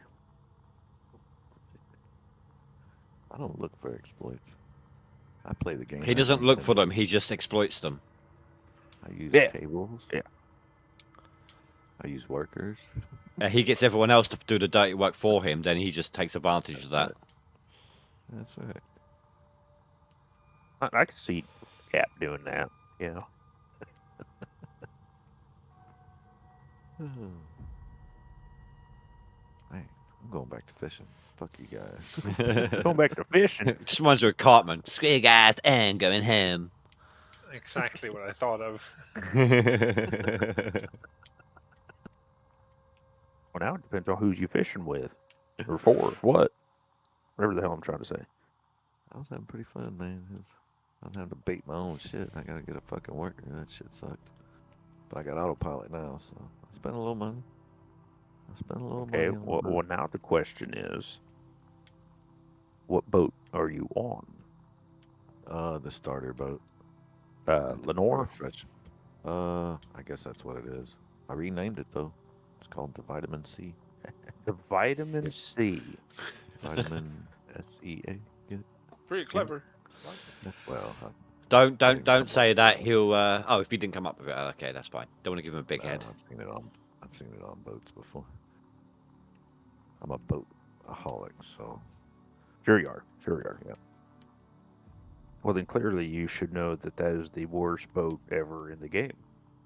I don't look for exploits. I play the game. He doesn't look for them. He just exploits them. I use Yeah. tables. Yeah. I use workers. He gets everyone else to do the dirty work for him. Then he just takes advantage of that. That's right. I can see Cap doing that, you know. Hey, I'm going back to fishing. Fuck you guys. Going back to fishing. Just reminds me of Cartman. Screw you guys, and going home. Exactly what I thought of. Well, now it depends on who's you fishing with, or for, what, whatever the hell I'm trying to say. I was having pretty fun, man. I'm having to bait my own shit. I gotta get a fucking worker. That shit sucked. But I got autopilot now, so I spent a little money. Okay, well, now the question is, what boat are you on? The starter boat. Lenore? Fresh. I guess that's what it is. I renamed it though. It's called the Vitamin C. The Vitamin C. Vitamin SEA. Pretty clever. Well, Don't say that. He'll. Oh, if he didn't come up with it, okay, that's fine. Don't want to give him a big head. I've seen it on boats before. I'm a boat-aholic, so. Sure you are. Yeah. Well, then clearly you should know that is the worst boat ever in the game.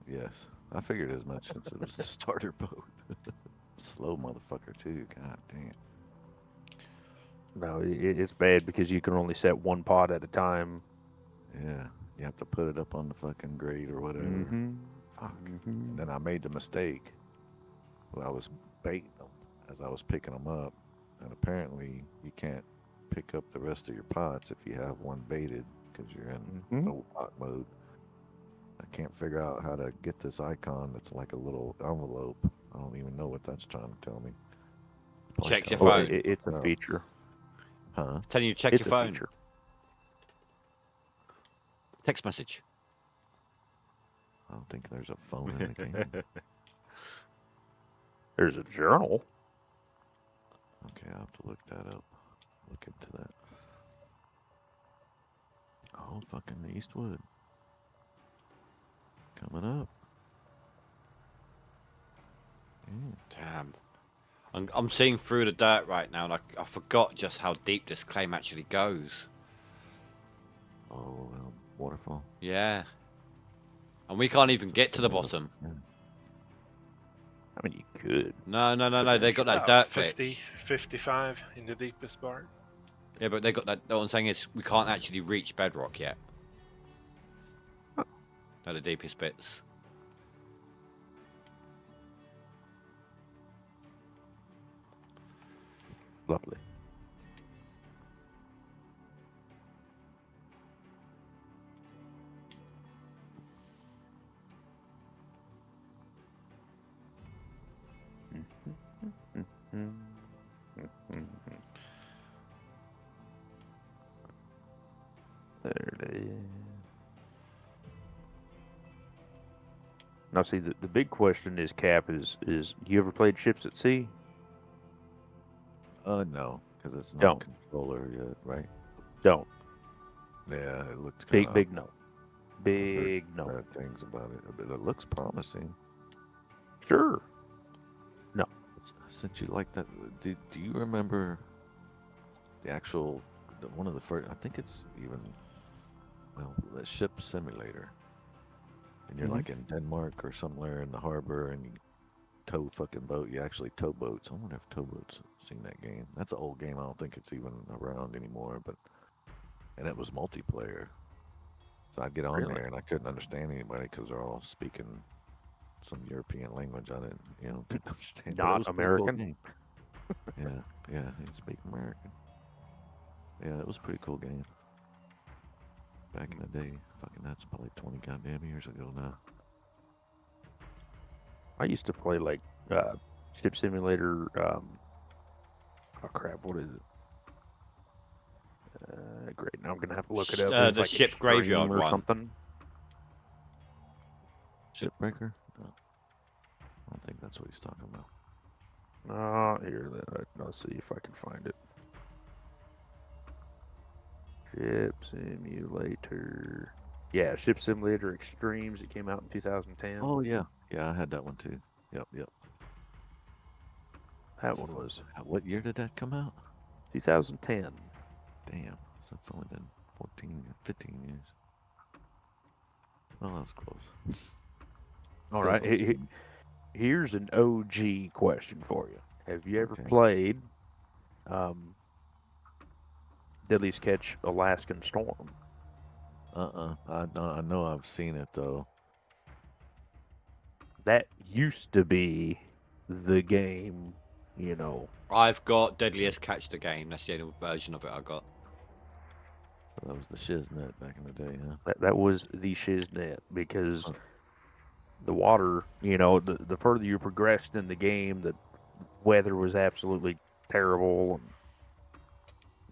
Yes, I figured as much since it was the starter boat. Slow motherfucker too. God damn. No, it's bad because you can only set one pot at a time. Yeah, you have to put it up on the fucking grate or whatever. Mm-hmm. Fuck. And then I made the mistake. Well, I was baiting them as I was picking them up, and apparently you can't pick up the rest of your pots if you have one baited because you're in no pot mode. I can't figure out how to get this icon that's like a little envelope. I don't even know what that's trying to tell me. Check your Oh, phone. it's a feature. Huh? Telling you to check It's your a phone. feature. Text message. I don't think there's a phone in the game. There's a journal. Okay, I'll have to look that up. Look into that. Oh, fucking Eastwood. Coming up. Damn. I'm seeing through the dirt right now, and I forgot just how deep this claim actually goes. Oh, waterfall. Yeah. And we can't even get to the bottom. Yeah. I mean, you could. No. They got that About dirt 50, pitch. 55 in the deepest part. Yeah, but they got that. What I'm saying is, we can't actually reach bedrock yet. At the deepest bits. Lovely. There it is. Now, see, the big question is, Cap, is you ever played Ships at Sea? No, because it's not Don't. controller yet, right? Don't. Yeah, it looks Big, kinda, big no. I've heard Big no. bad things about it, but it looks promising. Sure. No. Since you like that, do you remember the actual one of the first? I think it's even the ship simulator, and you're like in Denmark or somewhere in the harbor, and you tow fucking boat. You actually tow boats. I wonder if towboats have seen that game. That's an old game. I don't think it's even around anymore. And it was multiplayer. So I'd get on Really? there and I couldn't understand anybody because they're all speaking some European language. I didn't, couldn't understand. But it Not was a pretty cool American? game. yeah, he speak American. Yeah, it was a pretty cool game. Back in the day, fucking that's probably 20 goddamn years ago now. I used to play like Ship Simulator. Oh crap! What is it? Great. Now I'm gonna have to look it up. It's The like ship Extreme graveyard or one. something. Shipbreaker? No. I don't think that's what he's talking about. Here, let's see if I can find it. Ship Simulator. Yeah, Ship Simulator Extremes. It came out in 2010. Oh, yeah. Yeah, I had that one too. Yep. That one was What year did that come out? 2010. Damn. So it's only been 15 years. Oh, that was close. All right. Here's an OG question for you. Have you ever Okay. played Deadliest Catch Alaskan Storm? I know I've seen it though. That used to be the game, I've got Deadliest Catch the game. That's the only version of it I got. So that was the shiznit back in the day, huh? That was the shiznit because Huh. the water, the further you progressed in the game, the weather was absolutely terrible.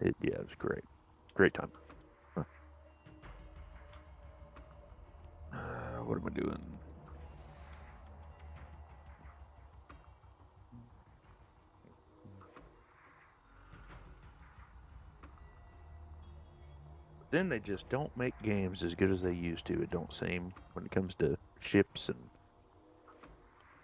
And it was great. Great time. Huh. What am I doing? Then they just don't make games as good as they used to. It don't seem when it comes to ships and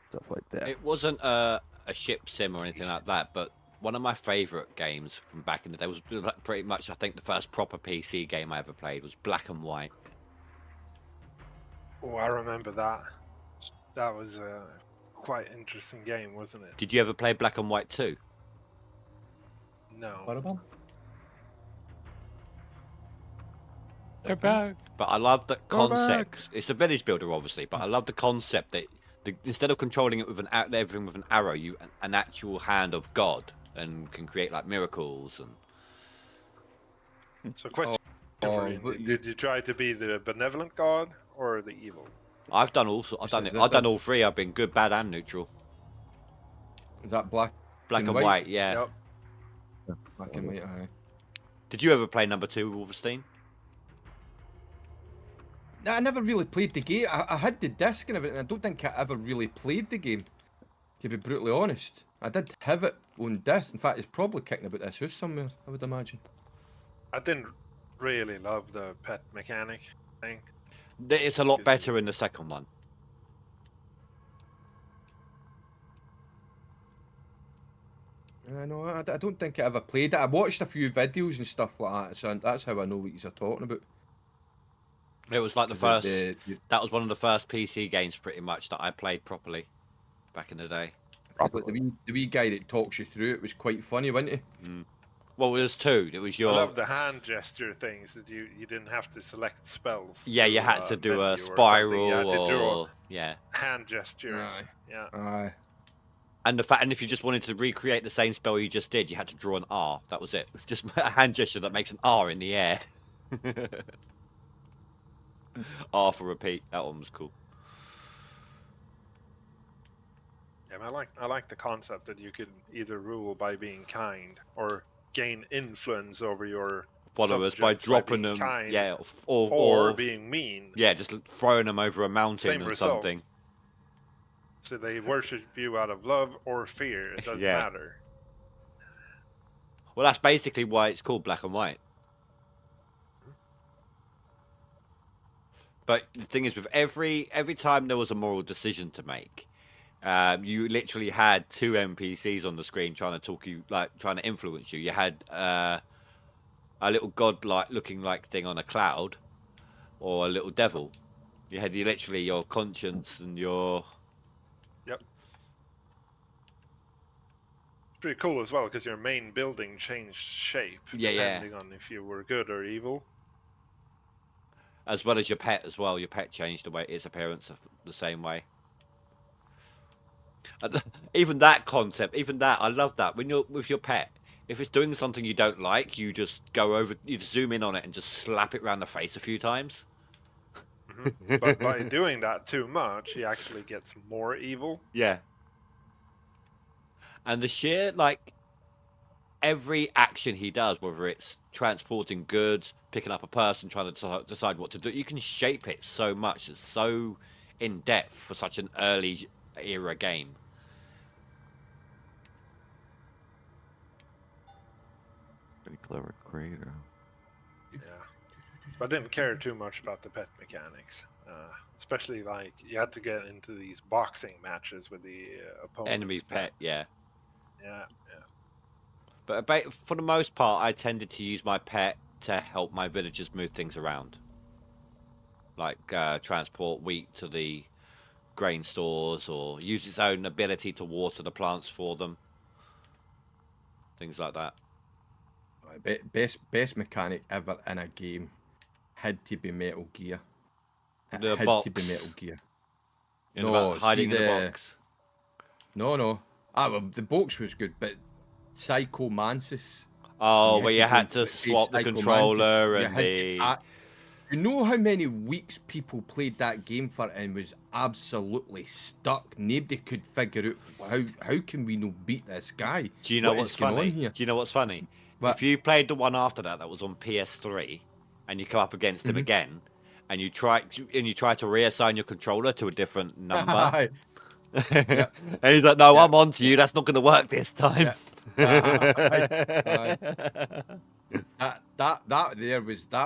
stuff like that. It wasn't a ship sim or anything like that, but one of my favourite games from back in the day was pretty much, I think, the first proper PC game I ever played was Black and White. Oh, I remember that. That was a quite interesting game, wasn't it? Did you ever play Black and White 2? No. What about? They're back. But I love the Go concept. It's a village builder, obviously, but I love the concept that instead of controlling it with everything with an arrow, you an actual hand of God and can create like miracles and. So, question for you: but Did you try to be the benevolent god or the evil? I've done all. I've done Is it. that I've done the- all three. I've been good, bad, and neutral. Is that black Black and white, yeah. Yep. black and white? Aye. Did you ever play number 2 with Wolfenstein? No, I never really played the game. I had the disc and everything. I don't think I ever really played the game, to be brutally honest. I did have it on disc. In fact, it's probably kicking about this house somewhere, I would imagine. I didn't really love the pet mechanic thing. It's a lot better in the second one. I know. I don't think I ever played it. I watched a few videos and stuff like that, so that's how I know what you're talking about. It was like the 'Cause first. That was one of the first PC games, pretty much, that I played properly back in the day. Like the wee guy that talks you through it was quite funny, wasn't he? Well, there's two. It was I your. love the hand gesture things that you didn't have to select spells. Yeah, you had to do a spiral or yeah. Hand gestures. Aye. Yeah. Aye. And if you just wanted to recreate the same spell you just did, you had to draw an R. That was it. Just a hand gesture that makes an R in the air. R for repeat. That one was cool. Yeah, I like the concept that you could either rule by being kind or gain influence over your followers by dropping them, kind, yeah, or being mean. Yeah, just throwing them over a mountain or something. So they worship you out of love or fear. It doesn't matter. Well, that's basically why it's called Black and White. But the thing is, with every time there was a moral decision to make, you literally had two NPCs on the screen trying to talk you, like trying to influence you. You had a little god-like looking like thing on a cloud, or a little devil. You had literally your conscience and your. Yep. It's pretty cool as well because your main building changed shape depending on if you were good or evil. As well as your pet as well. Your pet changed the way its appearance the same way. Even that concept, I love that. When you're with your pet, if it's doing something you don't like, you just go over, you just zoom in on it and just slap it around the face a few times. But by doing that too much, he actually gets more evil. Yeah. And the sheer, like, every action he does, whether it's transporting goods, picking up a person, trying to decide what to do, you can shape it so much. It's so in depth for such an early era game. Pretty clever creator. Yeah, but I didn't care too much about the pet mechanics, especially like you had to get into these boxing matches with the opponent's enemy's pet. Yeah. But for the most part, I tended to use my pet to help my villagers move things around, like transport wheat to the grain stores, or use its own ability to water the plants for them, things like that. Best mechanic ever in a game had to be Metal Gear. The had box. to be Metal Gear. Hiding in the box. No. Well, the box was good, but Psycho Mantis. Oh, where you had to swap the controller and the. You know how many weeks people played that game for and was absolutely stuck. Nobody could figure out how can we no beat this guy. Do you know what's funny? Do you know what's funny? If you played the one after that was on PS3, and you come up against him again, and you try to reassign your controller to a different number, and he's like, "No, I'm on to you. That's not going to work this time." That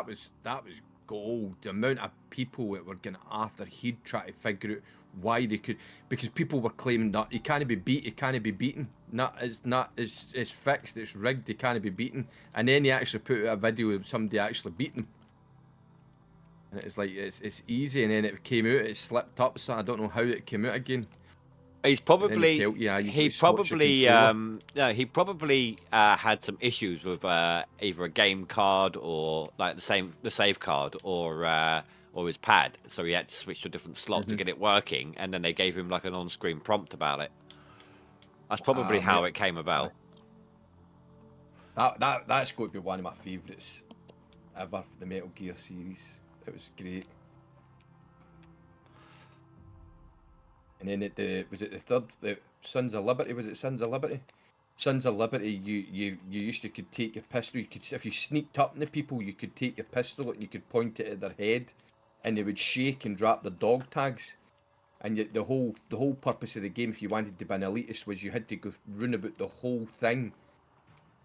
was gold. The amount of people that were going after he'd try to figure out why they could, because people were claiming that he can't be beat, he can't be beaten. It's fixed, it's rigged, he can't be beaten. And then he actually put out a video of somebody actually beating him. And it's like it's easy, and then it came out, it slipped up, so I don't know how it came out again. He probably had some issues with either a game card or like the save card or his pad, so he had to switch to a different slot to get it working, and then they gave him like an on-screen prompt about it. That's probably how it came about. That's going to be one of my favourites ever for the Metal Gear series. It was great. And then was it the third, the Sons of Liberty? Was it Sons of Liberty? Sons of Liberty. You could take your pistol. You could, if you sneaked up on the people, you could take your pistol and you could point it at their head, and they would shake and drop the dog tags. And yet the whole purpose of the game, if you wanted to be an elitist, was you had to go run about the whole thing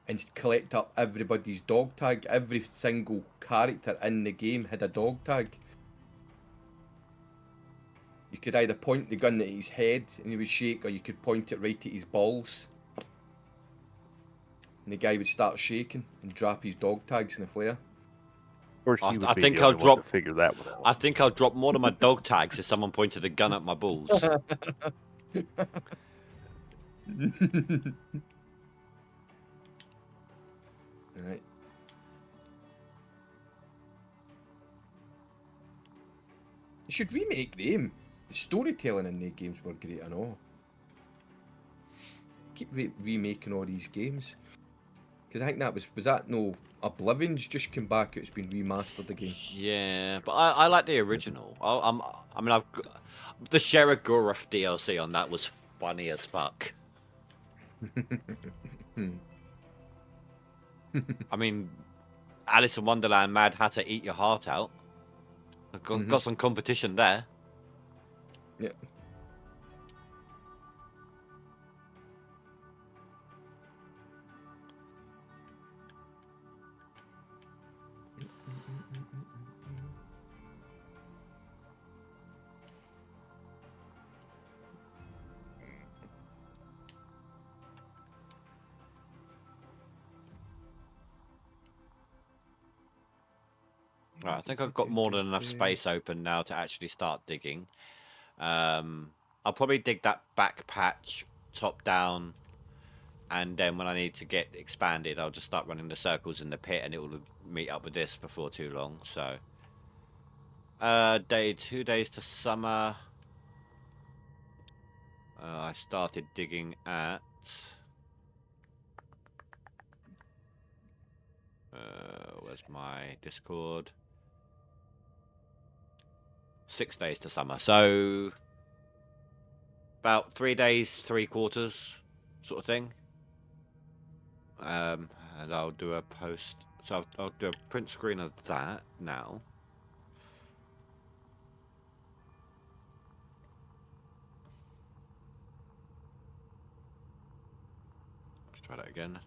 and collect up everybody's dog tag. Every single character in the game had a dog tag. You could either point the gun at his head and he would shake, or you could point it right at his balls. and the guy would start shaking and drop his dog tags in the flare. Of course, I you would be think the I'll only one drop- to figure that one out. I think I'll drop more than my dog tags if someone pointed a gun at my balls. Alright. You should remake them. The storytelling in the games were great and all. Keep remaking all these games. Because I think that was that no Oblivion's just come back, it's been remastered again. Yeah, but I like the original. I mean, I've got, the Sheragoroth DLC on that was funny as fuck. I mean, Alice in Wonderland, Mad Hatter, Eat Your Heart Out. I've got some competition there. Yeah. Right, I think I've got more than enough space open now to actually start digging. I'll probably dig that back patch top down, and then when I need to get expanded, I'll just start running the circles in the pit, and it will meet up with this before too long. So, 2 days to summer. I started digging at. Where's my Discord? 6 days to summer, so about 3 days, 3/4 sort of thing. And I'll do a post, so I'll do a print screen of that now. Let's try that again.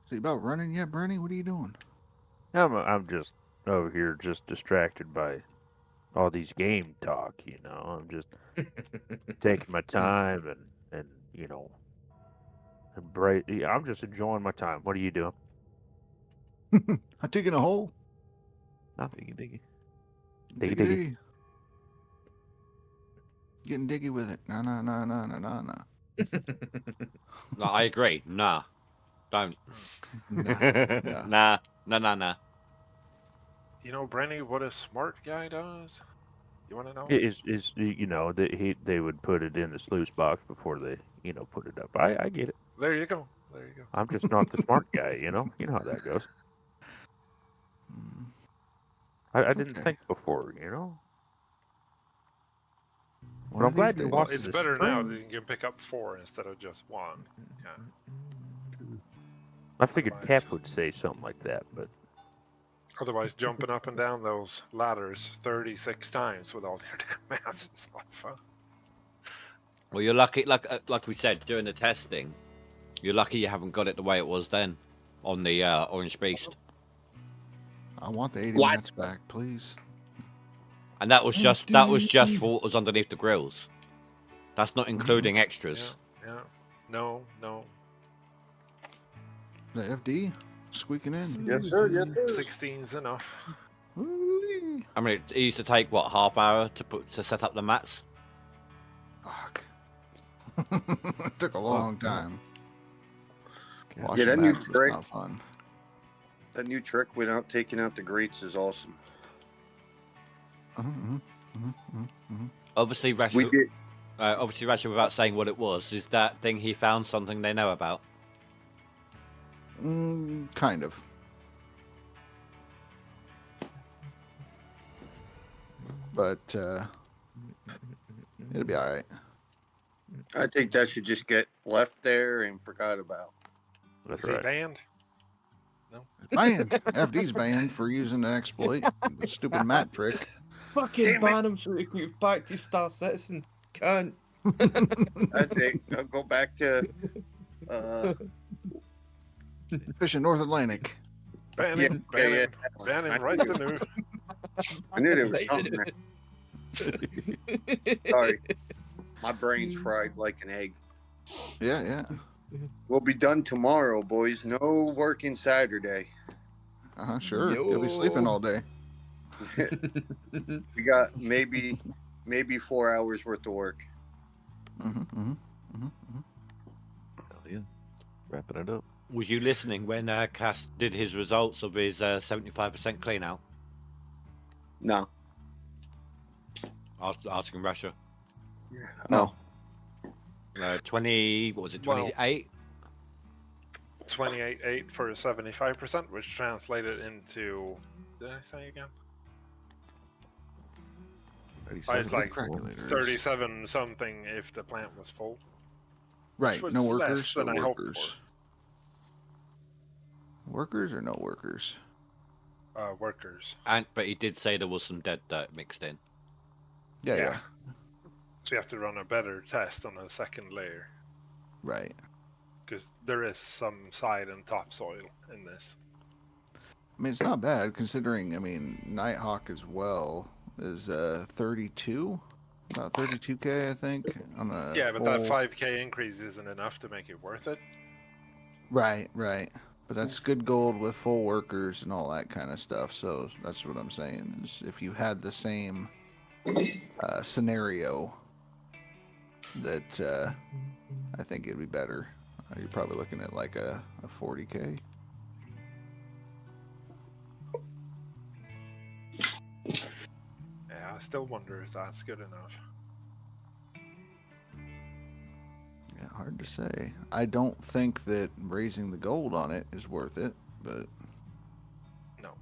See about running yet, Bernie? What are you doing? I'm just over here, just distracted by all these game talk. You know, I'm just taking my time and you know, embrace. I'm just enjoying my time. What are you doing? I'm digging a hole. I'm diggy. Diggy, Diggy. diggy. Getting diggy with it. No. No, I agree. Nah, don't. Nah. Nah. You know, Brenny, what a smart guy does? You want to know? Is you know they would put it in the sluice box before they put it up. I get it. There you go. I'm just not the smart guy. You know how that goes. I didn't Okay. think before. You know. One But I'm of glad these you're days. watching It's the better now stream. that you can pick up 4 instead of just 1. Yeah. I figured Otherwise- Cap would say something like that, but Otherwise, jumping up and down those ladders 36 times with all your damn mass is a lot of fun. Well, you're lucky, like we said during the testing, you're lucky you haven't got it the way it was then on the Orange Beast. I want the 80 What? mats back, please. And that was just for what was underneath the grills. That's not including extras. Yeah. No. The FD squeaking in. Yes, sir. Yes, sir. 16's enough. Woo-wee. I mean, it used to take what, half hour to set up the mats. Fuck. It took a long time. Yeah, that new maps was trick. not fun. That new trick without taking out the grates is awesome. Obviously, We Rashford, did. without saying what it was, is that thing he found something they know about? Kind of. But it'll be alright. I think that should just get left there and forgot about. That's Is he right. banned? Banned. FD's banned for using an exploit. The stupid map trick. Fucking ban him so he can get back to Star Citizen. Can't. That's it. I'll go back to Fishing North Atlantic. Ban Yeah, him, yeah, ban yeah. him, ban him right to new. I knew there was something there. Sorry. My brain's fried like an egg. Yeah, yeah. We'll be done tomorrow, boys. No working Saturday. Sure. You'll be sleeping all day. We got maybe 4 hours worth of work. Hell yeah. Wrapping it up. Was you listening when Cass did his results of his 75% clean out? No. Asking Russia. No. 20, what was it, 28? 28.8 for 75%, which translated into. Did I say again? It's like 37 something if the plant was full. Right. Which No was workers. less than or I hoped workers. Workers or no workers? Workers. But he did say there was some dead dirt mixed in. Yeah. So you have to run a better test on a second layer. Right. Because there is some side and topsoil in this. I mean, it's not bad considering, Nighthawk as well is 32? About 32k, I think. On a But that 5k increase isn't enough to make it worth it. Right. But that's good gold with full workers and all that kind of stuff. So that's what I'm saying is if you had the same scenario, that I think it'd be better. You're probably looking at like a 40k. Yeah, I still wonder if that's good enough. Yeah, hard to say. I don't think that raising the gold on it is worth it, but No.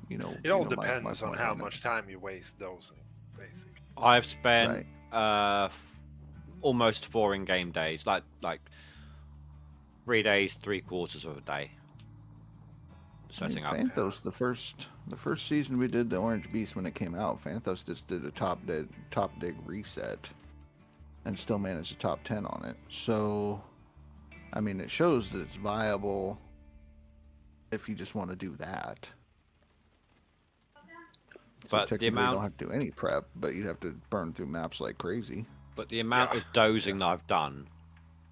It all depends on how much time you waste dosing, basically. I've spent almost 4 in-game days, like 3 days, 3/4 of a day setting up. Phantos, the first season we did the Orange Beast when it came out, Phantos just did a top dig reset and still managed a top 10 on it. So, it shows that it's viable if you just want to do that. But technically you don't have to do any prep, but you'd have to burn through maps like crazy. But the amount of dozing that I've done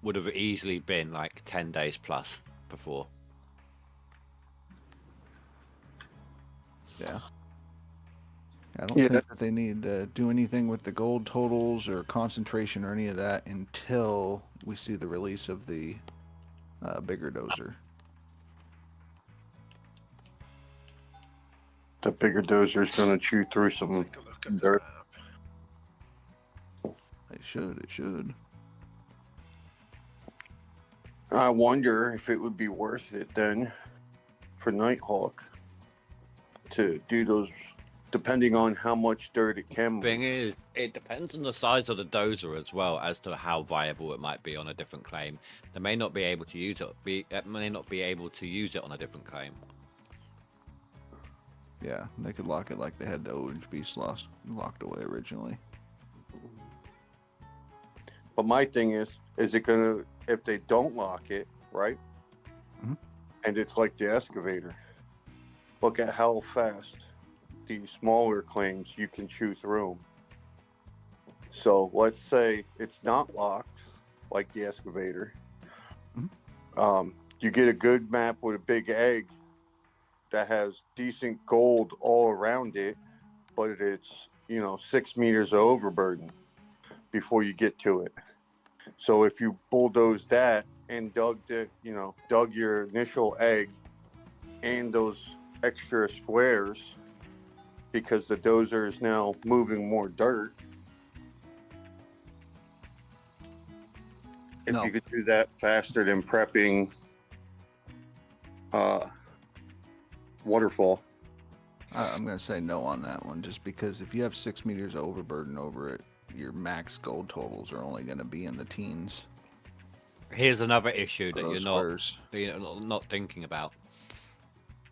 would have easily been like 10 days plus before. Yeah. I don't think that they need to do anything with the gold totals or concentration or any of that until we see the release of the bigger dozer. The bigger dozer is going to chew through some dirt. It should. I wonder if it would be worth it then for Nighthawk to do those, depending on how much dirt it can. Thing is, it depends on the size of the dozer as well as to how viable it might be on a different claim. They may not be able to use it. May not be able to use it on a different claim. Yeah, they could lock it like they had the Orange Beast locked away originally. But my thing is it gonna, if they don't lock it, right? Mm-hmm. And it's like the excavator. Look at how fast these smaller claims you can chew through them. So let's say it's not locked like the excavator. Mm-hmm. You get a good map with a big egg that has decent gold all around it, but it's 6 meters of overburden before you get to it. So if you bulldoze that and dug your initial egg and those extra squares, because the dozer is now moving more dirt. If you could do that faster than prepping waterfall. I'm going to say no on that one, just because if you have 6 meters of overburden over it, your max gold totals are only going to be in the teens. Here's another issue that those you're squares. not thinking about.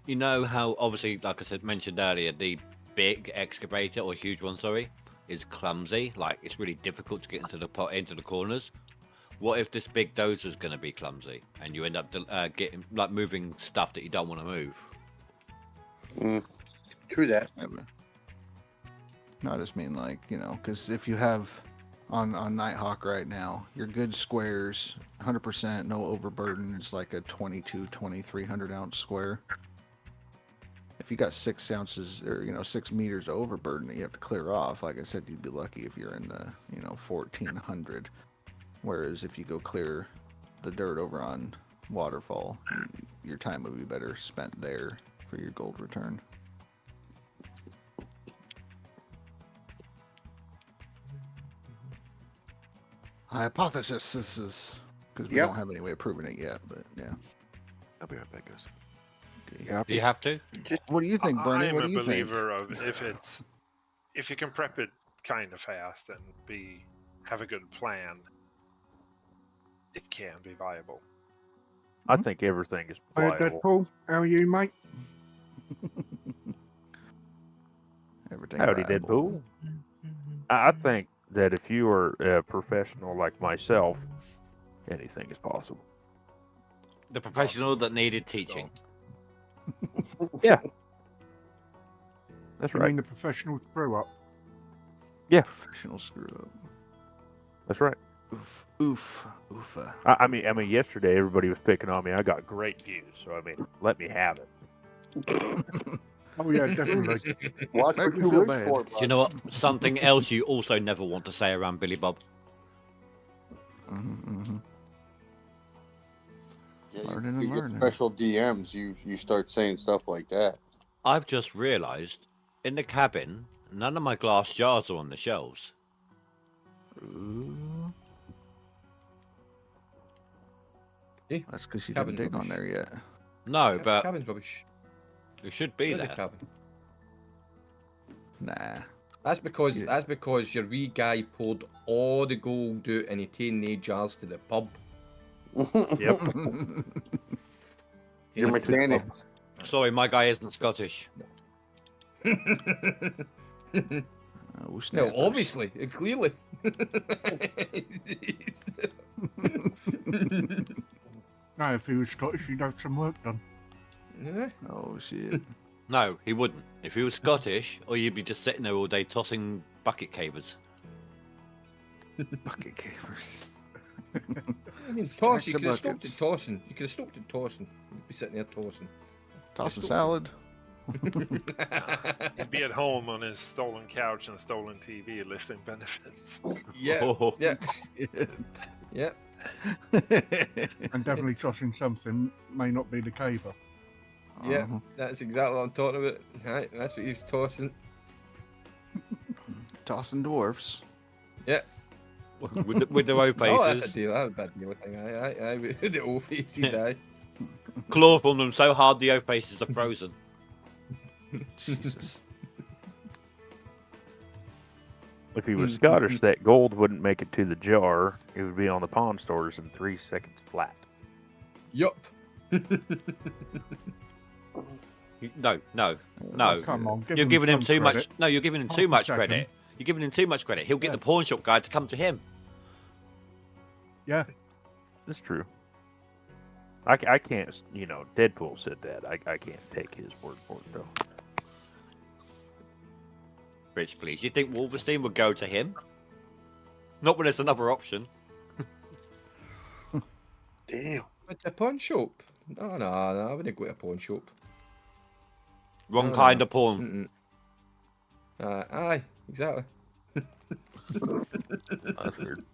You know how, obviously, like I said, mentioned earlier, the big excavator, or huge one, sorry, is clumsy. Like, it's really difficult to get into the corners. What if this big dozer is going to be clumsy, and you end up getting like moving stuff that you don't want to move? True that. No, I just mean like, you know, because if you have on Nighthawk right now, your good squares, 100%, no overburden, it's like a 2300 ounce square. If you got 6 ounces or 6 meters of overburden that you have to clear off, like I said, you'd be lucky if you're in the 1400. Whereas if you go clear the dirt over on Waterfall, your time would be better spent there for your gold return. Hypothesis, this is because we don't have any way of proving it yet, but yeah. I'll be right back, guys. Okay. Do you have to? What do you think, Bernie? I'm What a do you think? believer of if you can prep it kind of fast and have a good plan, it can be viable. I think everything is Hi, viable. Deadpool. How are you, mate? Everything Howdy, viable. Deadpool. I think that if you are a professional like myself, anything is possible. The professional that needed teaching. Yeah. That's You right. mean the professional screw up? Yeah, Professional screw up. that's right. Oof. Oofa. I mean, yesterday everybody was picking on me. I got great views, so I mean, let me have it. Oh yeah, definitely. Watch Make what me you feel wish bad. for, Do you know what? Something else you also never want to say around Billy Bob. Mm-hmm. Yeah, Learning and you get learning. special DMs, you start saying stuff like that. I've just realised in the cabin, none of my glass jars are on the shelves. Ooh. Eh? That's because you Cabin's didn't dig on rubbish. there yet. No, but Cabin's rubbish. it should be Where's the there. cabin? Nah. That's because Yeah. that's because your wee guy poured all the gold out and he taken the jars to the pub. Yep. Your Taken it to the mechanic. Sorry, my guy isn't Scottish. pub. Oh, No, snappers. obviously, clearly. No, if he was Scottish, he'd have some work done. Yeah. Oh shit. No, he wouldn't. If he was Scottish, or you'd be just sitting there all day tossing bucket cavers. Bucket cavers. I mean, Stacks toss. You of could have stopped buckets. it tossing. You could have stopped it tossing. You'd be sitting there tossing. Toss a salad. He'd be at home on his stolen couch and a stolen TV listing benefits. Yeah. Oh. Yeah. Yeah. And definitely tossing something may not be the caver. Yeah. Uh-huh. That's exactly what I'm talking about. Right, that's what he was tossing. Tossing dwarfs. Yeah. with their O Oh, that's a faces, deal. That's a bad deal thing. Aye, with the O faces. Aye. chloroform them so hard the O faces are frozen. Jesus. If he was Scottish, that gold wouldn't make it to the jar. It would be on the pawn stores in 3 seconds flat. Yup. No. Come on, give You're him giving him some too much. credit. No, you're giving him Half too a much second. credit. You're giving him too much credit. He'll get Yeah. the pawn shop guy to come to him. Yeah, That's true. I can't, Deadpool said that. I can't take his word for it, though. Rich, please. You think Wolverstein would go to him? Not when there's another option. Damn. At a pawn shop? No, I wouldn't go to a pawn shop. Wrong No. kind of pawn. Aye, exactly. That's weird.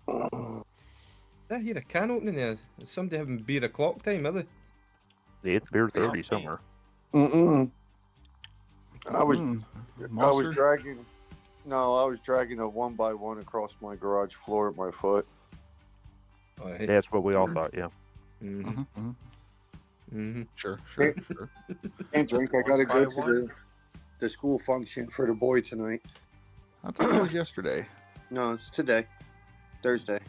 I hear a can opening there. Is somebody having beer o'clock time, are they? Yeah, it's beer 30 somewhere. Mm-mm. I was Monster? dragging. No, I was dragging a 1x1 across my garage floor at my foot. All right. Yeah, that's what we all thought. Yeah. Sure. Hey. Can't drink. I gotta go to One. the school function for the boy tonight. I thought it was yesterday. No, it's today, Thursday.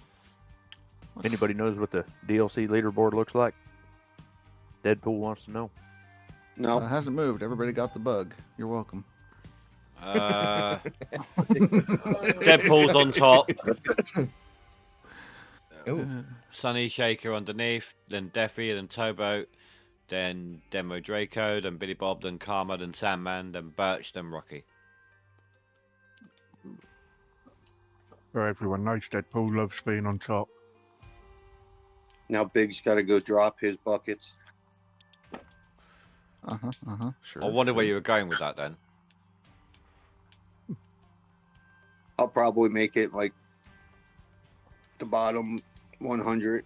Anybody knows what the DLC leaderboard looks like? Deadpool wants to know. No, It hasn't moved. Everybody got the bug. You're welcome. Deadpool's on top. Oh, Sunny Shaker underneath, then Deffy, then Towboat, then Demo Draco, then Billy Bob, then Karma, then Sandman, then Birch, then Rocky. So everyone knows Deadpool loves being on top. now Big's got to go drop his buckets. Sure. I wonder where you were going with that then. I'll probably make it like the bottom 100.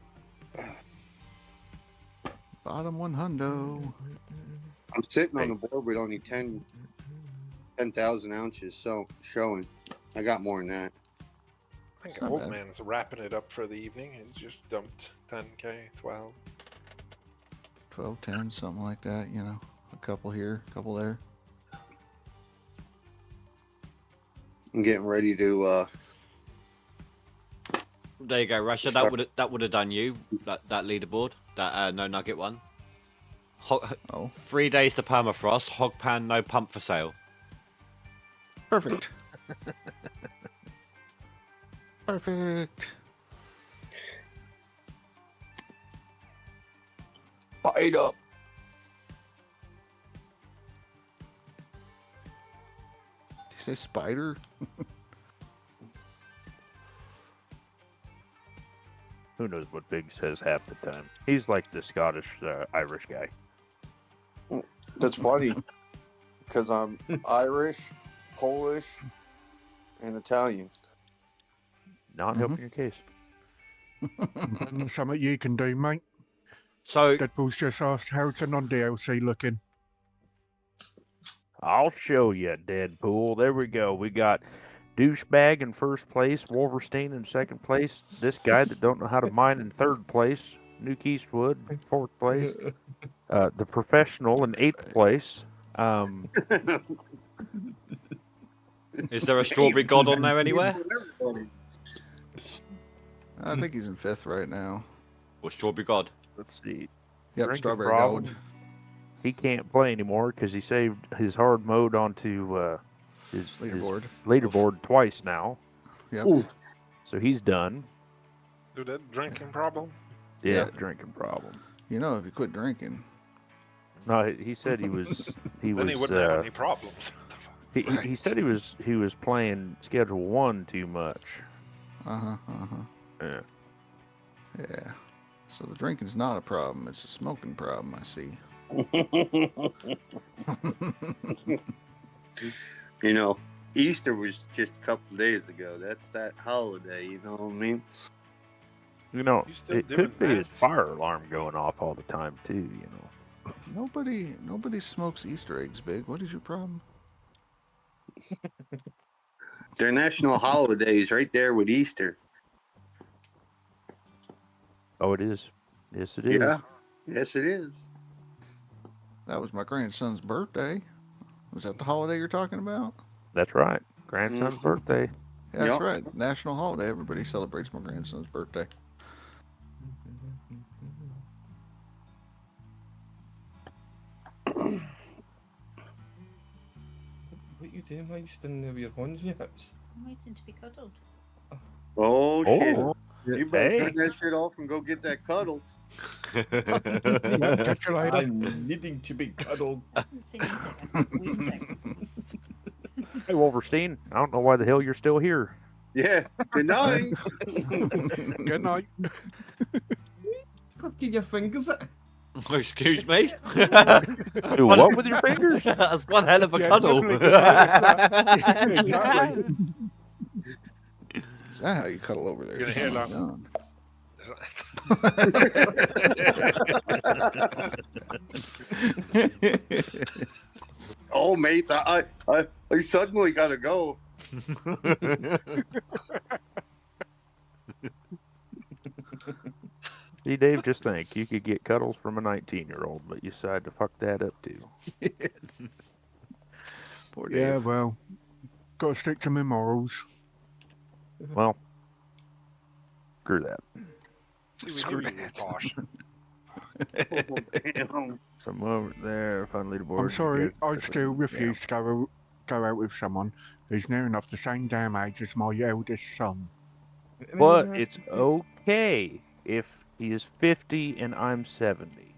Bottom 100. I'm sitting on the board with only 10,000 ounces, so showing. I got more than that. I think not Old bad. Man's wrapping it up for the evening. He's just dumped 10k, 12. 12, 10, something like that. You know, a couple here, a couple there. I'm getting ready to. There you go, Russia. That would have done you. That leaderboard. That no nugget one. Oh, 3 days to permafrost. Hog pan, no pump for sale. perfect. Perfect. Fight up. Did you say spider? Who knows what Big says half the time? He's like the Scottish Irish guy. That's funny because I'm Irish, Polish, and Italian. Not helping your case. And something you can do, mate. So Deadpool's just asked how's the non-DLC looking. I'll show you, Deadpool. There we go. We got Douchebag in first place, Wolverstein in second place, this guy that don't know how to mine in third place, Nuke Eastwood in fourth place, the Professional in eighth place. is there a strawberry god on there anywhere? I think he's in 5th right now. Or strawberry god? Let's see. Yep, Drinking strawberry problem. gold. He can't play anymore because he saved his hard mode onto his leaderboard twice now. Yep. Ooh. So he's done. Do that drinking problem? Yeah, Yeah. drinking problem. You know, if you quit drinking. No, he said he was he Then was he wouldn't have any problems. What the fuck? he said he was playing Schedule 1 too much. Yeah. Yeah. So the drinking's not a problem. It's a smoking problem, I see. You know, Easter was just a couple days ago. That's that holiday, you know what I mean? You know, You still it doing could be his that? fire alarm going off all the time too, you know. Nobody smokes Easter eggs, Big. What is your problem? They're national holidays right there with Easter. Oh, it is. Yes, it is. Yeah. Yes, it is. That was my grandson's birthday. Was that the holiday you're talking about? That's right. Grandson's birthday. Yeah, that's Yep. right. National holiday. Everybody celebrates my grandson's birthday. what you doing? Why are you standing there with your hands in your hips? I'm waiting to be cuddled. Oh, shit. Oh, You better hey. turn that shit off and go get that cuddle. Catch you later. I'm needing to be cuddled. I didn't say anything. I said waiting. Hey, Wolverstein. I don't know why the hell you're still here. Yeah. Good night. Good night. Clicking your fingers at. Excuse me? Do what with your fingers? That's one hell of a Yeah, cuddle. definitely. Exactly. Is that how you cuddle over there? You're gonna hear that. Done. Oh, mates, I suddenly gotta go. See, Dave, just think. You could get cuddles from a 19-year-old, but you decide to fuck that up, too. Poor Yeah, Dave. well, got to stick to my morals. Well, screw that. See, we Screw knew you were that. posh. Some over there, fun leaderboard. I'm sorry, you I guys- still refuse to go out with someone who's near enough the same damn age as my eldest son. But it's okay if he is 50 and I'm 70.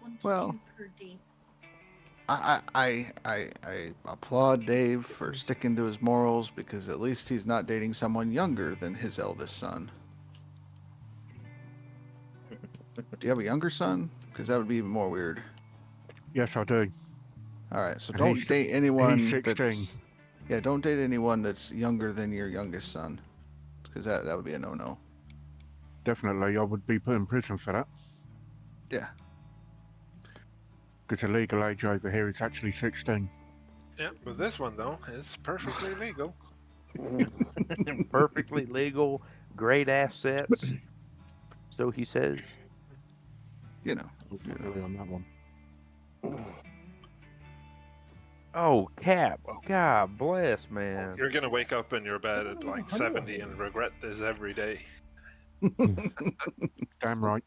1 to Well- 2 per day. I applaud Dave for sticking to his morals because at least he's not dating someone younger than his eldest son. Do you have a younger son? Because that would be even more weird. Yes, I do. All right, so And don't he's- date anyone. he's 16. That's, yeah, don't date anyone that's younger than your youngest son, because that would be a no-no. Definitely, I would be put in prison for that. Yeah. Because the legal age over here is actually 16. Yeah, but this one though is perfectly legal. Perfectly legal, great assets. So he says. You know. Really on that one. Oh, Cap. God bless, man. You're gonna wake up in your bed at like 70 and regret this every day. Damn right.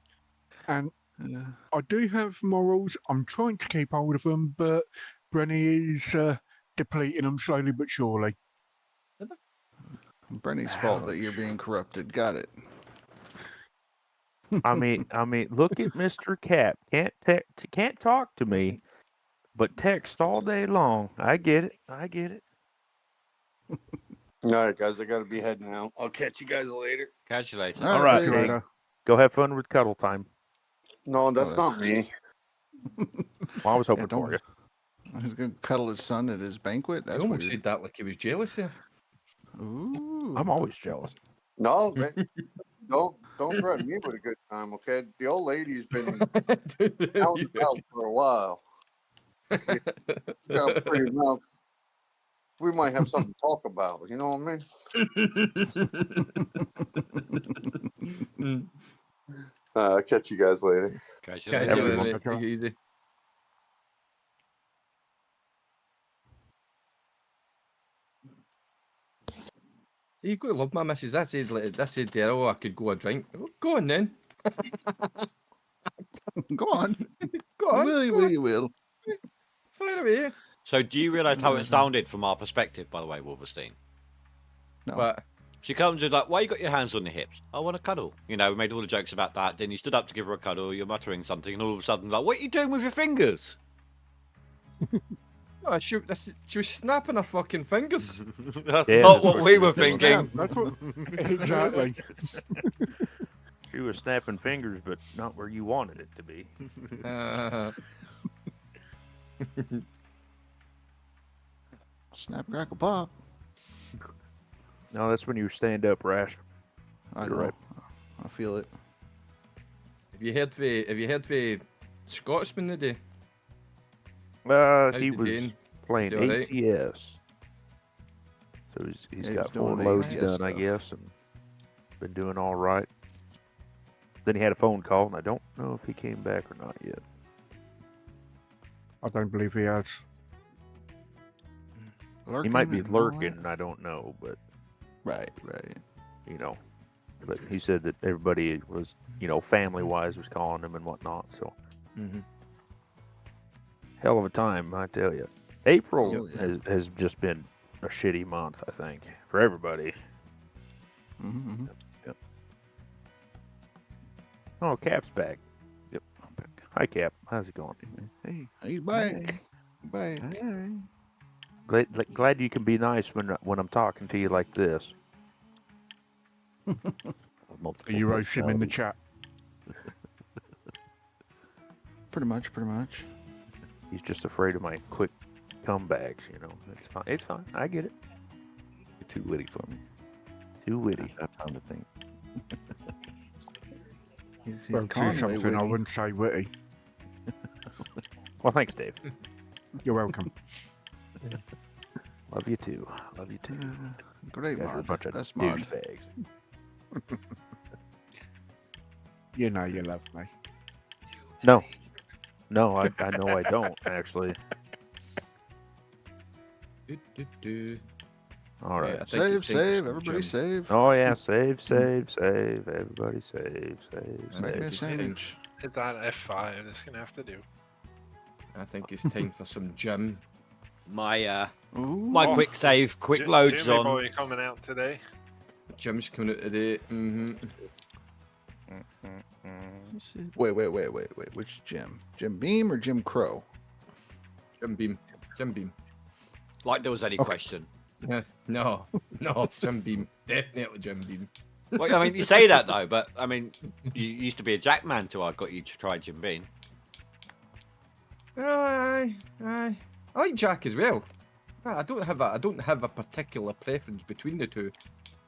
And Yeah. I do have morals. I'm trying to keep hold of them, but Brenny is depleting them slowly but surely. Brenny's fault that you're being corrupted. Got it. I mean, look at Mr. Cap. Can't talk to me, but text all day long. I get it. All right, guys, I got to be heading out. I'll catch you guys later. Catch you later. All All right, Dave. Dave. Go have fun with cuddle time. No, that's that's- not me. Well, I was hoping don't- for you. He's gonna cuddle his son at his banquet. I That's almost weird. said that like he was jealous there. Ooh. I'm always jealous. No, man, don't threaten me with a good time, okay? The old lady's been out and about for a while. Got a pretty mouth. We might have something to talk about. You know what I mean? I'll catch you guys later. Catch you Catch later. you later, Everyone. mate. Take it easy. See, you gotta love my missus. I said, oh, I could go a drink. Oh, go on then. Go on. Go on. Will, go on. you will. Fire away. So do you realise how it sounded from our perspective, by the way, Wolverstein? No. But She comes in like, why you got your hands on your hips? I want a cuddle. You know, we made all the jokes about that. Then you stood up to give her a cuddle, you're muttering something, and all of a sudden, like, what are you doing with your fingers? no, she was snapping her fucking fingers. That's Yeah, not that's what what we she were was doing. thinking. That's what. Exactly. She was snapping fingers, but not where you wanted it to be. Snap, crackle, pop. No, that's when you stand up, Rash. I You're know. right. I feel it. Have you heard the Scotsman today? He How's he was doing? playing Is he alright? ATS. So he's Yeah, he's got 4 doing loads ATS done, I stuff. guess, and been doing all right. Then he had a phone call, and I don't know if he came back or not yet. I don't believe he has. He might be Lurking and all lurking, that? and I don't know, but Right. you know. But he said that everybody was, family-wise was calling him and whatnot. So Mhm. hell of a time, I tell you. April Oh, yeah. has just been a shitty month, I think, for everybody. Mm-hmm. Oh, Cap's back. Yep, I'm back. Hi, Cap. How's it going? Hey, He's back. Back. Glad you can be nice when I'm talking to you like this. multiple You roast him in the personalities. chat. Pretty much. He's just afraid of my quick comebacks. It's fine. It's fine. I get it. You're too witty for me. Too I witty. have time to think. He's Well, to Conway something I witty. wouldn't say witty. Well, thanks, Dave. You're welcome. Love you too. Love you too. Great You guys are a mod. bunch of Best mod. douchebags. You know you love me. No, I know I don't actually. All right. I think it's time for Save, some everybody gym. save. Oh yeah, save. Everybody save. Make me a it's time. sandwich. Hit that F5. That's gonna have to do. I think it's time for some gym. My Ooh. my Oh, quick save, quick Jimmy loads on. Boy coming out today. Gym's coming out today. Let's see. Wait. Which Jim? Jim Beam or Jim Crow? Gym beam. Gym beam. Like there was any question. No, Jim beam. Definitely Jim beam. Well, I mean, you say that though, but I mean, you used to be a Jack man till I got you to try Jim Beam. Aye. I like Jack as well. I don't have a particular preference between the two.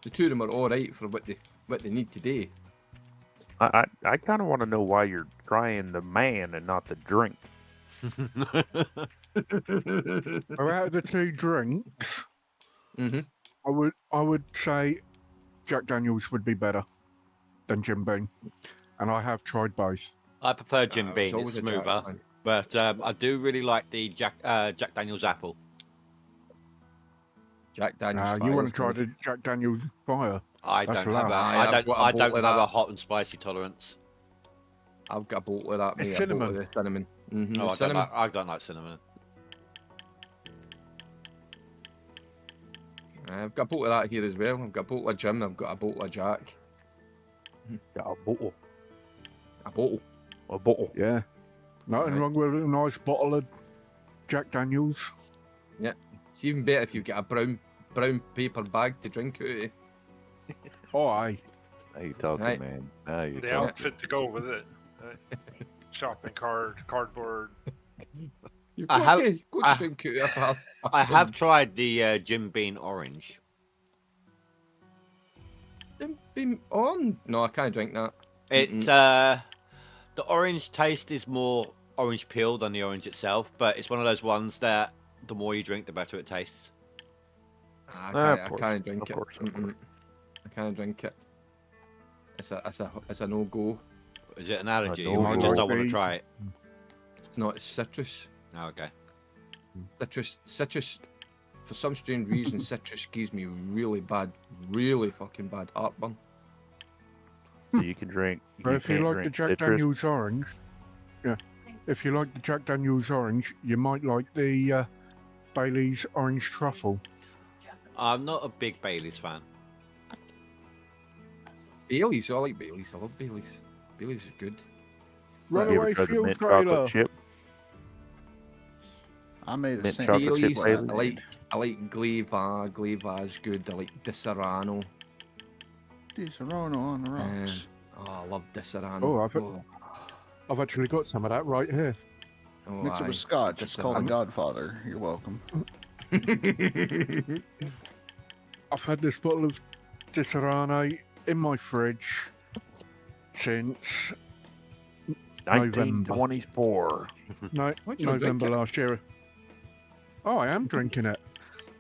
The two of them are all right for what they need today. I kind of want to know why you're trying the man and not the drink. Or out of the two drinks, Mhm. I would say Jack Daniels would be better than Jim Beam, and I have tried both. I prefer Jim I was Beam. It's always a Jack smoother, fan. but I do really like the Jack Daniels apple. Jack Daniels. You want to Fire's try nice. the Jack Daniels fire? I That's don't have a, allowed. I I've don't, got a I bottle don't of have a that. hot and spicy tolerance. I've got a bottle of that, mate. It's A bottle of cinnamon. the cinnamon. Mhm, No, the cinnamon. I don't like cinnamon. I've got a bottle of that here as well. I've got a bottle of Jim. I've got a bottle of Jack. Got a bottle. A bottle. A bottle. Yeah. Nothing Right. wrong with a nice bottle of Jack Daniels. It's even better if you get a brown paper bag to drink out of. Oh, aye. Now you talking, Right. man. Now you The talking. outfit to go with it. Right? Shopping cart, cardboard. You've I got have- to, got I- to drink out of I have tried the Jim Beam orange. Been on. No, I can't drink that. It's the orange taste is more orange peel than the orange itself, but it's one of those ones that the more you drink, the better it tastes. I can't drink Of it. course. I can't drink it. It's a no go. Is it an allergy, no, or you just might don't want to be. try it? It's not. It's citrus. No, okay. Citrus. For some strange reason, citrus gives me really fucking bad heartburn. So you can drink. But if you can't like the drink Jack citrus. Daniels orange, yeah. If you like the Jack Daniels orange, you might like the Bailey's orange truffle. I'm not a big Bailey's fan. Bailey's. I like Bailey's. I love Bailey's. Bailey's is good. You ever Runaway tried the fuel mint trailer. chocolate chip? I made a Mint sandwich. chocolate chip Bailey's. Bailey? I like Gleva. Gleva's good. I like Di Serrano. Serrano on the rocks. I love Di Serrano. Oh, I've actually got some of that right here. Mix it with scotch. It's called a Godfather. You're welcome. I've had this bottle of Di Serrano in my fridge since 1924. Why do you not drink November it? last year. Oh, I am drinking it.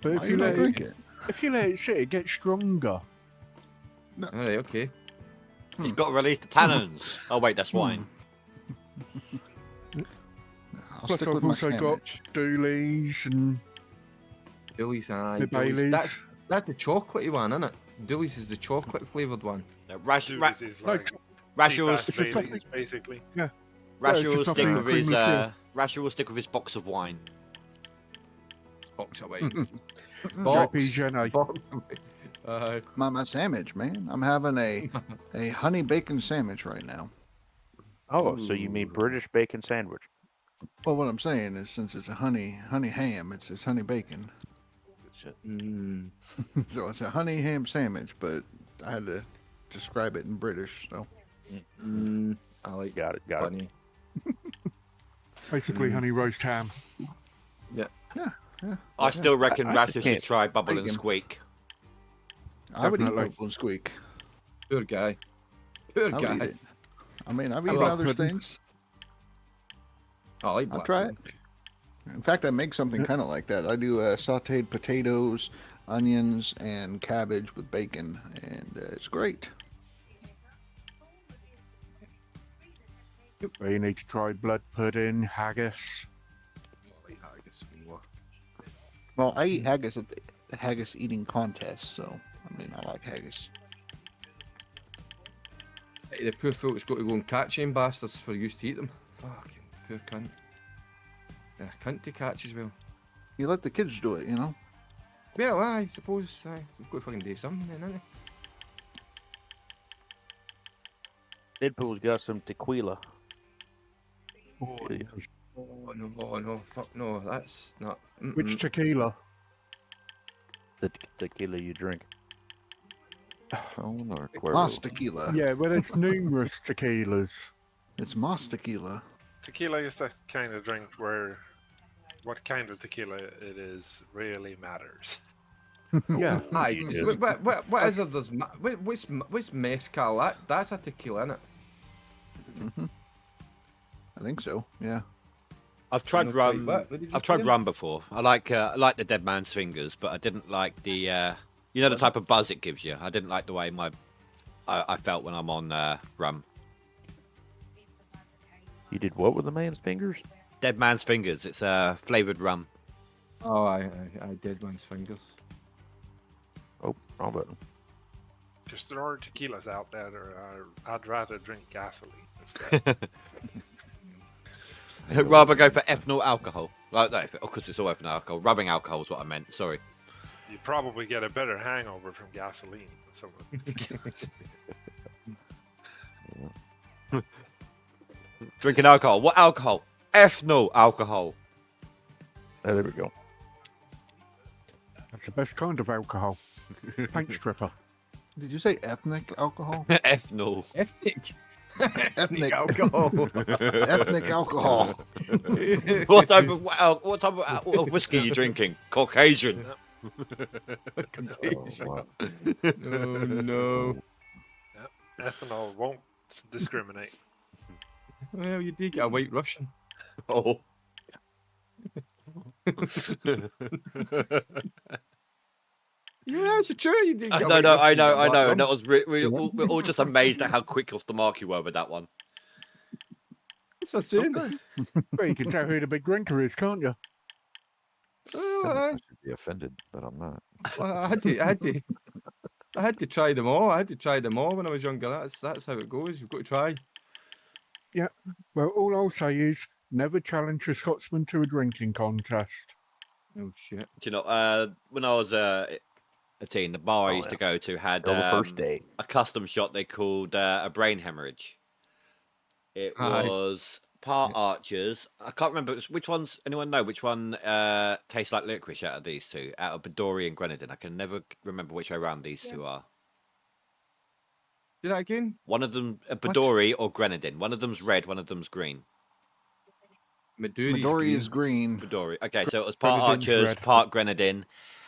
But Why if you you not let drink it, it? if you let it sit, it gets stronger. All right. Okay. You've got to release the tannins. Oh wait, that's wine. I'll Plus, stick I've with my also got sandwich. Dooley's and Dooley's. the Dooley's. Bailey's. That's the chocolatey one, isn't it? Dooley's is the chocolate flavoured one. Dooley's is like Rasher will, cheap-ass it's a Baileys, basically. Rasher it's will a stick topping with cream his of milk. Rasher will stick with his box of wine. It's box away. JP box. Jenny. Box away. My sandwich, man. I'm having a honey bacon sandwich right now. Oh, so you mean British bacon sandwich? Well, what I'm saying is, since it's a honey ham, it's honey bacon. Good shit. So it's a honey ham sandwich, but I had to describe it in British. So I like Got it. funny. Basically, honey roast ham. I still reckon I Rasher should can't- try Bubble and Bacon. Squeak. I would eat Definitely. Bubble and Squeak. Poor guy. Poor I would guy. eat it. I mean, I've I eaten love other pudding. things. I like I'll black try pudding. it. In fact, I make something kind of like that. I do sautéed potatoes, onions, and cabbage with bacon, and it's great. You need to try blood pudding, haggis. I like haggis more. Well, I eat haggis at the haggis eating contest, so I mean, I like haggis. Hey, the poor folks got to go and catch them bastards for you to eat them. Fucking poor cunt. Yeah, cunt to catch as well. You let the kids do it, you know. Well, I suppose they've got to fucking do something then, haven't they? Deadpool's got some tequila. Oh, yes. Oh no, fuck no, that's not. Which tequila? The tequila you drink. Phone or Mas Cuervo? tequila. Yeah, well, there's numerous tequilas. It's Mas tequila. Tequila is that kind of drink where what kind of tequila it is really matters. Yeah. Aye, Jesus. what is it? What's mezcal? That's a tequila, isn't it? Hmm. I think so. Yeah. I've tried Not rum. quite. What did you I've tried say? rum before. I like the dead man's fingers, but I didn't like the you know, the type of buzz it gives you. I didn't like the way I felt when I'm on rum. You did what with the man's fingers? Dead man's fingers. It's flavored rum. Oh, I did one's fingers. Oh, wrong button. Because there are tequilas out there that are, I'd rather drink gasoline instead. I'd rather go for ethanol alcohol. Like no, because it's all ethanol alcohol. Rubbing alcohol is what I meant. Sorry. You probably get a better hangover from gasoline than some of the tequilas. Drinking alcohol. What alcohol? Ethanol alcohol. Oh, there we go. That's the best kind of alcohol. Paint stripper. Did you say ethnic alcohol? Ethanol. Ethnic. Ethnic alcohol. Ethnic alcohol. What type of whiskey are you drinking? Caucasian. Oh, wow. Oh no. Ethanol won't discriminate. Well, you did get a white Russian. Oh. Yeah, it's true. You did. Get a I white know. Russian, And that was we're all just amazed at how quick off the mark you were with that one. That's what I'm saying. Well, you can tell who the big drinker is, can't you? Oh, I should be offended, but I'm not. I had to try them all. I had to try them all when I was younger. That's how it goes. You've got to try. Well, all I'll say is never challenge a Scotsman to a drinking contest. Oh shit. Do you know? When I was a teen, the bar I Oh, used to yeah. go to had Till the first day. a custom shot they called a brain hemorrhage. It Aye. was part archers. I can't remember which ones. Anyone know which one tastes like licorice out of these two? Out of Bedori and Grenadine. I can never remember which way around these two are. Do that again. One of them Bedori or Grenadine. One of them's red. One of them's green. Midori is green. Bedori. Okay, so it was part Grenadine's archers, red. part Grenadine,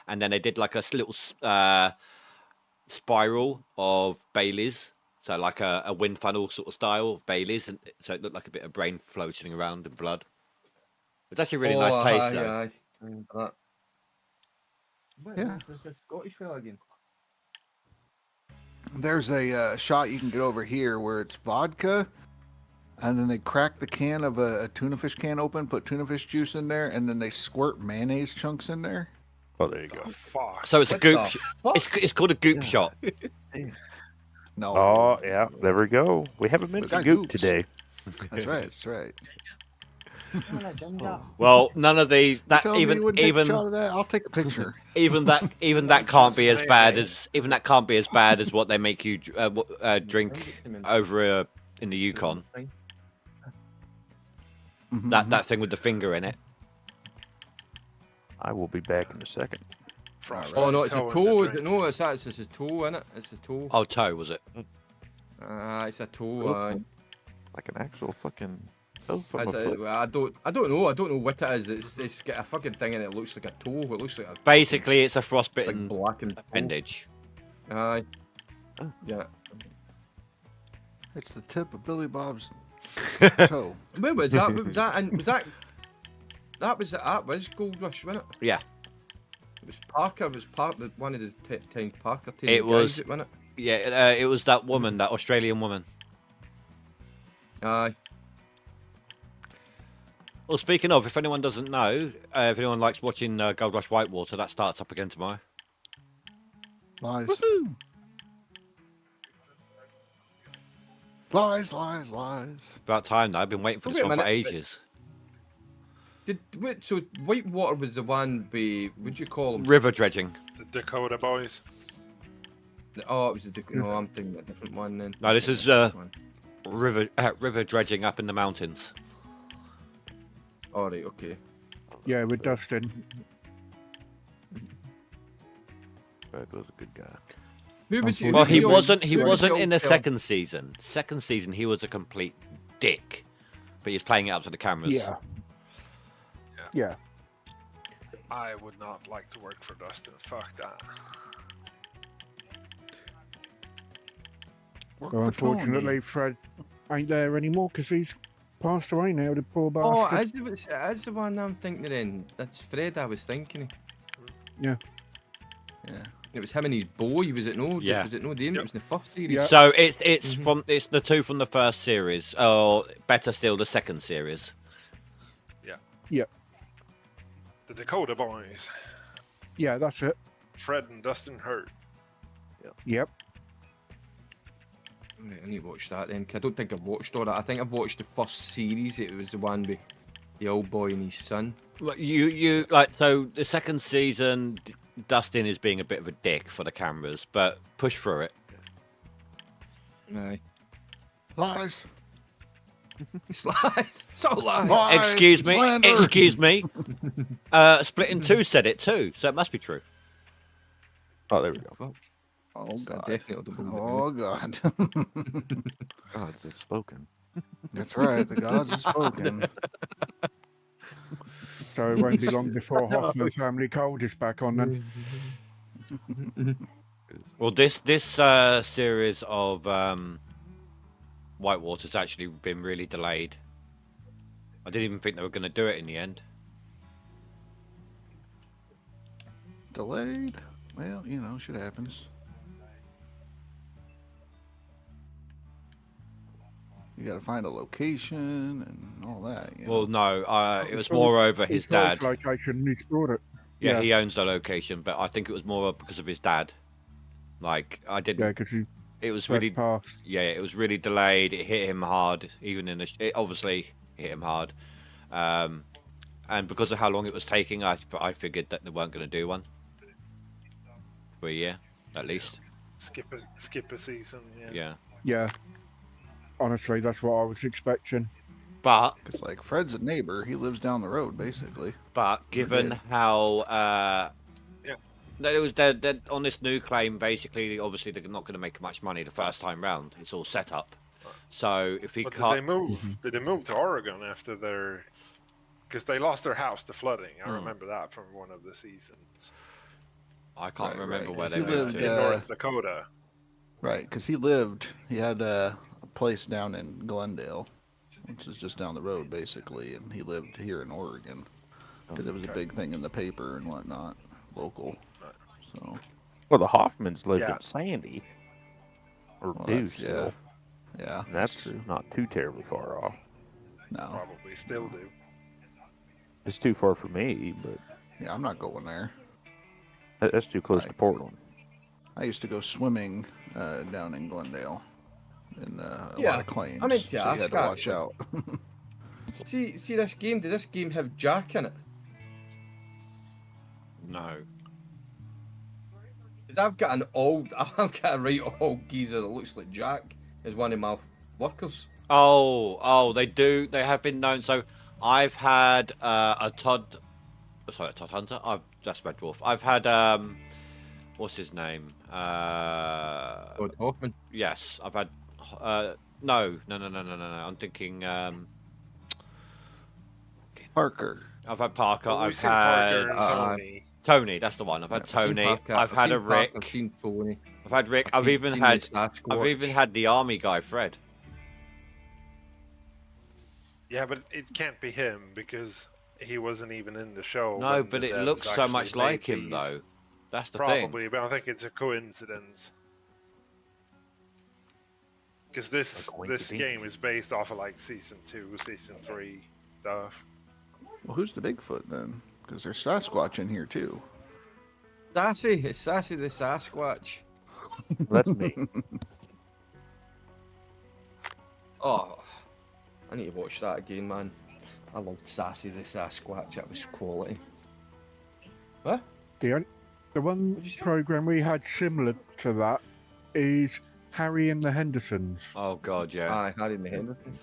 and then they did like a little spiral of Baileys. So like a wind funnel sort of style of Baileys, and so it looked like a bit of brain floating around in blood. It's actually a really nice taste, though. Aye. I remember that. Yeah. This is Scottish fella again. There's a shot you can get over here where it's vodka, and then they crack the can of a tuna fish can open, put tuna fish juice in there, and then they squirt mayonnaise chunks in there. Oh, there you go. Oh, fuck. So it's a What goop. the fuck? It's called a goop shot. No. Oh, yeah, there we go. We haven't mentioned got goop goops. today. That's right. That's right. Well, none of these. That Tell me you even wouldn't take a shot of that? I'll take a picture. even that can't be as bad as what they make you drink over in the Yukon. Mhm, That thing with the finger in it. I will be back in a second. Oh no, it's a Toe in the toe. drink. No, it's a toe in it. It's a toe. Oh, toe was it? It's a toe. Aye. Like an actual fucking toe from It's a a, foot. well, I don't know. I don't know what it is. It's got a fucking thing in it. It looks like a toe. It looks like a Basically, it's a big frostbitten blackened toe. appendage. Aye. Oh. Yeah. It's the tip of Billy Bob's toe. When was that? What was that? And was that? That was Gold Rush, wasn't it? Yeah. It was Parker. It was one of the times Parker. It was- wasn't it? Yeah, it was that woman, that Australian woman. Aye. Well, speaking of, if anyone doesn't know, if anyone likes watching Gold Rush Whitewater, that starts up again tomorrow. Lies. Woohoo! Lies. About time, though. I've been waiting for Oh, this wait a one for minute. ages. So Whitewater was the one by, what'd you call them? River dredging. The Dakota boys. Oh, it was no, I'm thinking a different one then. No, this is This one. river dredging up in the mountains. All right, okay. Yeah, with Dustin. Fred was a good guy. Who was he? Well, who he was wasn't. He who was wasn't the in the old second season. Second season, he was a complete dick, but he's playing it up to the cameras. Yeah. Yeah. I would not like to work for Dustin. Fuck that. Work Well, for Tony. unfortunately, Fred ain't there anymore because he's passed away now, the poor Oh, bastard. that's the one I'm thinking in. That's Fred I was thinking. Yeah. It was him and his boy, was it no? Yeah. Was it no Dane? Yep. It was in the first series. Yeah. So it's Mhm. from it's the two from the first series, or better still, the second series. The Dakota boys. Yeah, that's it. Fred and Dustin Hurt. Yep. Right, I need to watch that then, 'cause I don't think I've watched all that. I think I've watched the first series. It was the one with the old boy and his son. Like, you like so the second season, Dustin is being a bit of a dick for the cameras, but push through it. Aye. Lies. It's lies. So lies. Lies. Excuse me. Slander. Excuse me. Split in Two said it too, so it must be true. Oh, there we go. Fuck. Oh I God. definitely don't believe it. Oh God. Gods have spoken. That's right. The gods have spoken. So it won't be long before Hoffman Family Cold is back on then. Well, this series of Whitewater's actually been really delayed. I didn't even think they were going to do it in the end. Delayed. Well, you know, shit happens. You gotta find a location and all that. You know? Well, no, it was more over his dad. Location, he's brought it. Yeah, Yeah. he owns the location, but I think it was more because of his dad. Like, I Yeah, didn't. because he It was Fred really, passed. yeah, it was really delayed. It hit him hard, even in the. It obviously hit him hard, and because of how long it was taking, I figured that they weren't going to do one for a year, at least. Skip a season. Yeah. Yeah, Yeah. Honestly, that's what I was expecting. but Because like Fred's a neighbor, he lives down the road basically. given did. how Yeah. that it was they're on this new claim, basically, obviously they're not going to make much money the first time round. It's all set up. So if he But can't, did they move? Did they move to Oregon after their? Because they lost their house to flooding. I remember that from one of the seasons. I can't Right, remember right. where He they moved lived, In to. North Dakota. Right, because he had a place down in Glendale, which is just down the road basically, and he lived here in Oregon. Because it was a big thing in the paper and whatnot, local. So, Well, the Hoffmans lived Yeah. in Sandy, or well, do that's, still. yeah, And that's true. not too terribly far off. No, Probably still do. It's too far for me, but yeah, I'm not going there. that's too close to Right. Portland. I used to go swimming down in Glendale, in a Yeah, lot of claims. I meant to so you ask, had to watch actually. out. See this game. Does this game have Jack in it? No. Because I've got a right old geezer that looks like Jack as one of my workers. Oh, they do. They have been known. So I've had a Todd Hunter. That's Red Dwarf. I've had what's his name? Todd Hoffman. Yes, I've had. No. I'm thinking. Parker. I've had Parker. Well, we've I've seen Parker had and Tony. Tony. That's the one. I've had Yeah, Tony. Parker, I've had seen a Parker, I've Rick. seen Tony. I've had Rick. I've seen- even seen had. the Sasquatch. I've even had the army guy, Fred. Yeah, but it can't be him because he wasn't even in the show. No, when but the it devs looks so actually much made like him, these. though. That's the thing. Probably, but I think it's a coincidence. Because this coincidence? game is based off of like season 2, season 3 stuff. Well, who's the Bigfoot then? Because there's Sasquatch in here too. Sassy, it's Sassy the Sasquatch. That's me. Oh, I need to watch that again, man. I loved Sassy the Sasquatch. That was quality. What? The one What'd you say? program we had similar to that is Harry and the Hendersons. Oh God, yeah. Aye, Harry and the Hendersons.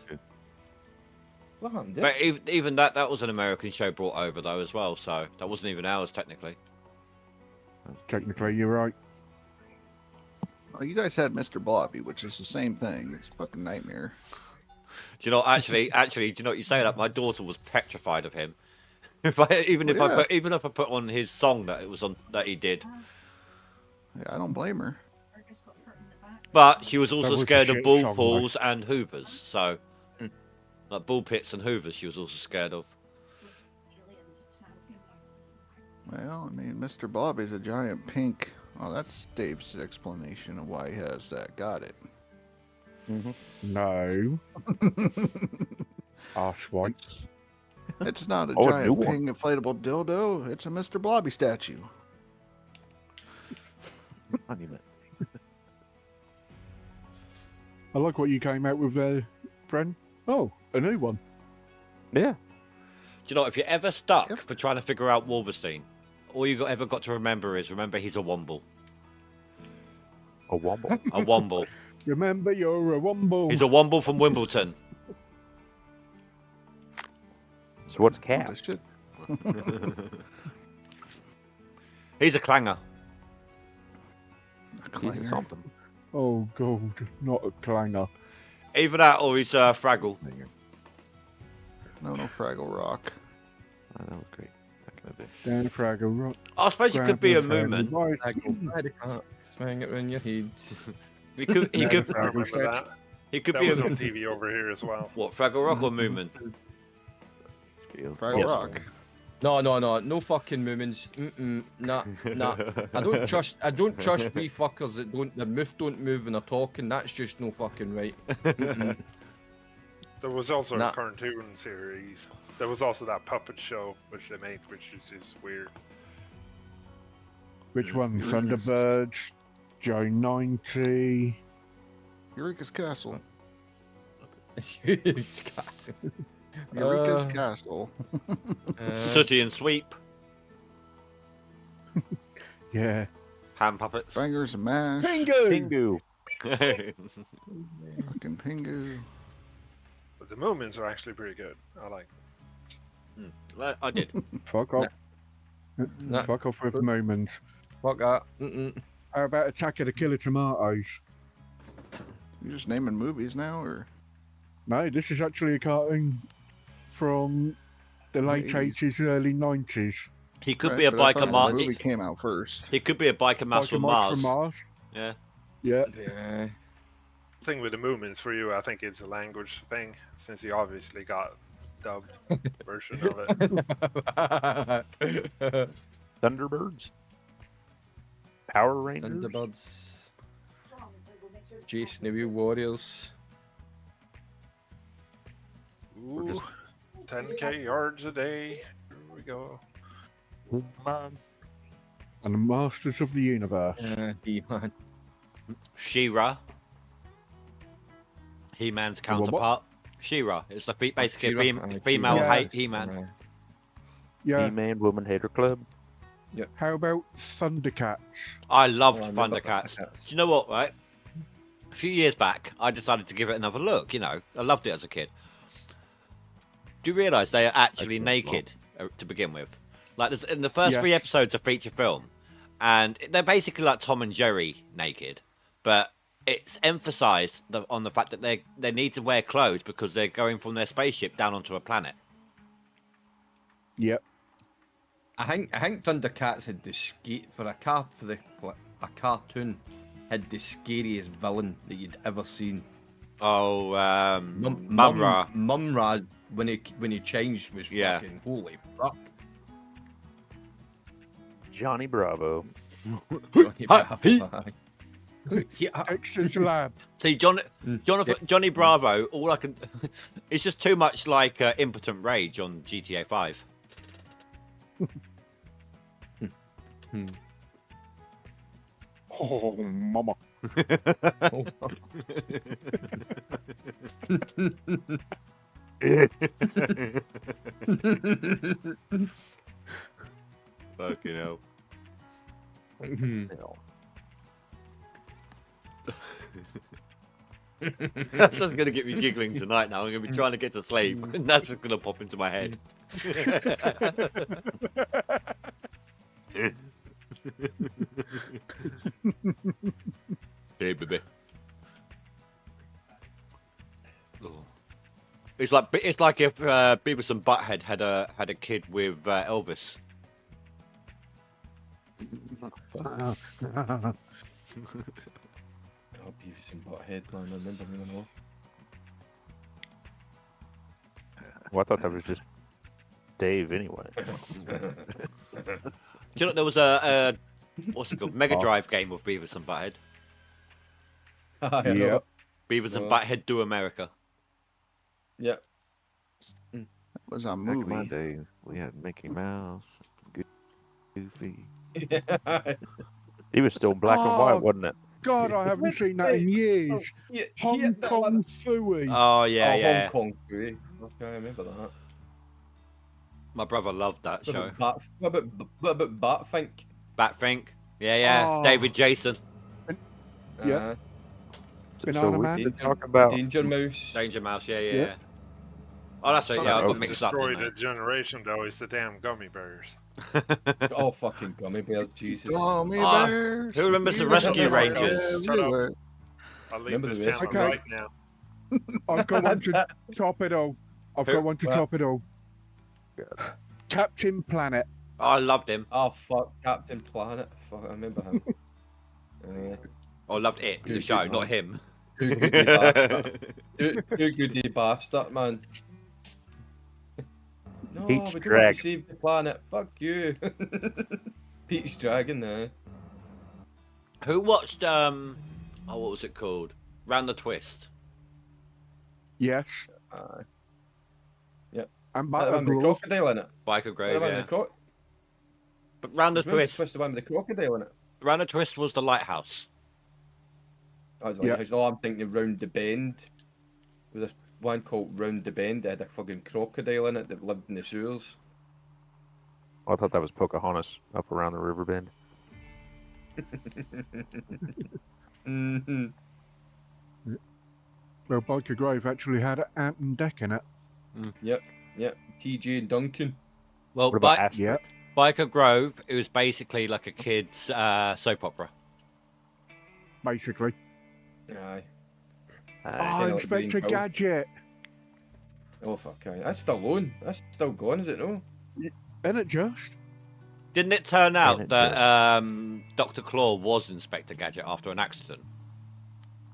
What happened? But even that was an American show brought over though as well, so that wasn't even ours technically. Technically, you're right. Oh, you guys had Mr. Blobby, which is the same thing. It's a fucking nightmare. Do you know? Actually, do you know what you say that? My daughter was petrified of him. Even if I put on his song that it was on that he did, Yeah, I don't blame her. but she was also was a scared of shit bull song, pools and hoovers. So, like bull pits and hoovers, she was also scared of. Well, I mean, Mr. Blobby's a giant pink. Oh, that's Dave's explanation of why he has that. Got it. No. Arsewipe. It's not a Oh, a new giant one. pink inflatable dildo. It's a Mr. Blobby statue. Monument. I like what you came out with there, Bren. Oh, a new one. Yeah. Do you know if you're ever stuck for trying to figure out Wolverstein, all ever got to remember is he's a womble. A womble. A womble. Remember, you're a womble. He's a womble from Wimbledon. So what's Cap? This shit. He's a clanger. He's a something. Oh, God, not a clanger. Either that or he's Fraggle. No, Fraggle Rock. Oh, that was great. Back in the day. Dan Fraggle Rock. I suppose he could be a Moomin. Swing it around your head. He could. I remember that. He could That be was a on TV over here as well. what? Fraggle Rock or Moomin? Fraggle Rock. No fucking movements. Nah. I don't trust wee fuckers that don't. Their mouth don't move when they're talking. That's just no fucking right. There was also Nah. a cartoon series. There was also that puppet show which they made, which is just weird. Which one? Thunderbirds, Joe 90. Eureka's Castle. It's huge, guys. Eureka's Castle. Sooty and Sweep. Yeah. Hand puppets. Fingers and Mash. Pingu! Fucking Pingu. But the Moomins are actually pretty good. I like them. Well, I did. Fuck off. Nah. Fuck off with the moments. Fuck that. How about Attack of the Killer Tomatoes? You just naming movies now, or? No, this is actually a cartoon from the late 80s, early 90s. He could Right, be a but I biker thought Mars. The movie came out first. He could be a biker Mars from Mars. Yeah. Yeah. Yeah. The thing with the Moomins for you, I think it's a language thing, since you obviously got dubbed version of it. Thunderbirds? Power Rangers? Thunderbirds. Jason the Wheel Warriors. Ooh, 10k yards a day. Here we go. Man. And the Masters of the Universe. He-Man. She-Ra. He-Man's counterpart. She-Ra. It's basically a She-Ra. female Yeah. hate He-Man. Yeah. He-Man Woman Hater Club? How about Thundercats? I loved Oh, I remember Thundercats. Do Thundercats. you know what, right? A few years back, I decided to give it another look, you know. I loved it as a kid. Do you realise they are actually naked to begin with? Like, there's, in the first Yes. 3 episodes of feature film, and they're basically like Tom and Jerry naked, but it's emphasised on the fact that they need to wear clothes because they're going from their spaceship down onto a planet. Yep. I think Thundercats had the for a cartoon had the scariest villain that you'd ever seen. Oh, Mum-Ra. Mum-Ra when he changed was Yeah. fucking holy fuck. Johnny Bravo. Johnny Hi. Bravo, aye. Yeah. Dexter's Lab. See, Johnny Bravo. All I can, it's just too much like impotent rage on GTA 5. Oh, mama. Fucking hell. That's just gonna get me giggling tonight. Now I'm gonna be trying to get to sleep, and that's just gonna pop into my head. Hey, baby. Oh. It's like if Beavis and Butthead had a kid with Elvis. Oh, Beavis and Butthead, man, I remember him and all. Well, I thought that was just Dave anyway. Do you know there was a what's it called? Mega Drive game of Beavis and Butthead. Yeah. Beavis and Butthead Do America. Yeah. That was a Back in my movie. day, we had Mickey Mouse, Goofy. He was still black and white, wasn't it? God, I haven't seen that in years. Yeah, Hong Kong Phooey. Oh yeah, yeah. Hong Kong Phooey. Okay, I remember that. My brother loved that show. What about Batfink? Batfink. Yeah, yeah. Oh. David Jason. Yeah. So Banana we Man. need to talk about Danger Mouse. Danger Mouse. Yeah, yeah. Yeah. yeah. Oh, that's it. Something Yeah, I got that mixed up. destroyed didn't a generation, though, is the damn gummy bears. Oh, fucking gummy bears, Jesus. Oh, me Ah, bears. who remembers the You Rescue better Rangers? Shut up. everywhere. I'll leave Remember this the channel Okay. right now. I've got one to top it all. I've Who? got one to What? top it all. Captain Planet. Oh, I loved him. Oh, fuck, Captain Planet. Fuck, I remember him. I loved it, the Good, show, good not man. him. Too goody bastard. Too goody bastard, man. No, Peach we don't want Dragon. to save the planet. Fuck you. Peach Dragon, there. Who watched what was it called? Round the Twist. Yes. And That Battle one with the Glove. crocodile in it. Biker That Grave, one yeah. with the But Round the Twist. the one with the crocodile in it. Round the Twist was the lighthouse. I was like, Yeah. oh, I'm thinking Round the Bend. There was a one called Round the Bend. It had a fucking crocodile in it that lived in the sewers. I thought that was Pocahontas up around the river bend. Mm-hmm. Well, Biker Grave actually had Ant and Deck in it. Yep. TJ and Duncan. Well, What about Astrid? Yeah. Biker Grove, it was basically like a kid's soap opera. Basically. Aye. Oh, Kinda like Green Inspector Pill. Gadget. Oh fuck, aye. That's still on. That's still gone, is it no? Isn't it just? Didn't it turn out it that Dr. Claw was Inspector Gadget after an accident?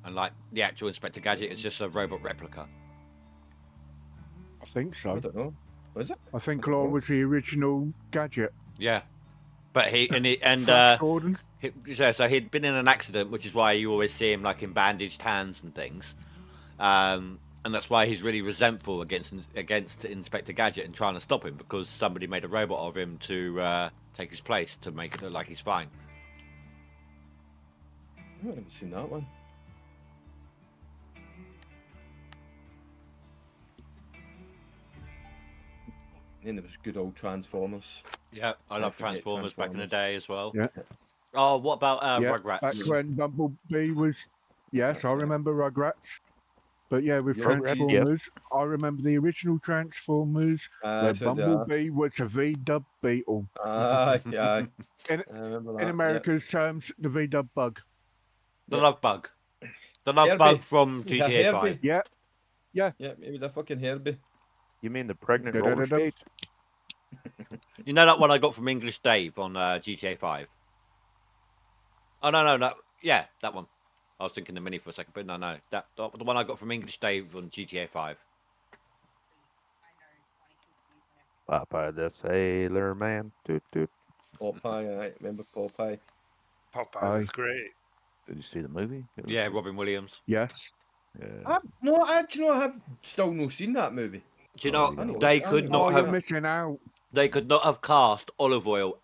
And like the actual Inspector Gadget is just a robot replica. I think I so. don't know. Was it? I think Claw was the original Gadget. Yeah. But Flash Gordon. so he'd been in an accident, which is why you always see him like in bandaged hands and things. And that's why he's really resentful against Inspector Gadget and trying to stop him, because somebody made a robot of him to take his place, to make it look like he's fine. I haven't seen that one. Then there was good old Transformers. Yeah, I love forget Transformers back in the day as well. Yeah. Oh, what about Yeah, Rugrats? back when Bumblebee was... Yes, I That's it. remember Rugrats. But yeah, with Yeah, Rugrats, Transformers, I remember the original Transformers, where So Bumblebee was a V-dub beetle. aye. I In, remember that. in America's terms, the V-dub bug. The Love Bug. The Love Herbie. Bug from Is that GTA Herbie? 5. Yeah, Yeah, maybe the fucking Herbie. You mean the pregnant Da-da-da-da. roller skates? You know that one I got from English Dave on GTA 5? Oh, no. Yeah, that one. I was thinking the Mini for a second, but no. The one I got from English Dave on GTA 5. Popeye the Sailor Man. Toot toot. Popeye, I remember Popeye. Popeye Aye. was great. Did you see the movie? It was Yeah, good. Robin Williams. Yes. Yeah. I have still not seen that movie. Do you Oh, know you know. they could Oh, not Oh, you're have missing out. they could not have cast olive oil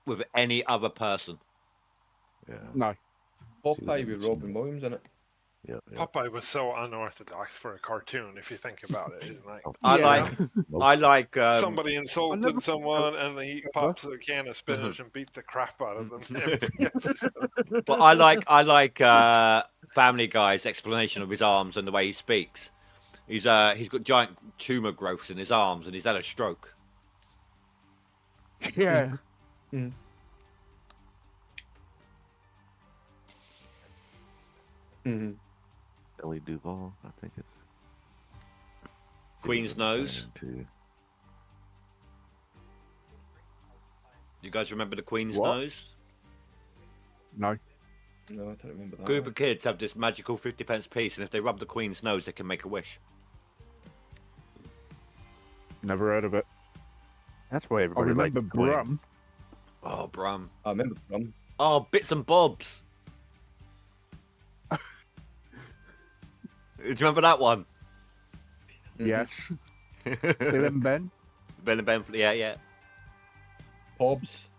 with any other person. Yeah. No. Popeye with Robin Williams in it. Yeah. Popeye was so unorthodox for a cartoon, if you think about it, isn't it? I Yeah. like Somebody insulted never- someone, and he pops a can of spinach and beat the crap out of them. but I like Family Guy's explanation of his arms and the way he speaks. He's got giant tumor growths in his arms and he's had a stroke. Yeah. Mm-hmm. Billy Duvall, I think it's. Queen's Nose. Too. You guys remember the Queen's What? Nose? No. No, I don't remember that. Group of kids have this magical 50p piece, and if they rub the Queen's nose, they can make a wish. Never heard of it. That's why I everybody liked remember the Queen. Brum. Oh, Brum. I remember from. Oh, Bits and Bobs. Do you remember that one? Yes. Bill and Ben. Ben and Ben, yeah. Hobbs.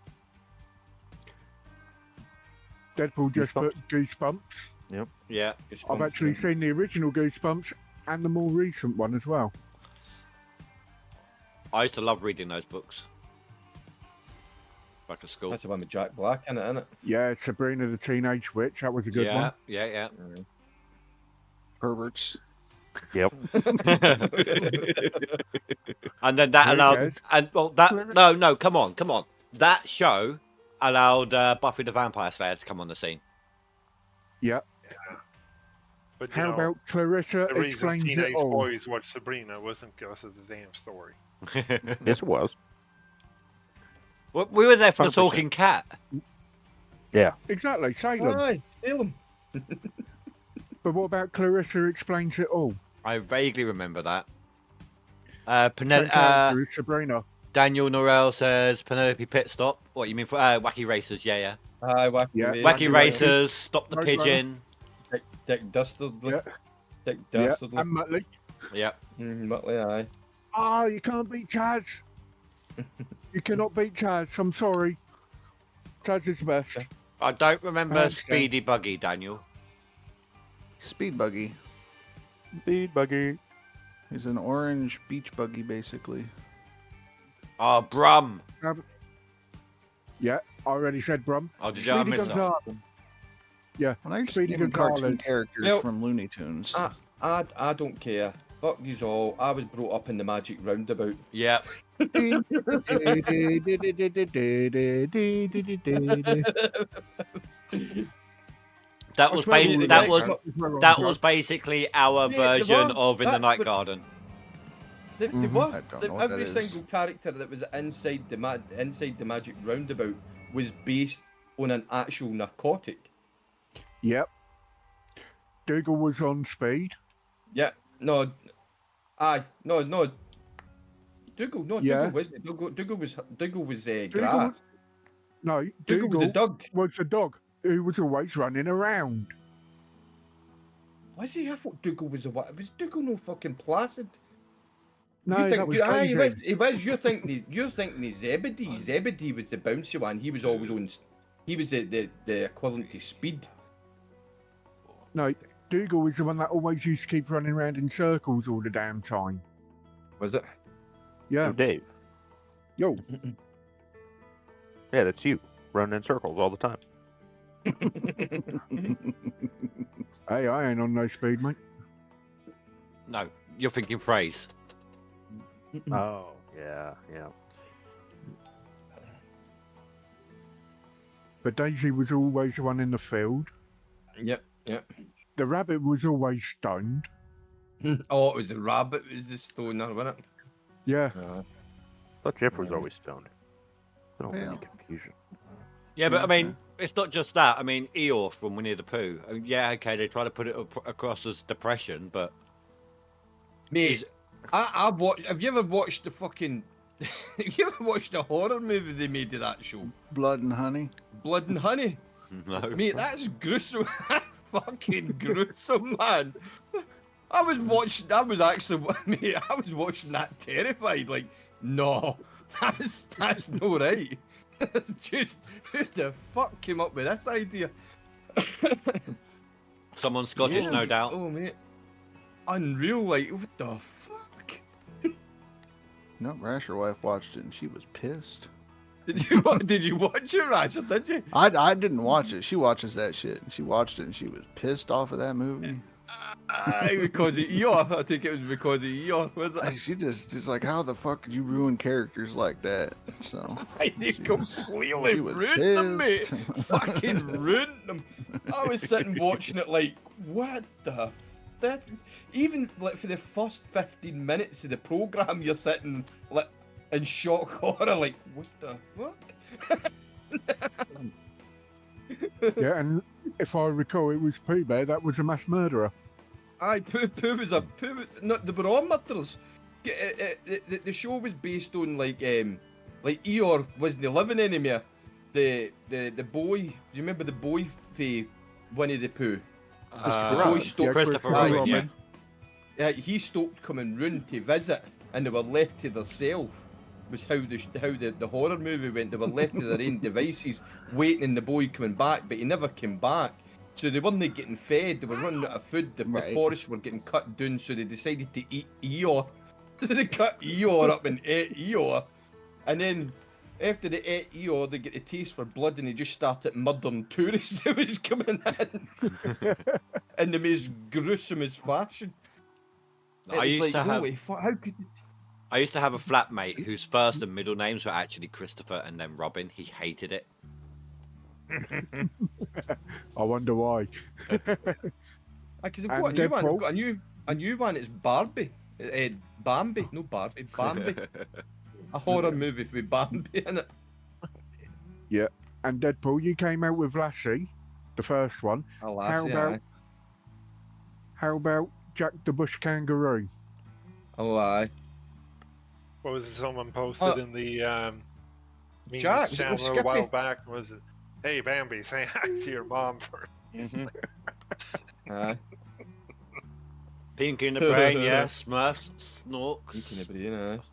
Deadpool just Goosebumps. put Goosebumps. Yeah. I've actually seen the original Goosebumps and the more recent one as well. I used to love reading those books. Back at school. That's the one with Jack Black in it, isn't it? Yeah, Sabrina the Teenage Witch. That was a good one. Yeah. Perverts. Yep. And then that Who allowed, cares? and well, no, come on. That show allowed Buffy the Vampire Slayer to come on the scene. Yeah. But you How know, about Clarissa the reason explains it teenage all? boys watch Sabrina wasn't because of the damn story. Yes, it was. Well, we were there for the 100%. talking cat. Yeah. Exactly, Salem. Aye, Salem. But what about Clarissa explains it all? I vaguely remember that. Same character as Sabrina. Daniel Norrell says Penelope Pit Stop. What you mean for Wacky Racers? Yeah. Aye, Wacky Yeah. Racers. Wacky Racers, Stop the Roadrunner. Pigeon. Dick Dastardly. Yeah. Dick Yeah, Dastardly. and Muttley. Yeah. Muttley, aye. Oh, you can't beat Chaz. You cannot beat Chaz. I'm sorry. Chaz is the best. I don't remember Okay. Speedy Buggy, Daniel. Speed buggy. Speed buggy. He's an orange beach buggy, basically. Oh, Brum. Yeah, I already said Brum. Oh, did I miss that? Gonzalez. Yeah, When I used to Speedy name cartoon Gonzalez. characters Well, from Looney Tunes. I don't care. Fuck yous all. I was brought up in the Magic Roundabout. Yeah. That was basically that was basically our Yeah, the version one- of In the that's Night what- Garden. They Mhm. were. I don't know what Every that single is. character that was inside the Magic Roundabout was based on an actual narcotic. Yep. Dougal was on speed. Yeah. No. Aye. No. Dougal. No. Yeah. Dougal wasn't. Dougal was Dougal grass. was- No, Dougal was a Dougal dog. was the dog who was always running around. Was he? I thought Dougal was a what? Was Dougal no fucking placid? No, you think, that was aye, he Daisy. was. He was. You're thinking he's Zebedee. Zebedee was the bouncy one. He was always on. He was the equivalent to Speed. No, Dougal was the one that always used to keep running around in circles all the damn time. Was it? Yeah. Oh, Dave. Yo. Yeah, that's you. Running in circles all the time. Hey, I ain't on no speed, mate. No, you're thinking phrase. Oh, yeah. But Daisy was always the one in the field. Yep. The rabbit was always stoned. Oh, it was the rabbit. It was the stoner, wasn't it? Yeah. I thought Jeff was always stoned. So Yeah. any confusion. Yeah, but I mean, it's not just that. I mean, Eeyore from Winnie the Pooh. I mean, yeah, okay, they try to put it across as depression, but Mate, I've watched. Have you ever watched the fucking? Have you ever watched the horror movie they made of that show? Blood and Honey. Blood and Honey. No. Mate, that's gruesome. Fucking gruesome, man. I was watching that terrified. Like, no, that's no right. It's just, who the fuck came up with this idea? Someone Scottish, Yeah, no doubt. Oh, mate. Unreal, like, what the fuck? No, Rasher wife watched it and she was pissed. Did you watch it, Rasher? Did you? I didn't watch it. She watches that shit. And she watched it and she was pissed off of that movie. Because of Eeyore. I think it was because of Eeyore, was it? She just like, how the fuck could you ruin characters like that? So You completely she was ruined them, mate. pissed. Fucking ruined them. I was sitting watching it like, what the? That even like for the first 15 minutes of the program, you're sitting like in shock horror, like, what the fuck? Yeah, and if I recall, it was Pooh Bear that was a mass murderer. Aye, Pooh was a Pooh. No, they were all murders. The show was based on like Eeyore wasn't living anymore. The boy, do you remember the boy for Winnie the Pooh? The boy stopped. Christopher Aye, Robin, yeah. Yeah, he stopped coming round to visit, and they were left to themselves. Was how the horror movie went. They were left to their own devices, waiting on the boy coming back, but he never came back. So they weren't getting fed. They were running out of food. The forests were getting cut down, so they decided to eat Eeyore. So they cut Eeyore up and ate Eeyore, and then after they ate Eeyore, they get a taste for blood, and they just started murdering tourists who was coming in in the most gruesomest fashion. I It was used like, to have. holy fuck, how could it? I used to have a flatmate whose first and middle names were actually Christopher and then Robin. He hated it. I wonder why. Because I've got a new one. I've got a new one. It's Barbie. Bambi, no Barbie. Bambi. A horror movie with Bambi in it. Yeah, and Deadpool, you came out with Lassie, the first one. Oh, Lassie, How about Jack the Bush Kangaroo? Oh, aye. What was it someone posted in the memes Jack, channel a while back? Was it, hey Bambi, say hi to your mom for Aye. Pinky in the Brain, yeah. Smurfs, Snorks. Pinky in the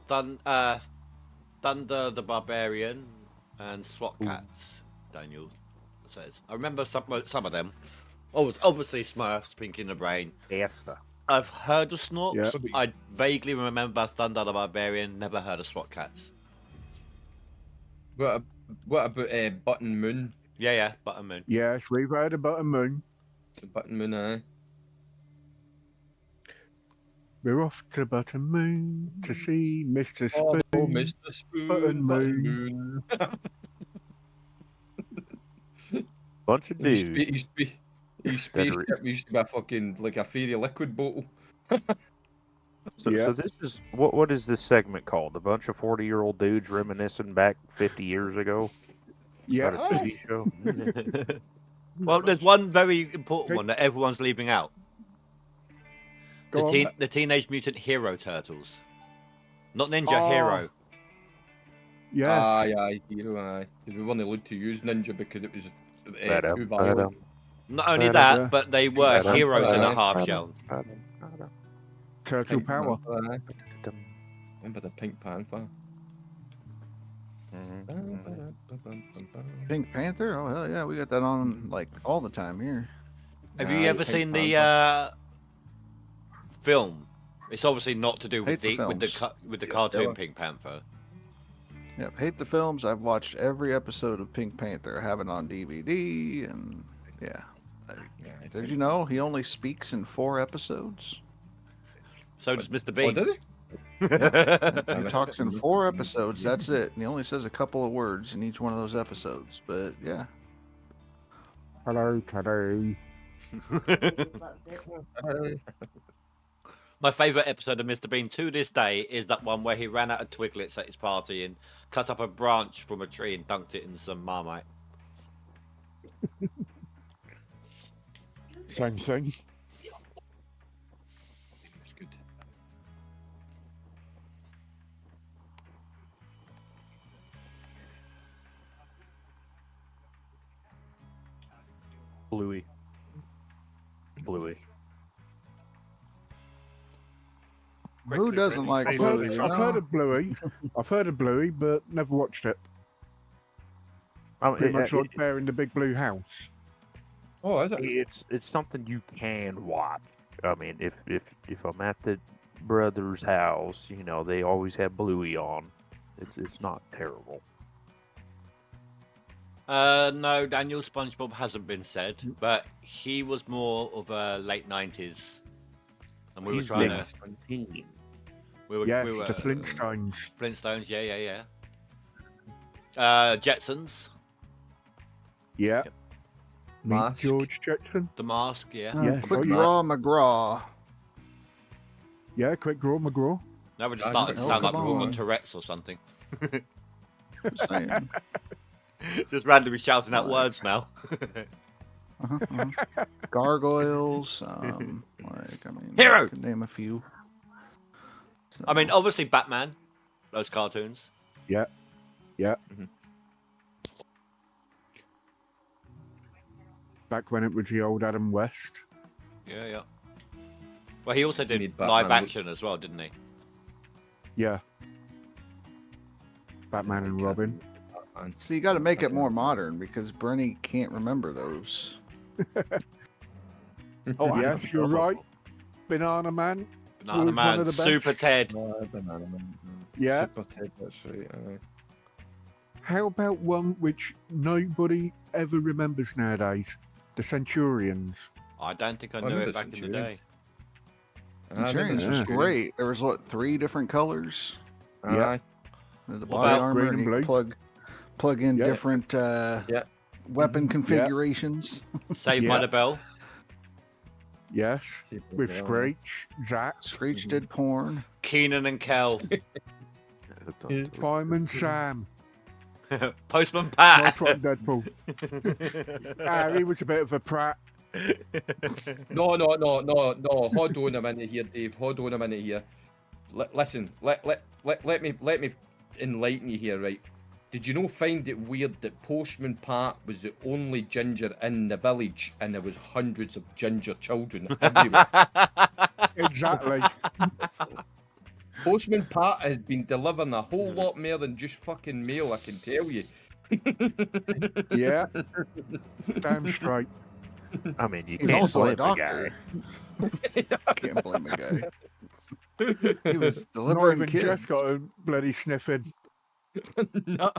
Brain, aye. Thunder the Barbarian, and SWAT Cats. Daniel says. I remember some of them. Oh, obviously Smurfs, Pinky in the Brain. Yes. I've heard of Snorks. Yeah. I vaguely remember Thunder the Barbarian. Never heard of SWAT Cats. What about Button Moon? Yeah, Button Moon. Yes, we've heard about a moon. Button Moon, aye. We're off to Button Moon to see Mr. Spoon. Oh, Mr. Spoon, Button Button Moon. Moon. Bunch of dudes. His spaceship used to be a fucking like a fairy liquid bottle. So Yeah. this is what is this segment called? A bunch of 40-year-old dudes reminiscing back 50 years ago Yeah. about a TV show. Well, there's one very important one that everyone's leaving out. Go on. The Teenage Mutant Hero Turtles. Not Ninja, Oh. Hero. Yeah. Aye, Hero, aye. Because we weren't allowed to use Ninja because it was too violent. Not only Ba-da-da. that, but they were Ba-da-da. heroes in a Ba-da-da. half shell. Turtle Pink Power. Panther, aye. Remember the Pink Panther? Pink Panther? Oh hell yeah, we got that on like all the time here. Have Nah, you ever Pink seen Panther. the film? It's obviously not to do with Hate the with the films. with the Yeah, cartoon yeah. Pink Panther. Yep, hate the films. I've watched every episode of Pink Panther. I have it on DVD, and yeah. Did you know he only speaks in 4 episodes? So does Mr. Oh, Bean. did he? He talks in 4 episodes. That's it. And he only says a couple of words in each one of those episodes. But yeah, Hello, Teddy. My favourite episode of Mr. Bean to this day is that one where he ran out of Twiglets at his party and cut up a branch from a tree and dunked it in some Marmite. Same thing. It's good. Bluey. Who Quickly, doesn't Brittany, like say Bluey? something You I've fun. heard know? of Bluey. I've heard of Bluey, but never watched it. I mean, Pretty much like Bear in the Big Blue House. Oh, is it? it's something you can watch. I mean, if I'm at the brother's house, you know, they always have Bluey on. It's not terrible. No, Daniel SpongeBob hasn't been said, but he was more of a late 90s. And we were He's trying big to. teen. Yes, we were the Flintstones. Flintstones, yeah. Jetsons, Yeah. Meet Mask. George Jetson. The Mask, yeah. Yes, Quick oh, yeah. Draw McGraw. Yeah, Quick Draw McGraw. Now we're just I starting to don't sound know, like we've come all got on. Tourette's or something. Just saying. Just randomly shouting out words now. Gargoyles. Hero! I can name a few. So, I mean, obviously Batman, those cartoons. Yeah. Back when it was the old Adam West. Yeah. Well, he also You did need Batman live look- action as well, didn't he? Yeah. Batman and Robin. so you got to make it more modern because Bernie can't remember those. Oh, I know Yes, you're some of right. them. Banana Man. Banana Always one Man, of the best. Super Ted. Yeah. Super Ted, that's right. aye. How about one which nobody ever remembers nowadays? The Centurions. I don't think I I knew remember it back in the Centurion. day. I remember Centurions was Centurion. great. There was what, 3 different colors? Yeah. Aye. The What body about armor. green And and you blue? plug in Yeah. different weapon configurations. Saved by Yeah. the Bell. Yes. Super With Ted, aye. Screech, Zack, Screech did porn. Keenan and Kel. Hooked on to it. Fireman Sam. Postman Nice Pat. one, Deadpool. He was a bit of a prat. No. Hold on a minute here, Dave. Hold on a minute here. Listen, let me enlighten you here, right? Did you find it weird that Postman Pat was the only ginger in the village, and there was hundreds of ginger children everywhere? Exactly. Postman Pat has been delivering a whole lot more than just fucking mail, I can tell you. Yeah. Damn straight. I mean, you He's can't also a blame the guy. doctor. Can't blame the guy. He was Not delivering even kids. Jeff got a bloody sniffing. No.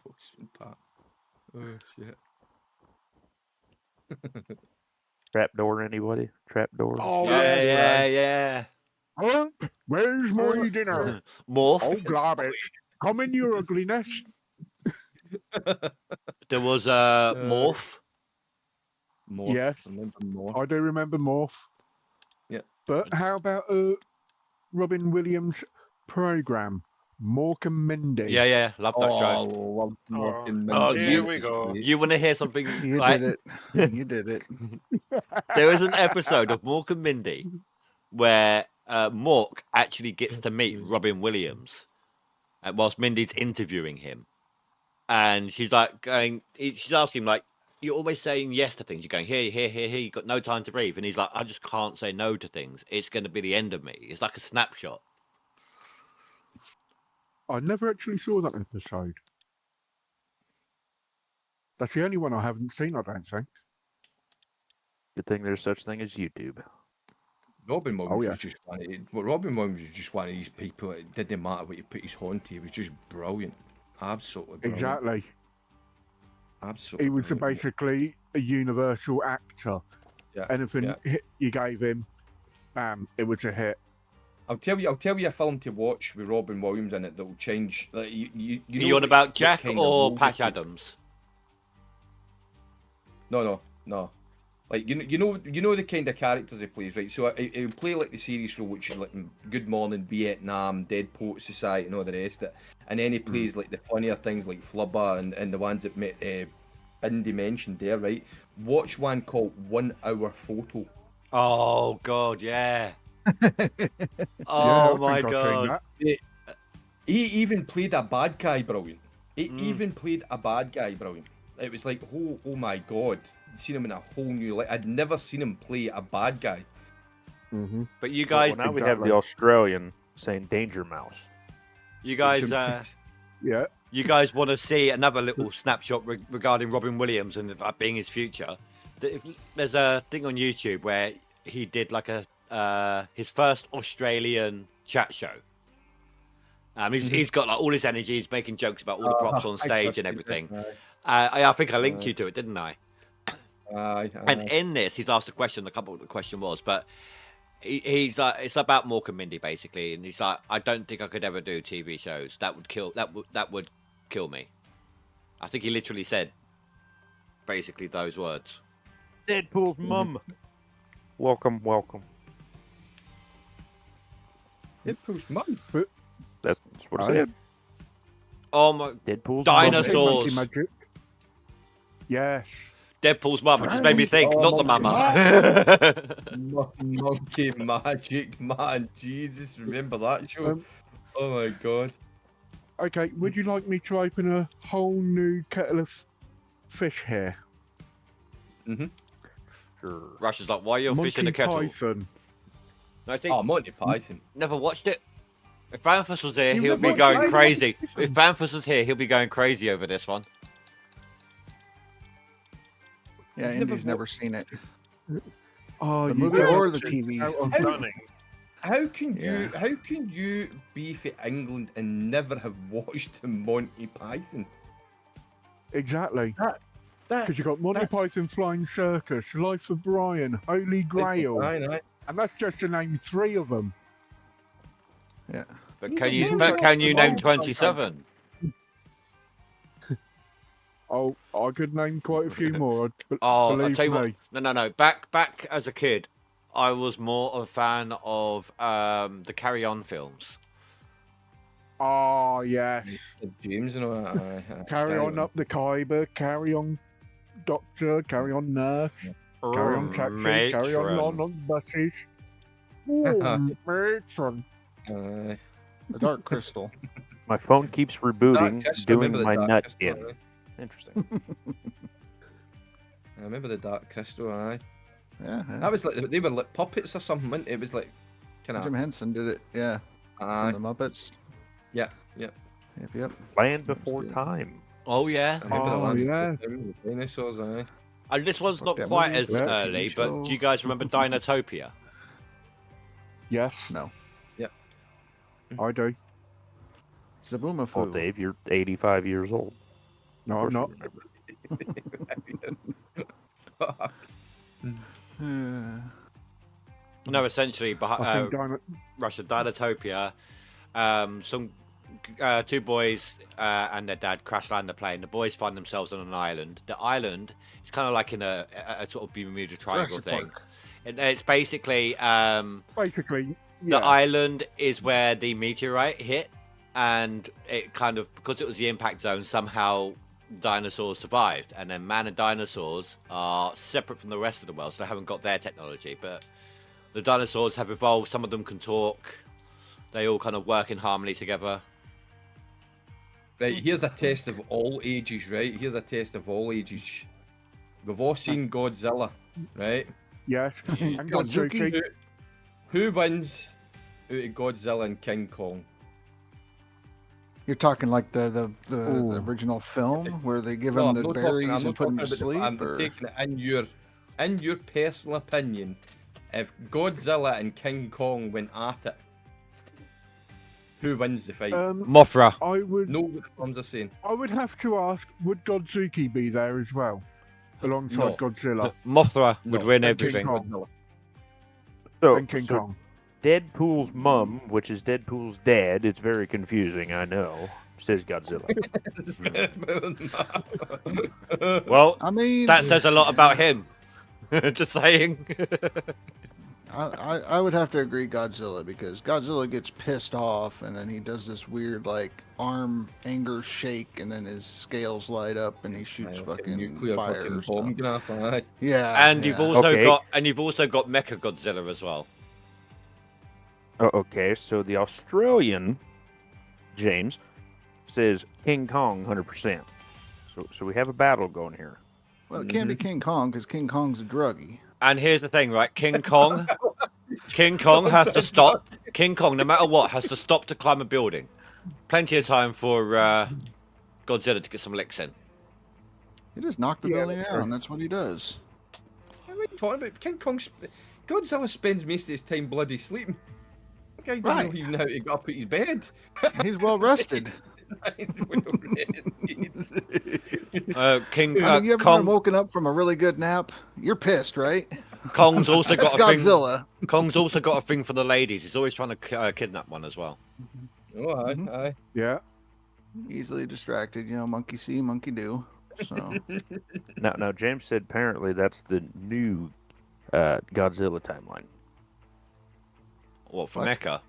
Postman Pat. Oh shit. Trapdoor, anybody? Trapdoor? Oh, Yeah. Hump, where's my dinner? Morph. Oh, garbage. Come in, your ugliness. There was Morph. More. Yes. Remember more. I do remember Morph. Yeah. But how about Robin Williams' program, Mork and Mindy? Yeah. Love that show. love Mork and oh, Mindy. here we go. You want to hear something? You like, did it. You did it. There is an episode of Mork and Mindy where Mork actually gets to meet Robin Williams whilst Mindy's interviewing him. And she's like she's asking him, like, you're always saying yes to things. You're going, here, you've got no time to breathe. And he's like, I just can't say no to things. It's going to be the end of me. It's like a snapshot. I never actually saw that episode. That's the only one I haven't seen, I don't think. Good thing there's such thing as YouTube. Robin Williams yeah. was just Robin Williams was just one of these people. It didn't matter what you put his horn to. He was just brilliant. Absolutely brilliant. Exactly. Absolutely. He was brilliant. basically a universal actor. Yeah, Anything hit you gave him, bam, it was a hit. I'll tell you a film to watch with Robin Williams in it that will change. Like, you Are know you on what- about what Jack kind of or role Patch he- Adams? No. Like you know the kind of characters he plays, right? So he would play like the serious role, which is like Good Morning Vietnam, Dead Poet Society, and all the rest of it. And then he plays like the funnier things like Flubber and the ones that Bindi mentioned there, right? Watch one called 1 Hour Photo. Oh, God, yeah. Yeah, Oh, I my think I've seen God. that. He even played a bad guy brilliant. He Mm. even played a bad guy brilliant. It was like, oh my god, seen him in a whole new light. I'd never seen him play a bad guy. Mm-hmm. But you Well, guys, now we have Exactly. the Australian saying Danger Mouse. you guys, Yeah. you guys want to see another little snapshot regarding Robin Williams and that being his future? There's a thing on YouTube where he did like his first Australian chat show. He's got like all his energy. He's making jokes about all the props on stage and everything. I think I linked you to it, didn't I? And in this, he's asked a question. I can't remember what the question was, but he's like, it's about Mork and Mindy basically, and he's like, I don't think I could ever do TV shows. That would kill me. I think he literally said basically those words. Deadpool's mum. Welcome. Deadpool's mum. That's what I Oh, said. Oh my! Deadpool's Dinosaurs. Monkey magic. Yes. Deadpool's mum, which just made me think, Oh, not the Monkey mama. Monkey Magic, man. Jesus, remember that show? Oh my god. Okay, would you like me to open a whole new kettle of fish here? Sure. Russia's like, why are you fish in the kettle? Python. No, I think Oh, Monty Python. never watched it. If Banfus was here, You he'll never be watched going Monty crazy. Python? If Banfus was here, he'll be going crazy over this one. Yeah, Indy's never seen it. Oh, The you movie don't. or the TV. Stunning. How can Yeah. you be for England and never have watched Monty Python? Exactly. That Because you got Monty Python Flying Circus, Life of Brian, Holy Grail, Aye. and that's just to name 3 of them. Yeah. But You can can you? name But can you name multiple 27? Oh, I could name quite a few more. Oh, I'll believe tell you me. what. No. Back as a kid, I was more of a fan of the Carry On films. Oh, yes. James and all that. Aye. Carry on up the Khyber, carry on doctor, carry on nurse, carry on taxi, carry on buses. Oh, matron. Aye. The Dark Crystal. My phone keeps rebooting, Dark Crystal, doing remember the my Dark nut Crystal, in. aye. Interesting. I remember the Dark Crystal. Aye. Yeah. That was like they were like puppets or something. Wasn't it? It was like kind Jim of. Henson did it. Yeah. Aye. From the Muppets. Yeah. Yep. Land Before Time. Oh yeah. I remember the Oh, one. yeah. I remember the dinosaurs. Aye. And this one's Fuck not that quite movie, as that early, TV but show. do you guys remember Dinotopia? Yes, No. I do. Zaboomafoo. Well, Dave, you're 85 years old. No, Of I'm course not. you remember. No, essentially, I think Russia, Dinotopia. Some 2 boys and their dad crash land the plane. The boys find themselves on an island. The island is kind of like in a sort of Bermuda Triangle Jurassic thing. Park. And it's basically basically, the yeah. island is where the meteorite hit, and it kind of, because it was the impact zone, somehow dinosaurs survived, and then man and dinosaurs are separate from the rest of the world, so they haven't got their technology, but the dinosaurs have evolved. Some of them can talk. They all kind of work in harmony together. Right, here's a test of all ages, right? Here's a test of all ages. We've all seen Godzilla, right? Yes. Yeah. And Godzuki. Godzuki. Who wins out of Godzilla and King Kong? You're talking like the Ooh. original film where they give No, him I'm the not berries talking- I'm and not put him to talking sleep? about I'm or- taking it in your personal opinion. If Godzilla and King Kong went at it, who wins the fight? Mothra. I would. No, I'm just saying. I would have to ask: would Godzuki be there as well, alongside No. Godzilla Mothra would No, win and King everything. Kong? So, And King so Kong. Deadpool's mum, which is Deadpool's dad, it's very confusing, I know, says Godzilla. Well, I mean, that says a lot about him. Just saying. I would have to agree Godzilla, because Godzilla gets pissed off and then he does this weird like arm anger shake and then his scales light up and he shoots fucking nuclear fire. fucking or bomb stuff. going off. Aye. Yeah, And you've yeah. also Okay. got Mecha Godzilla as well. Oh, okay, so the Australian James, says King Kong 100%. So we have a battle going here. Well, it can't be King Kong because King Kong's a druggie. And here's the thing, right? King Kong has to stop. King Kong, no matter what, has to stop to climb a building. Plenty of time for Godzilla to get some licks in. He just knocked the building down. That's what he does. What are you talking about? King Kong. Godzilla spends most of his time bloody sleeping. That guy doesn't even know how to get up out his bed. He's well rested. King you ever been woken up from a really good nap? You're pissed, right? Kong's also got a Godzilla. thing. Kong's also got a thing for the ladies. He's always trying to kidnap one as well. Oh, aye. Yeah. Easily distracted, monkey see, monkey do. So Now James said apparently that's the new Godzilla timeline. What, for Mecha?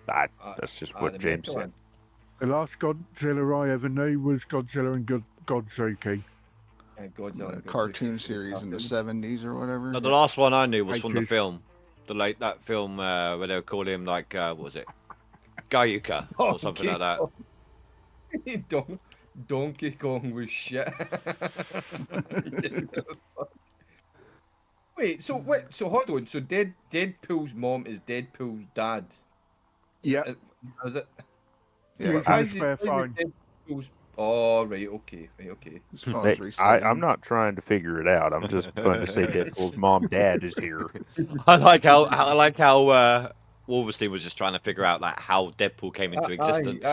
That's just what James said. The last Godzilla I ever knew was Godzilla and Godzuki. Godzilla cartoon series in the 70s or whatever. No, the last one I knew was from the film. That film where they would call him like what was it? Gayuka or something like that. Donkey Kong was shit. Wait, so hold on. So Deadpool's mom is Deadpool's dad. Yeah. Is it? Yeah. Oh, right, okay. I'm not trying to figure it out. I'm just going to say Deadpool's mom, dad is here. I like how Wolverstein was just trying to figure out like how Deadpool came into existence.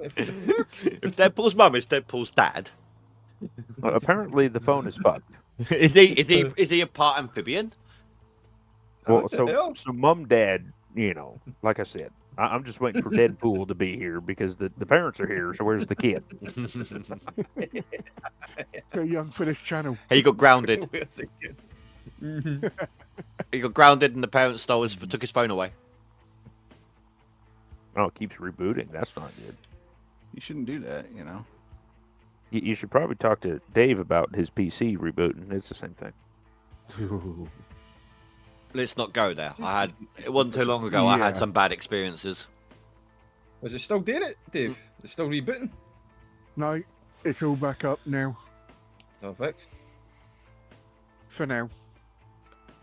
If Deadpool's mum is Deadpool's dad, well, apparently the phone is fucked. Is he a part amphibian? Well, so mum, dad, like I said, I'm just waiting for Deadpool to be here because the parents are here. So where's the kid? Too young for this channel. He got grounded. He got grounded, and the parents took his phone away. Oh, it keeps rebooting. That's not good. You shouldn't do that, You should probably talk to Dave about his PC rebooting. It's the same thing. Let's not go there. It wasn't too long ago. I had some bad experiences. Was it still doing it, Dave? It's still rebooting? No, it's all back up now. It's all fixed. For now.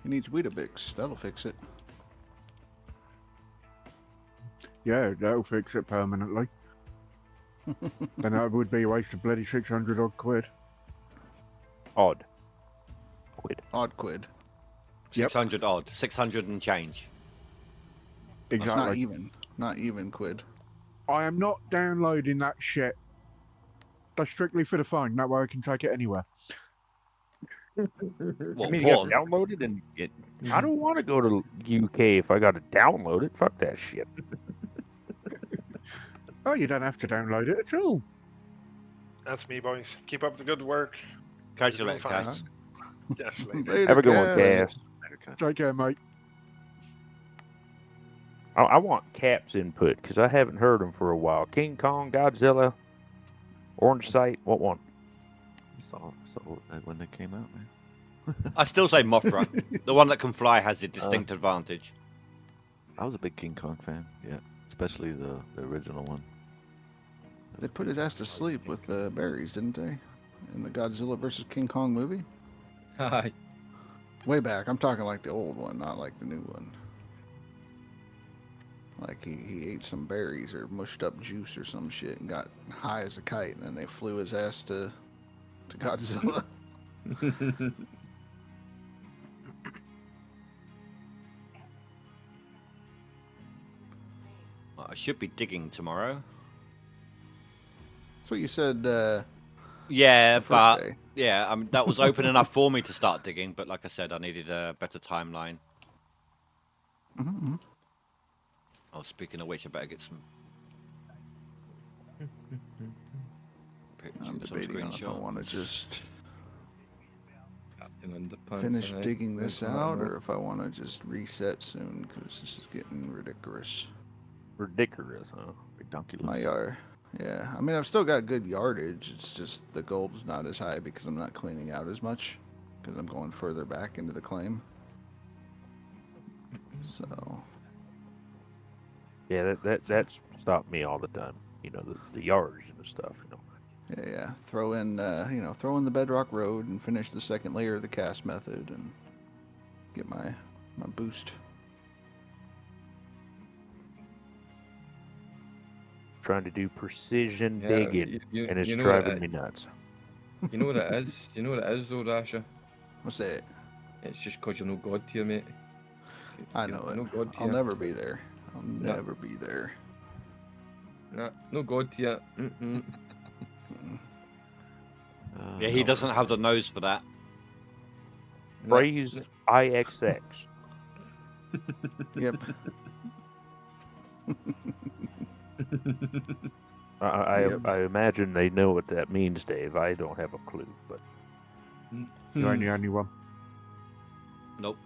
He needs Weetabix. That'll fix it. Yeah, that'll fix it permanently. Then that would be a waste of bloody 600 odd quid. Odd quid. 600 odd. 600 and change. Exactly. Not even quid. I am not downloading that shit. That's strictly for the phone. That way I can take it anywhere. What, you got to download it and I don't want to go to UK if I got to download it. Fuck that shit. Oh, you don't have to download it at all. That's me, boys. Keep up the good work. Catch you later, Cass. Yes, Have a good one, Cass. Take care, mate. I want Cap's input because I haven't heard him for a while. King Kong, Godzilla, Orange Sight, what one? Saw when they came out, man. I still say Mothra. The one that can fly has a distinct advantage. I was a big King Kong fan, yeah. Especially the original one. They put his ass to sleep with the berries, didn't they? In the Godzilla vs. King Kong movie? Aye. Way back. I'm talking like the old one, not like the new one. Like he ate some berries or mushed up juice or some shit and got high as a kite, and then they flew his ass to Godzilla. I should be digging tomorrow. That's what you said. Yeah, but day. yeah, I mean, that was open enough for me to start digging. But like I said, I needed a better timeline. Mm-hmm. Oh, speaking of which, I better get some. I'm debating on if I want to just Underpants, finish digging this out, or if I want to just reset soon, because this is getting ridiculous. Ridiculous, huh? Ridiculous. My yard. Yeah, I mean, I've still got good yardage. It's just the gold's not as high because I'm not cleaning out as much, because I'm going further back into the claim. So, Yeah, that's stopped me all the time. You know, the yards and the stuff. You know. Yeah. Throw in, throw in the bedrock road and finish the second layer of the cast method and get my boost. Trying to do precision Yeah, digging, and it's you know driving me nuts. You know what it is? You know what it is though, Rasha? What's that? It's just because you're no god tier, mate. I know it. No god I'll tier. never be there. I'll No. never be there. Nah, no god tier. Mm-mm. Yeah, he doesn't have the nose for that. Praise IXX. Yep. I imagine they know what that means, Dave. I don't have a clue, but You ain't the only one. Nope.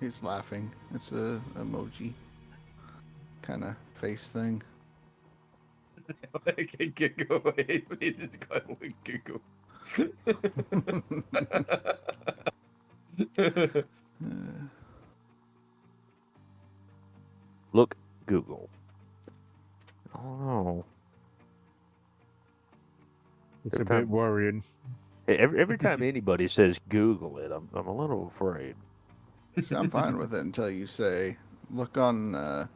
He's laughing. It's a emoji kind of face thing. Giggle. He just got a giggle. look, Google. Oh, It's Every a time- bit worrying. every time anybody says Google it, I'm a little afraid. See, I'm fine with it until you say, look on,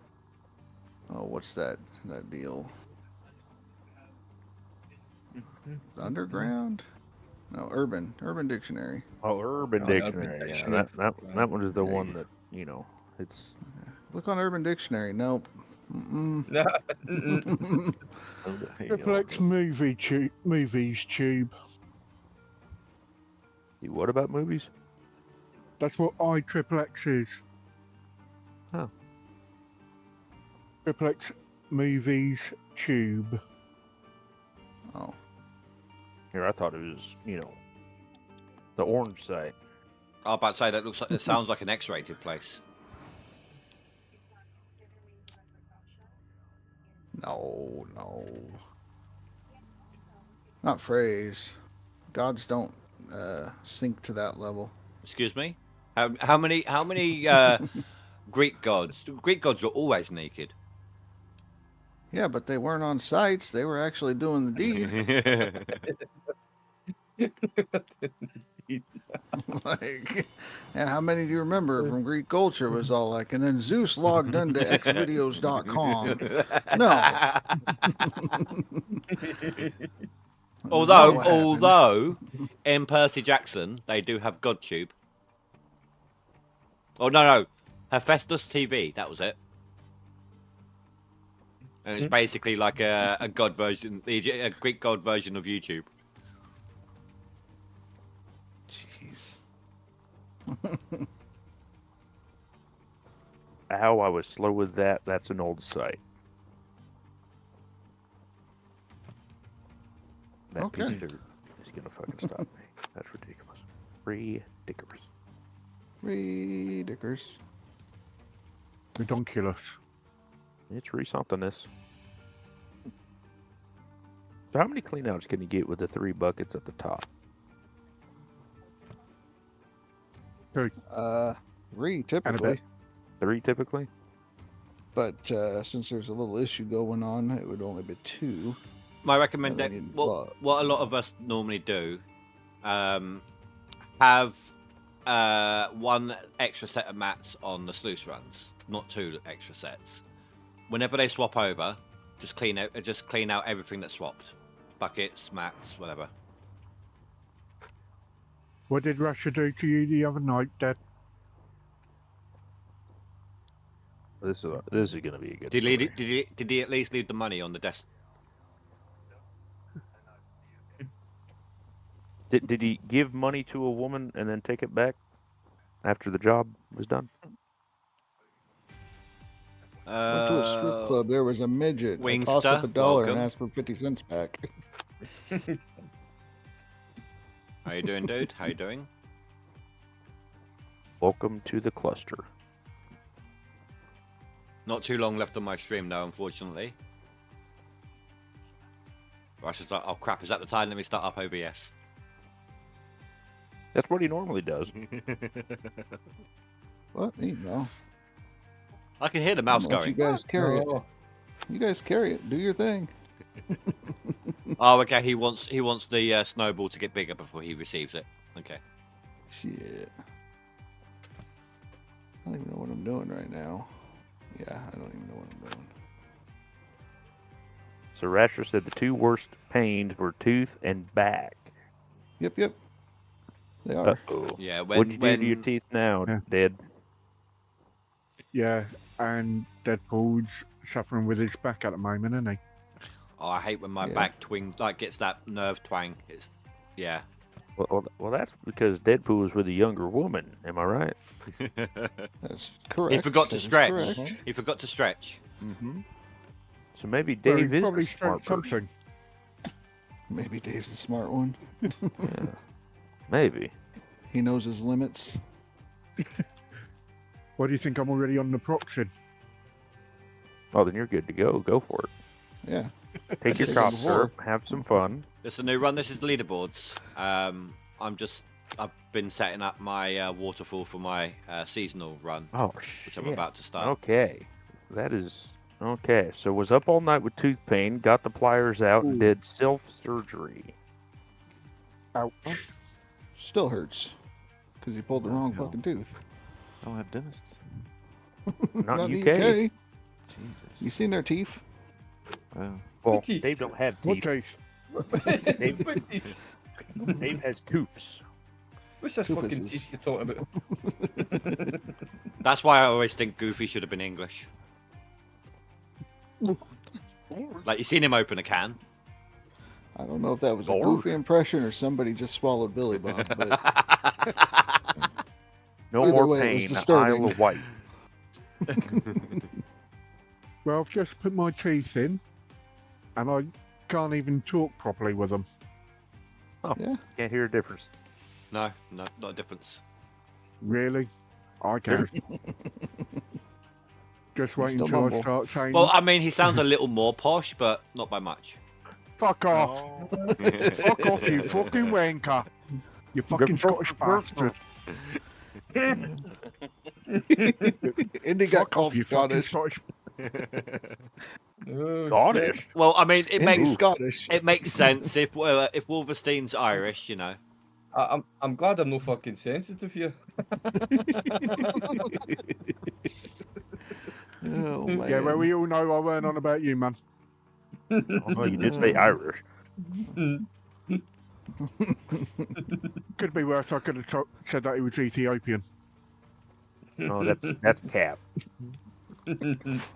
what's that deal? Underground? No, Urban Dictionary. Oh, Urban Oh, Urban Dictionary. Yeah, Dictionary. that one is the Yeah, one you- that it's. Look on Urban Dictionary. Nope. Mm-mm. Nah, mm-mm. Triple X movies tube. What about movies? That's what IXXX is. Oh. Triple X movies tube. Oh. Here, I thought it was the orange site. I was about to say it sounds like an X-rated place. No. Not phrase. Gods don't sink to that level. Excuse me. How many Greek gods? Greek gods were always naked. Yeah, but they weren't on sites. They were actually doing the deed. Like, and how many do you remember from Greek culture was all like, and then Zeus logged into xvideos.com. No. Although in Percy Jackson they do have GodTube. Oh no, Hephaestus TV. That was it. And it's basically like a god version, a Greek god version of YouTube. Jeez. How I was slow with that. That's an old site. That piece Okay. of dirt is gonna fucking stop me. That's ridiculous. Ridiculous. Ridiculous. Redonkulous. It's something this. So how many cleanouts can you get with the 3 buckets at the top? 2. 3 typically. 3 typically? But since there's a little issue going on, it would only be 2. My need recommendation, what? what a lot of us normally do, have 1 extra set of mats on the sluice runs, not 2 extra sets. Whenever they swap over, just clean out everything that's swapped, buckets, mats, whatever. What did Russia do to you the other night, Dad? This is gonna be a good. Did he at least leave the money on the desk? Did he give money to a woman and then take it back after the job was done? Went to a strip club. There was a midget. I tossed up Wingster, $1 and welcome. asked for 50 cents back. How you doing, dude? How you doing? Welcome to the cluster. Not too long left on my stream now, unfortunately. Rush is like, oh crap, is that the time? Let me start up OBS. That's what he normally does. What? You know. I can hear the mouse Let you going. guys carry it. Oh, You guys carry it. Do your thing. Oh, okay. He wants the snowball to get bigger before he receives it. Okay. Shit. I don't even know what I'm doing right now. Yeah, I don't even know what I'm doing. So Rasher said the two worst pains were tooth and back. Yep. They are. Uh-oh. Yeah. What'd you do to your teeth now, Yeah. Dead? Yeah, and Deadpool's suffering with his back at the moment, isn't he? Oh, I hate when my Yeah. back twing gets that nerve twang. It's yeah. Well, that's because Deadpool was with a younger woman. Am I right? That's correct. He forgot to That is stretch. correct. He forgot to stretch. Mm-hmm. So maybe Well, he Dave is probably the smart stretched person. something. Maybe Dave's the smart one. Yeah. Maybe. He knows his limits. Why do you think I'm already on the proxy? Oh, then you're good to go. Go for it. Yeah. Take your That's cough before. syrup. Have some fun. This is a new run. This is leaderboards. I've been setting up my waterfall for my seasonal run, Oh, which I'm shit. about to start. Okay. That is... Okay, so was up all night with tooth pain, got the pliers out, and Ooh. did self-surgery. Ouch. Still hurts. Because he pulled the wrong No. fucking tooth. I don't have dentists. Not in UK. the UK. Jesus. You seen their teeth? Well, Well, teeth? Dave don't have What teeth. case? Dave has tooths. What's this Two fucking faces. teeth you're talking about? That's why I always think Goofy should have been English. Like you seen him open a can. I don't know if that was a Lord. goofy impression or somebody just swallowed Billy Bob, but No Either more way, it was pain. disturbing. Isle of Wight. Well, I've just put my teeth in, and I can't even talk properly with them. yeah. Can't hear a difference. No, not a difference. Really? I can. Just wait Still until I mumble. start saying, Well, I mean, he sounds a little more posh, but not by much. fuck off. Fuck off, you fucking wanker. You fucking Scottish bastard. Indy got Fuck called off, you fucking Scottish. Oh, Scottish. shit. Well, I mean, it Indy's makes Scottish. it makes sense if Wolverstein's Irish, you know. I'm glad I'm no fucking sensitive here. Oh man. Yeah, well, we all know I weren't on about you, man. Oh, you did say Irish. Could be worse. I could have said that he was Ethiopian. No, that's Cap.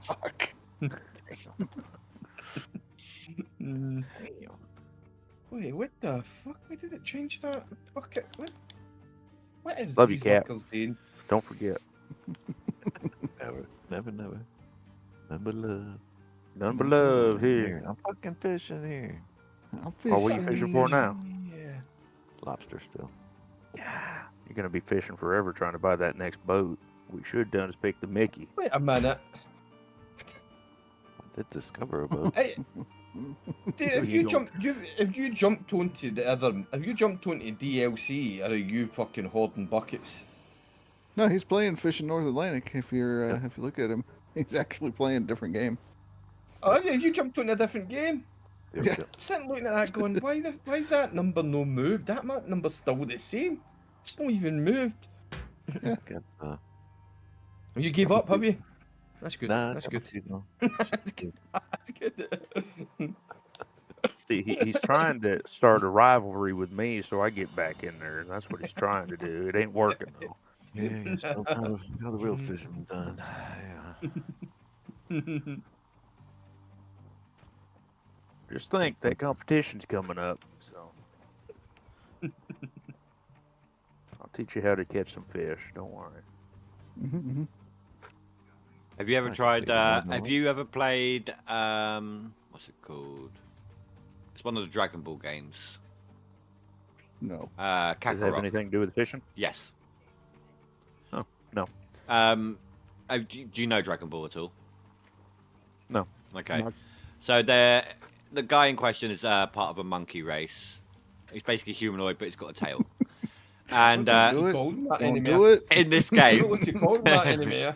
Fuck. Wait, what the fuck? Why did it change that? Fuck it. What is Love you, these Cap. fuckers doing? Don't forget. never. Number love. None but love here. I'm fucking fishing here. I'm Oh, what are you fishing for now? Yeah. Lobster still. Yeah. You're gonna be fishing forever trying to buy that next boat. What we should have done is pick the Mickey. Wait a minute. I did discover a boat. Hey, dude, if you jumped onto the other, if you jumped onto DLC, are you fucking hoarding buckets? No, he's playing Fishing North Atlantic. If you're if you look at him, he's actually playing a different game. Oh yeah, you jumped onto a different game. Yeah. I'm sitting looking at that, going, why is that number no moved? That number's still the same. It's not even moved. Got, You gave up, have you? That's good. nah, That's got my good. seasonal. That's good. That's good. See, he's trying to start a rivalry with me, so I get back in there, and that's what he's trying to do. It ain't working though. Yeah, you still got the real fishing done. Yeah. Just think that competition's coming up, so I'll teach you how to catch some fish. Don't worry. Mm-hmm. Have you ever I can tried? see that Have now. you ever played? What's it called? It's one of the Dragon Ball games. No. Does it have Kakarot. anything to do with fishing? Yes. Oh, no. Do you know Dragon Ball at all? No. Okay. No. So the guy in question is part of a monkey race. He's basically humanoid, but he's got a tail. And Don't do it. Called that Don't enemy. do it. in this You know game, what you called that enemy?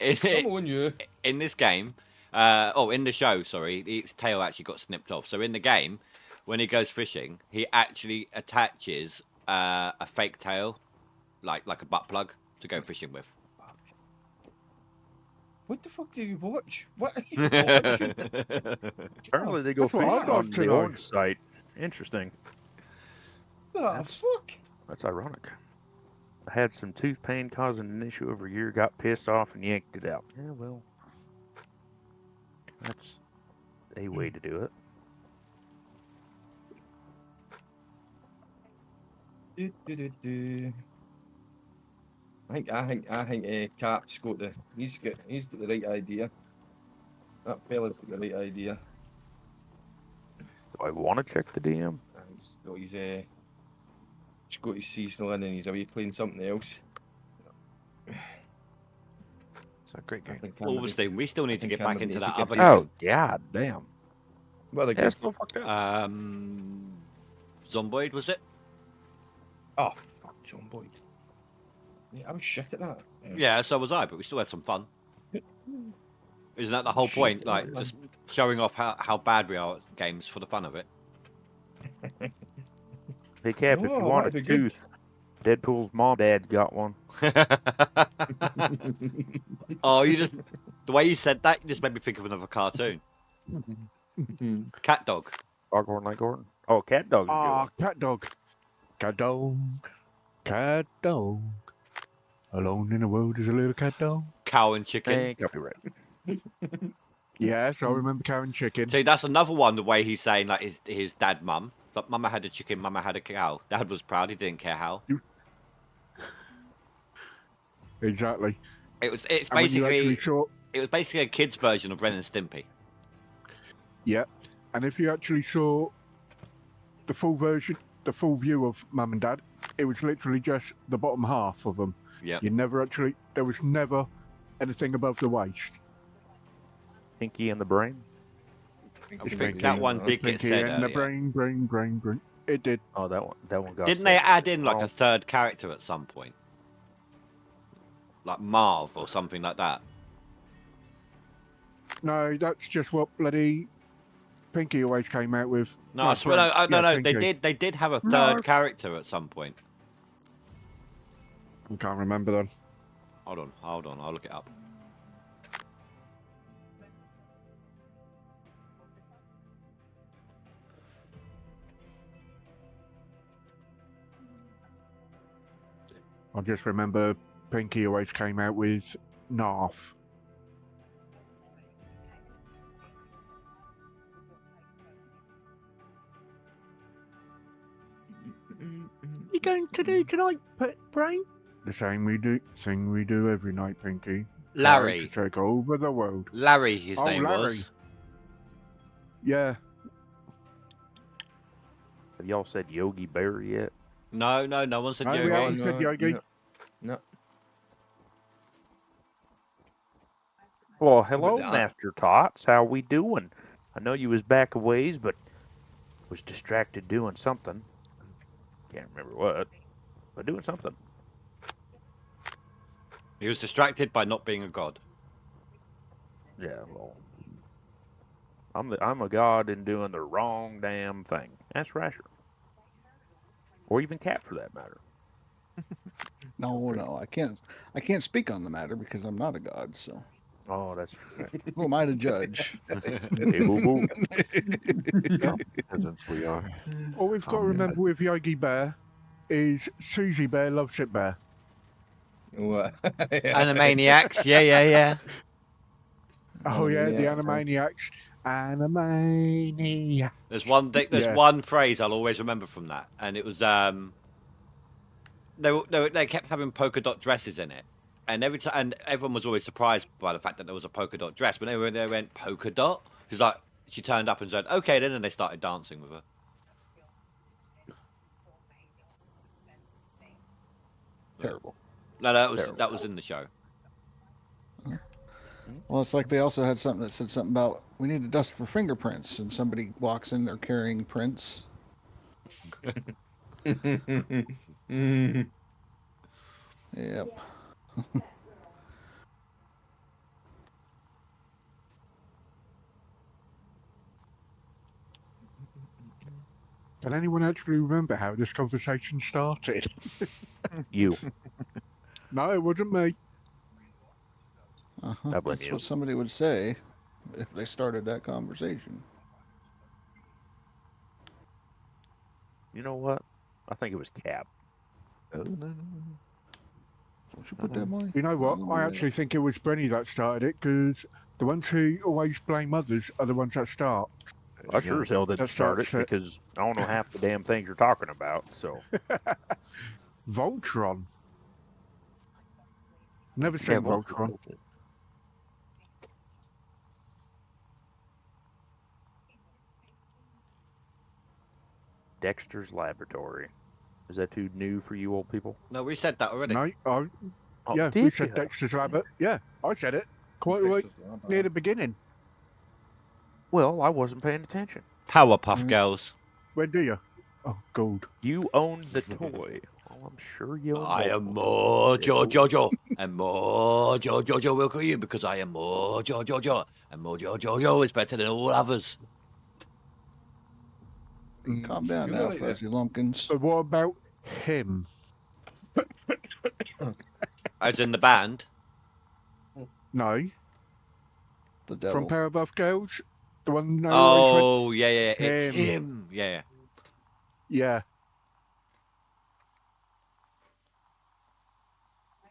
Come on, you. In this game, in the show, sorry, its tail actually got snipped off. So in the game, when he goes fishing, he actually attaches a fake tail, like a butt plug, to go fishing with. What the fuck do you watch? What are you watching? Apparently they go That's what I'd fishing on like to the know. orange site. Interesting. The fuck? That's ironic. I had some tooth pain causing an issue over a year, got pissed off and yanked it out. Yeah, well, that's a way to do it. I think Cap's got the he's got the right idea. That fella's got the right idea. Do I want to check the DM? And he's got his seasonal in and he's away playing something else. It's a great game. Obviously, we still need to get back into that other Oh, game. god damn. Well, the Yeah, game. still fucked up. Zomboid, was it? Oh fuck, John Boyd. Yeah, I was shit at that. Yeah, so was I, but we still had some fun. Isn't that the whole Shit, point? yeah, Like, man. just showing off how bad we are at games for the fun of it. Hey, Cap, if you Oh, want a that'd be good. tooth, Deadpool's mom dad got one. Oh, the way you said that, you just made me think of another cartoon. Cat Dog. Foghorn Leghorn. Oh, Cat Dog's a good Ah, one. cat dog. Cat dog. Cat dog. Alone in the world is a little cat dog. Cow and Chicken. Hey, copyright. Yes, I remember cow and chicken. See, that's another one, the way he's saying, like, his dad, mum. Like, mama had a chicken, mama had a cow. Dad was proud, he didn't care how. Exactly. It's And when you actually basically, saw, it was basically a kid's version of Ren and Stimpy. yeah, and if you actually saw the full version, the full view of Mum and Dad, it was literally just the bottom half of them. Yeah. There was never anything above the waist. Pinky and the Brain. I think that one did get Pinky said and the earlier. brain. It did. Oh, that one got Didn't said. they add in like Oh. a third character at some point? Like Marv or something like that. No, that's just what bloody Pinky always came out with. No, I swear, no. They did have a third Marv. character at some point. I can't remember then. Hold on, I'll look it up. I just remember Pinky always came out with Narf. You going to do tonight, Brain? The same thing we do every night, Pinky. Larry. To take over the world. Larry, his name Larry. was. Yeah. Have y'all said Yogi Bear yet? No one said No, we Yogi. haven't said Yogi. No. Well, hello, that? Master Tots. How we doing? I know you was back a ways, but was distracted doing something. Can't remember what, but doing something. He was distracted by not being a god. Yeah, well, I'm a god in doing the wrong damn thing. That's Rasher, or even Cat for that matter. No, I can't speak on the matter because I'm not a god. So Oh, that's true. who am I to judge? Hey, boo boo. Peasants we are. All we've got to remember with Yogi Bear is Susie Bear loves it bear. What? Animaniacs, yeah. Oh yeah, the Animaniacs. Animaniacs. There's one phrase I'll always remember from that, and it was they kept having polka dot dresses in it, and everyone was always surprised by the fact that there was a polka dot dress. But they went polka dot. She turned up and said, "Okay, then," and they started dancing with her. Terrible. No, that was in the show. Well, it's like they also had something that said something about we need to dust for fingerprints, and somebody walks in, they're carrying prints. Yep. Can anyone actually remember how this conversation started? You. No, it wasn't me. Uh-huh. I blame That's you. what somebody would say if they started that conversation. You know what? I think it was Cap. Oh, no. Don't you put that money? You know what? Oh, I yeah. actually think it was Brenny that started it, because the ones who always blame others are the ones that start. I sure as hell didn't That start it starts it. because I don't know half the damn things you're talking about. So Voltron. Never yeah, seen Voltron. Dexter's Laboratory. Is that too new for you old people? No, we said that already. No, Oh, yeah, did we said ya? Dexter's Lab. Yeah, I said it quite right near the beginning. Well, I wasn't paying attention. Powerpuff Girls. Where do you? Oh, gold. You owned the toy. Well, I'm sure you own I am multiple more toys. Jojo, and more Jojo will call you because I am more Jojo, and more Jojo is better than all others. Calm down You now, know it, Fuzzy Lumpkins. So what about him? As in the band. No, The from devil. Powerpuff Girls, the one. Who always went, Oh yeah, it's Him. him. Yeah. yeah.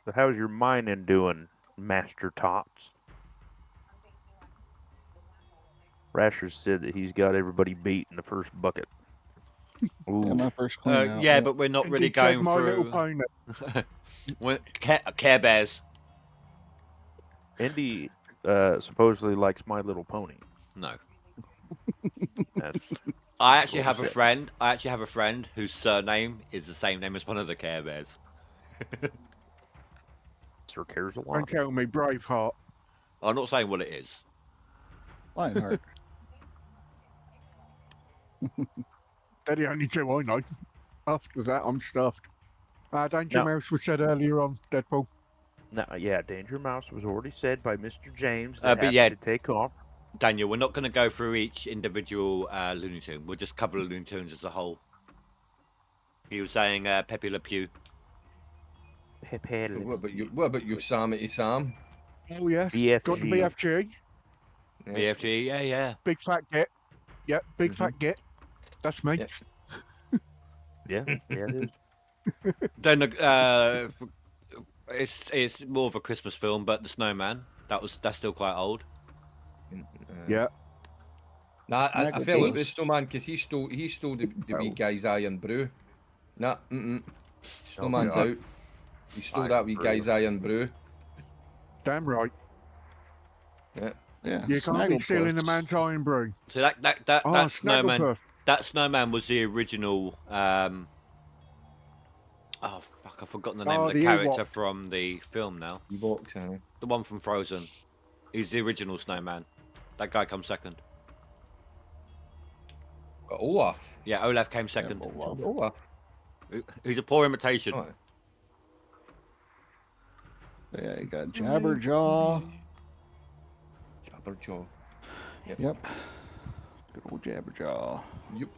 So how's your mining doing, Master Tots? Rasher said that he's got everybody beat in the first bucket. Ooh. Yeah, my first clean out. Yeah, but we're not really Indeed said going My Little through. Pony. We're Care Bears. Indy supposedly likes My Little Pony. No. That's I actually What have a was it? friend. I actually have a friend whose surname is the same name as one of the Care Bears. Sir cares a Don't lot. tell me, Braveheart. I'm not saying what it is. Lionheart. They're the only two I know. After that, I'm stuffed. Danger No. Mouse was said earlier on Deadpool. No, yeah, Danger Mouse was already said by Mr. James. But That happened yeah. to take off. Daniel, we're not going to go through each individual Looney Tune. We'll just cover the Looney Tunes as a whole. He was saying Pepe Le Pew. Pepe Le What about you, Samity Sam? Oh yes, got the BFG. BFG. BFG, yeah. Big fat get. Yep, big fat get. That's me. Yeah. Yeah, it is. Then it's more of a Christmas film, but The Snowman. That's still quite old. Yeah. Nah, I Michael fell out with Beans. Snowman because he stole the wee guy's iron brew. Nah, Snowman's God. out. He stole Iron that wee brew. guy's iron brew. Damn right. Yeah. Yeah. You can't be stealing a Snagglepuss. man's iron brew. So that Oh, Snowman. Snagglepuss. That Snowman was the original. Oh fuck! I've forgotten the name of the the character Ewok. from the film now. He walks in. The one from Frozen. He's the original Snowman. That guy comes second. Olaf. Yeah, Olaf came second. Olaf. He's a poor imitation. Oh, Yeah, you got Jabberjaw. Jabberjaw. Yep. Good old Jabberjaw. Yep.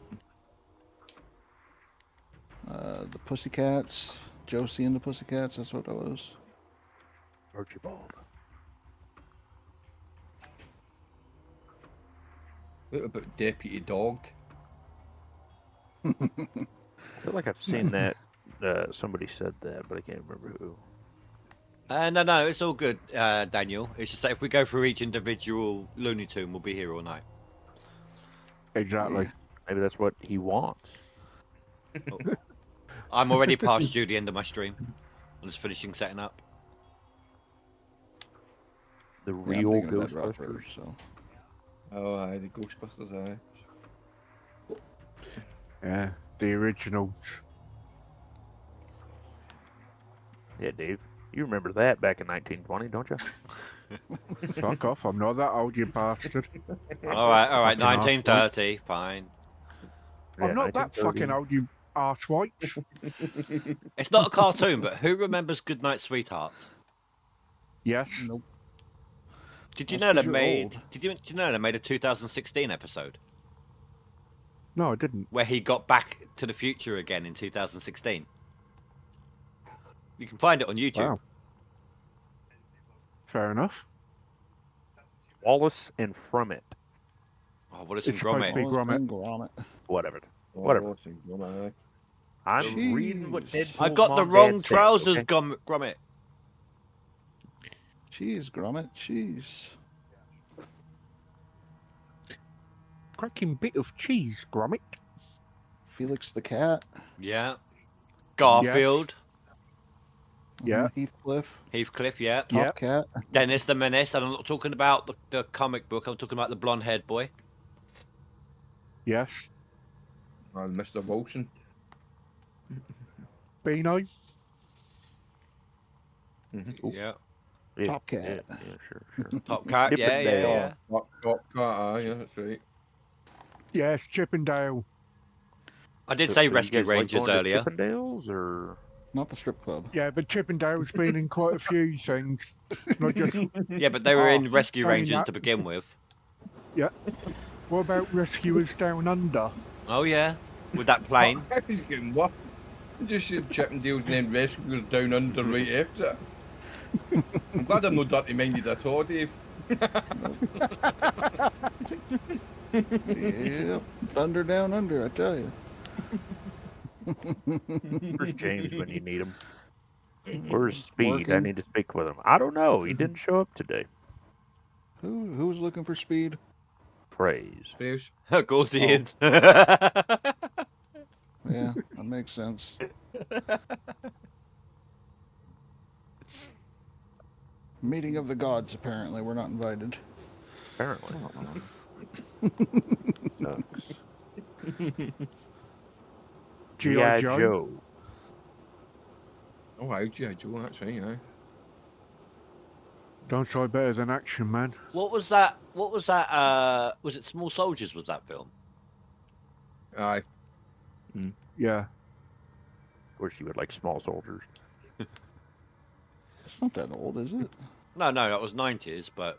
The Pussycats. Josie and the Pussycats, that's what that was. Archibald. What about Deputy Dog? I feel like I've seen that. Somebody said that, but I can't remember who. No, it's all good, Daniel. It's just that if we go through each individual Looney Tune, we'll be here all night. Exactly. Maybe that's what he wants. I'm already past due the end of my stream. I'm just finishing setting up. The Yeah, I'm real thinking of Red Rock Ghostbusters. Road, so. Oh, aye, the Ghostbusters, aye. Yeah, the originals. Yeah, Dave. You remember that back in 1920, don't you? Fuck off, I'm not that old, you bastard. All right, Fucking 1930, fine. I'm not that 1930. fucking old, you arsewhite. It's not a cartoon, but who remembers Goodnight Sweetheart? Yes. Nope. Did you That's know 'cause they you're made? old. Did you know they made a 2016 episode? No, I didn't. where he got back to the future again in 2016. You can find it on YouTube. Wow. Fair enough. Wallace and Fromit. Oh, what is It's supposed to Gromit? be Gromit. Gromit. Whatever. Oh, Whatever. Gromit. I'm reading what Jeez. Deadpool's I got the mom wrong dad said, trousers, okay? Gromit. Cheese, Gromit, cheese. Cracking bit of cheese, Gromit. Felix the cat. Yeah. Garfield. Yeah. Heathcliff. Heathcliff, yeah. Yeah. Top cat. Dennis the Menace. And I'm not talking about the comic book. I'm talking about the blonde-haired boy. Yes. And Mr. Wilson. Beano. Yeah. Yeah, Top cat. Yeah, sure. Top Cat. Yeah, yeah, Chippendale. yeah. Top cat, yeah, that's right. Yes, Chippendale. I did So say you Rescue guys like Rangers going to earlier. Chippendales or Not the strip club. Yeah, but Chippendale's been in quite a few things. Not just. Yeah, but they were in Rescue saying Rangers that. to begin with. Yeah. What about Rescuers Down Under? Oh, yeah. With that plane. He's getting what? I just said Chippendale's named Rescuers Down Under right after it. I'm glad I'm not dirty minded at all, Dave. Yep. Thunder down under, I tell you. where's James when you need him? Where's Speed? I Working. need to speak with him. I don't know. He didn't show up today. Who was looking for speed? Praise. Praise. Of course he is. Yeah, that makes sense. Meeting of the gods, apparently. We're not invited. Apparently. Ducks. G.I. Joe. Oh, hi, G.I. Joe, that's right, aye. Don't try better than Action Man. What was that? What was that? Was it Small Soldiers? Was that film? Aye. Yeah. Of course, you would like small soldiers. It's not that old, is it? No, that was 90s, but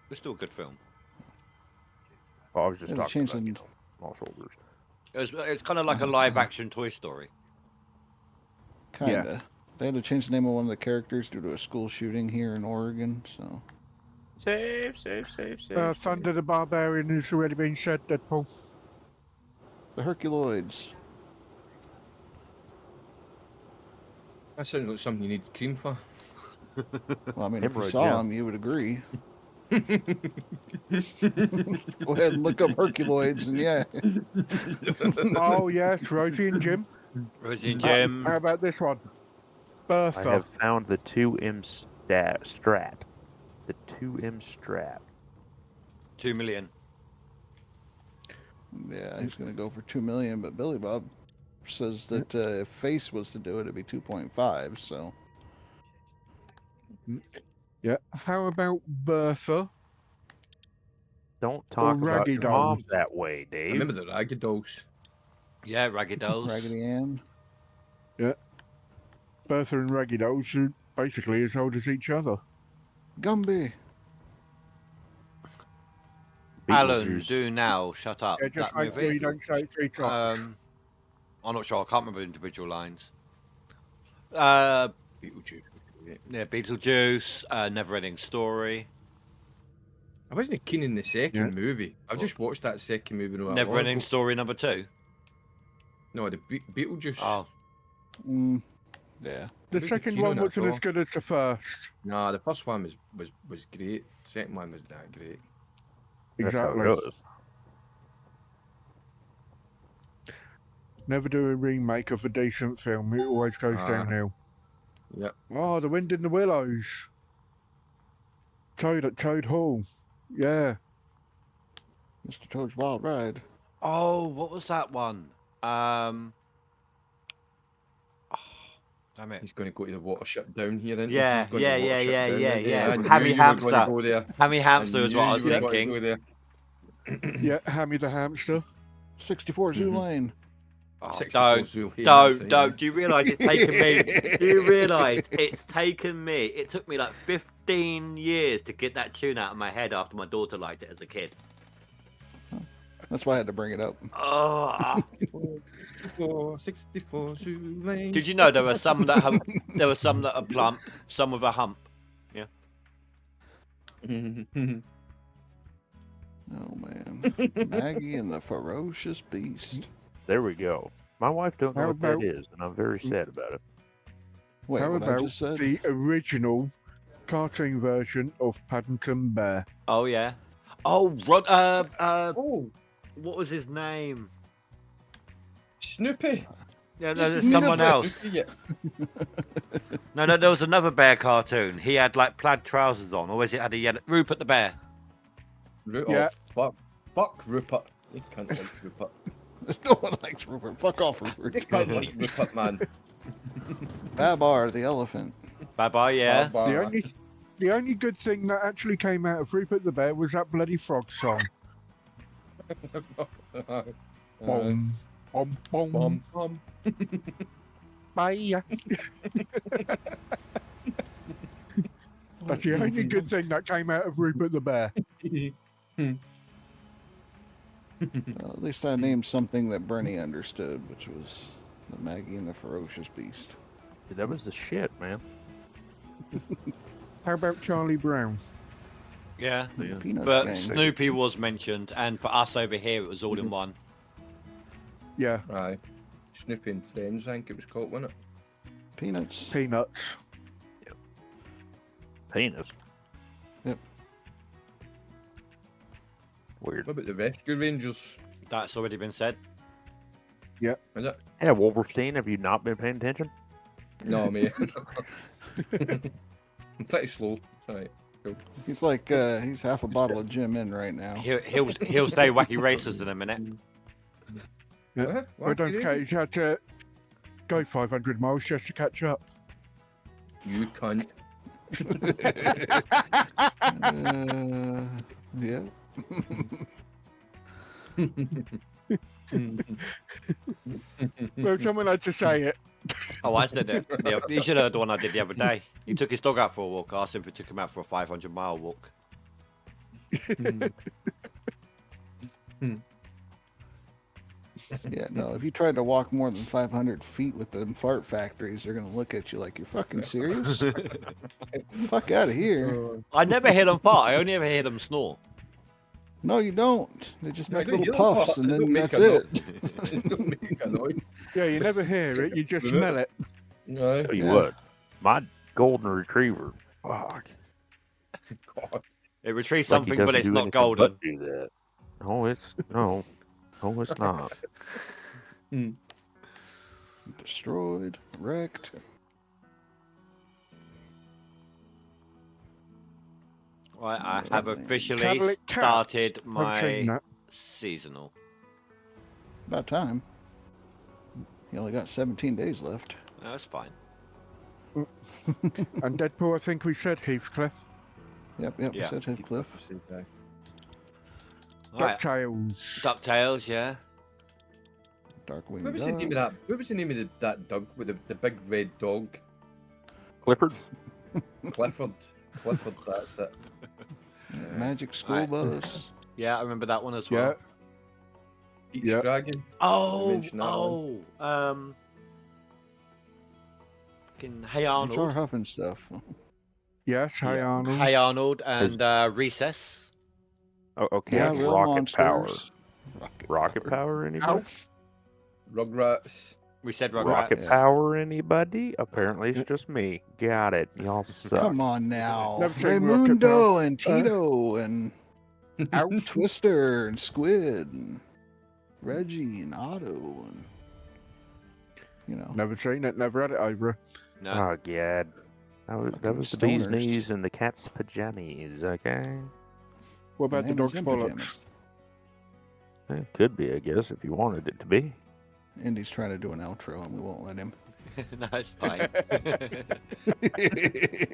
it's still a good film. Well, I was just Yeah, talking change about them. small soldiers. It's kind of like a live-action Toy Story. Kinda. They had to change the name of one of the characters due to a school shooting here in Oregon, so. Save. Thunder the Barbarian has already been said, Deadpool. The Herculoids. That sounds like something you need cream for. Well, I mean, if you Hemorrhoid, saw yeah. them, you would agree. Go ahead and look up Herculoids, and yeah. Oh, yes, Rosie and Jim. Rosie and Jim. How about this one? I Bertha. have found the 2M strap. The 2M strap. 2 million. Yeah, he's going to go for 2 million, but Billy Bob says that if Face was to do it, it'd be 2.5, so. Yeah. How about Bertha? Don't talk about Raggy your Dolls. mom that way, I Dave. remember the Ragged Dolls. Yeah, Ragged Dolls. Raggedy Ann. Bertha and Raggy Dolls are basically as old as each other. Gumby. Alan, Beetlejuice. do now. Shut up. Yeah, just That make sure movie. you don't say it 3 times. I'm not sure. I can't remember individual lines. Yeah, Beetlejuice. Beetlejuice. Never-ending Story. I wasn't keen in the second movie. I've just watched that second movie. No, Never-ending Story number 2. No, the Beetlejuice. Oh, Yeah. The Who's the second keen on one that, wasn't though? as good as the first. Nah, the first one was great. Second one was that great. That's how it Exactly. goes. Never do a remake of a decent film. It always goes downhill. Yep. Oh, The Wind in the Willows. Toad at Toad Hall. Yeah. Mr. Toad's Wild Ride. Oh, what was that one? Oh, damn it. He's going to go to the water shut down here, isn't he? Yeah, He's going to the water shut down, isn't he? I knew Hammy you were gonna Hamster. go there. Hammy Hamster is what I was knew you were gonna thinking. go there. Yeah, Hammy the Hamster. 64 Zoo Lane. Oh, 64 Zoo Lane, don't. that's it, Do you realise it's taken me? Do you realise it's taken me? It took me like 15 years to get that tune out of my head after my daughter liked it as a kid. That's why I had to bring it up. Oh, 64 shoe lane. did you know there were some that have are plump, some with a hump? Yeah. Oh man, Maggie and the Ferocious Beast. There we go. My wife don't know How what that about- is, and I'm very sad about it. Wait, How what I about just said? the original cartoon version of Paddington Bear? Oh yeah. Oh, Rod. Oh, What was his name? Snoopy. Yeah, no, there's someone else. Yeah. No, there was another bear cartoon. He had like plaid trousers on, or was it had a yellow Rupert the Bear? Yeah. Fuck Rupert. You can't like Rupert. No one likes Rupert. Fuck off, Rupert. You can't like Rupert, man. Babar the elephant. Bye bye, yeah. The only good thing that actually came out of Rupert the Bear was that bloody frog song. Boom, boom, boom, Bum, bum. bye. That's the only good thing that came out of Rupert the Bear. Well, at least I named something that Bernie understood, which was the Maggie and the Ferocious Beast. Dude, that was the shit, man. How about Charlie Brown? Yeah. Peanuts But gang. Snoopy was mentioned, and for us over here, it was all in one. Yeah, Aye. Snoopy and Friends, I think it was called, wasn't it? Peanuts. Peanuts. Penis. Yep. Weird. What about the Rescue Rangers? That's already been said. Is it? Yeah, Wolverstein, have you not been paying attention? No, mate. I'm pretty slow. Alright. He's like he's half a bottle of Jim in right now. He'll say Wacky Racers in a minute. Yeah. What? I don't care. He's had to go 500 miles just to catch up. You cunt. Yeah. Well, someone had to say it. Oh, I said it. Yeah, you should have heard the one I did the other day. He took his dog out for a walk. I asked him if he took him out for a 500-mile walk. Yeah, no, if you tried to walk more than 500 feet with them fart factories, they're going to look at you like, you're fucking serious? Fuck out of here. I never hear them fart. I only ever hear them snore. No, you don't. They just make No, you little don't puffs fart. and They then don't make that's a it. They don't make a noise. Yeah, you never hear it, you just smell it. No. Tell you Yeah. what, my golden retriever, fuck. God. It retrieves Like he something, but doesn't it's do not anything golden. but do that. No, it's no, it's not. Destroyed, wrecked. Right, I have officially Cadillac Cat. started I've seen my that. seasonal. About time. You only got 17 days left. That's fine. And Deadpool, I think we said Heathcliff. Yep, Yeah. we said Heathcliff. Right, DuckTales. DuckTales, yeah. Darkwing What was the name of that? What was the name of that dog with the big red dog? Clifford. Clifford. Clifford, that's it. Magic School Bus. Yeah, I remember that one as Yeah. well. Pete's Yeah. Dragon. Oh, mentioned that fucking Hey HR Arnold. Huff and stuff. Yes, Hey Yeah. Arnold. Hey Arnold and Recess. Oh, okay, Yeah, that's Real Rocket Monsters. Power. Rocket Power, anybody? Alf. Rugrats. We said Rocket Rugrats. Power, anybody? Apparently, it's just me. Got it. Y'all suck. Come on now. Never seen Rocket Raymundo Power. and Tito and Alf. Twister and Squid and Reggie and Otto and you know. Never seen it, never had it over. No. Oh, God. That Fucking was the bee's stoners. knees and the cat's pajamas, okay? What about the Bananas dog's and bollocks? pajamas. It could be, I guess, if you wanted it to be. Indy's trying to do an outro and we won't let him. No, it's fine.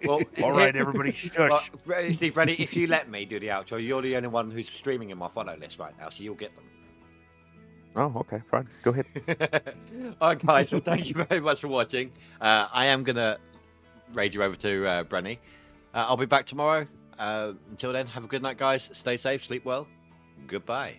Well, All right, everybody, shush. Steve, Freddie, if you let me do the outro, you're the only one who's streaming in my follow list right now, so you'll get them. Oh, okay, fine. Go ahead. All right, guys. Well, thank you very much for watching. I am gonna raid you over to Brenny. I'll be back tomorrow. Until then, have a good night, guys. Stay safe, sleep well. Goodbye.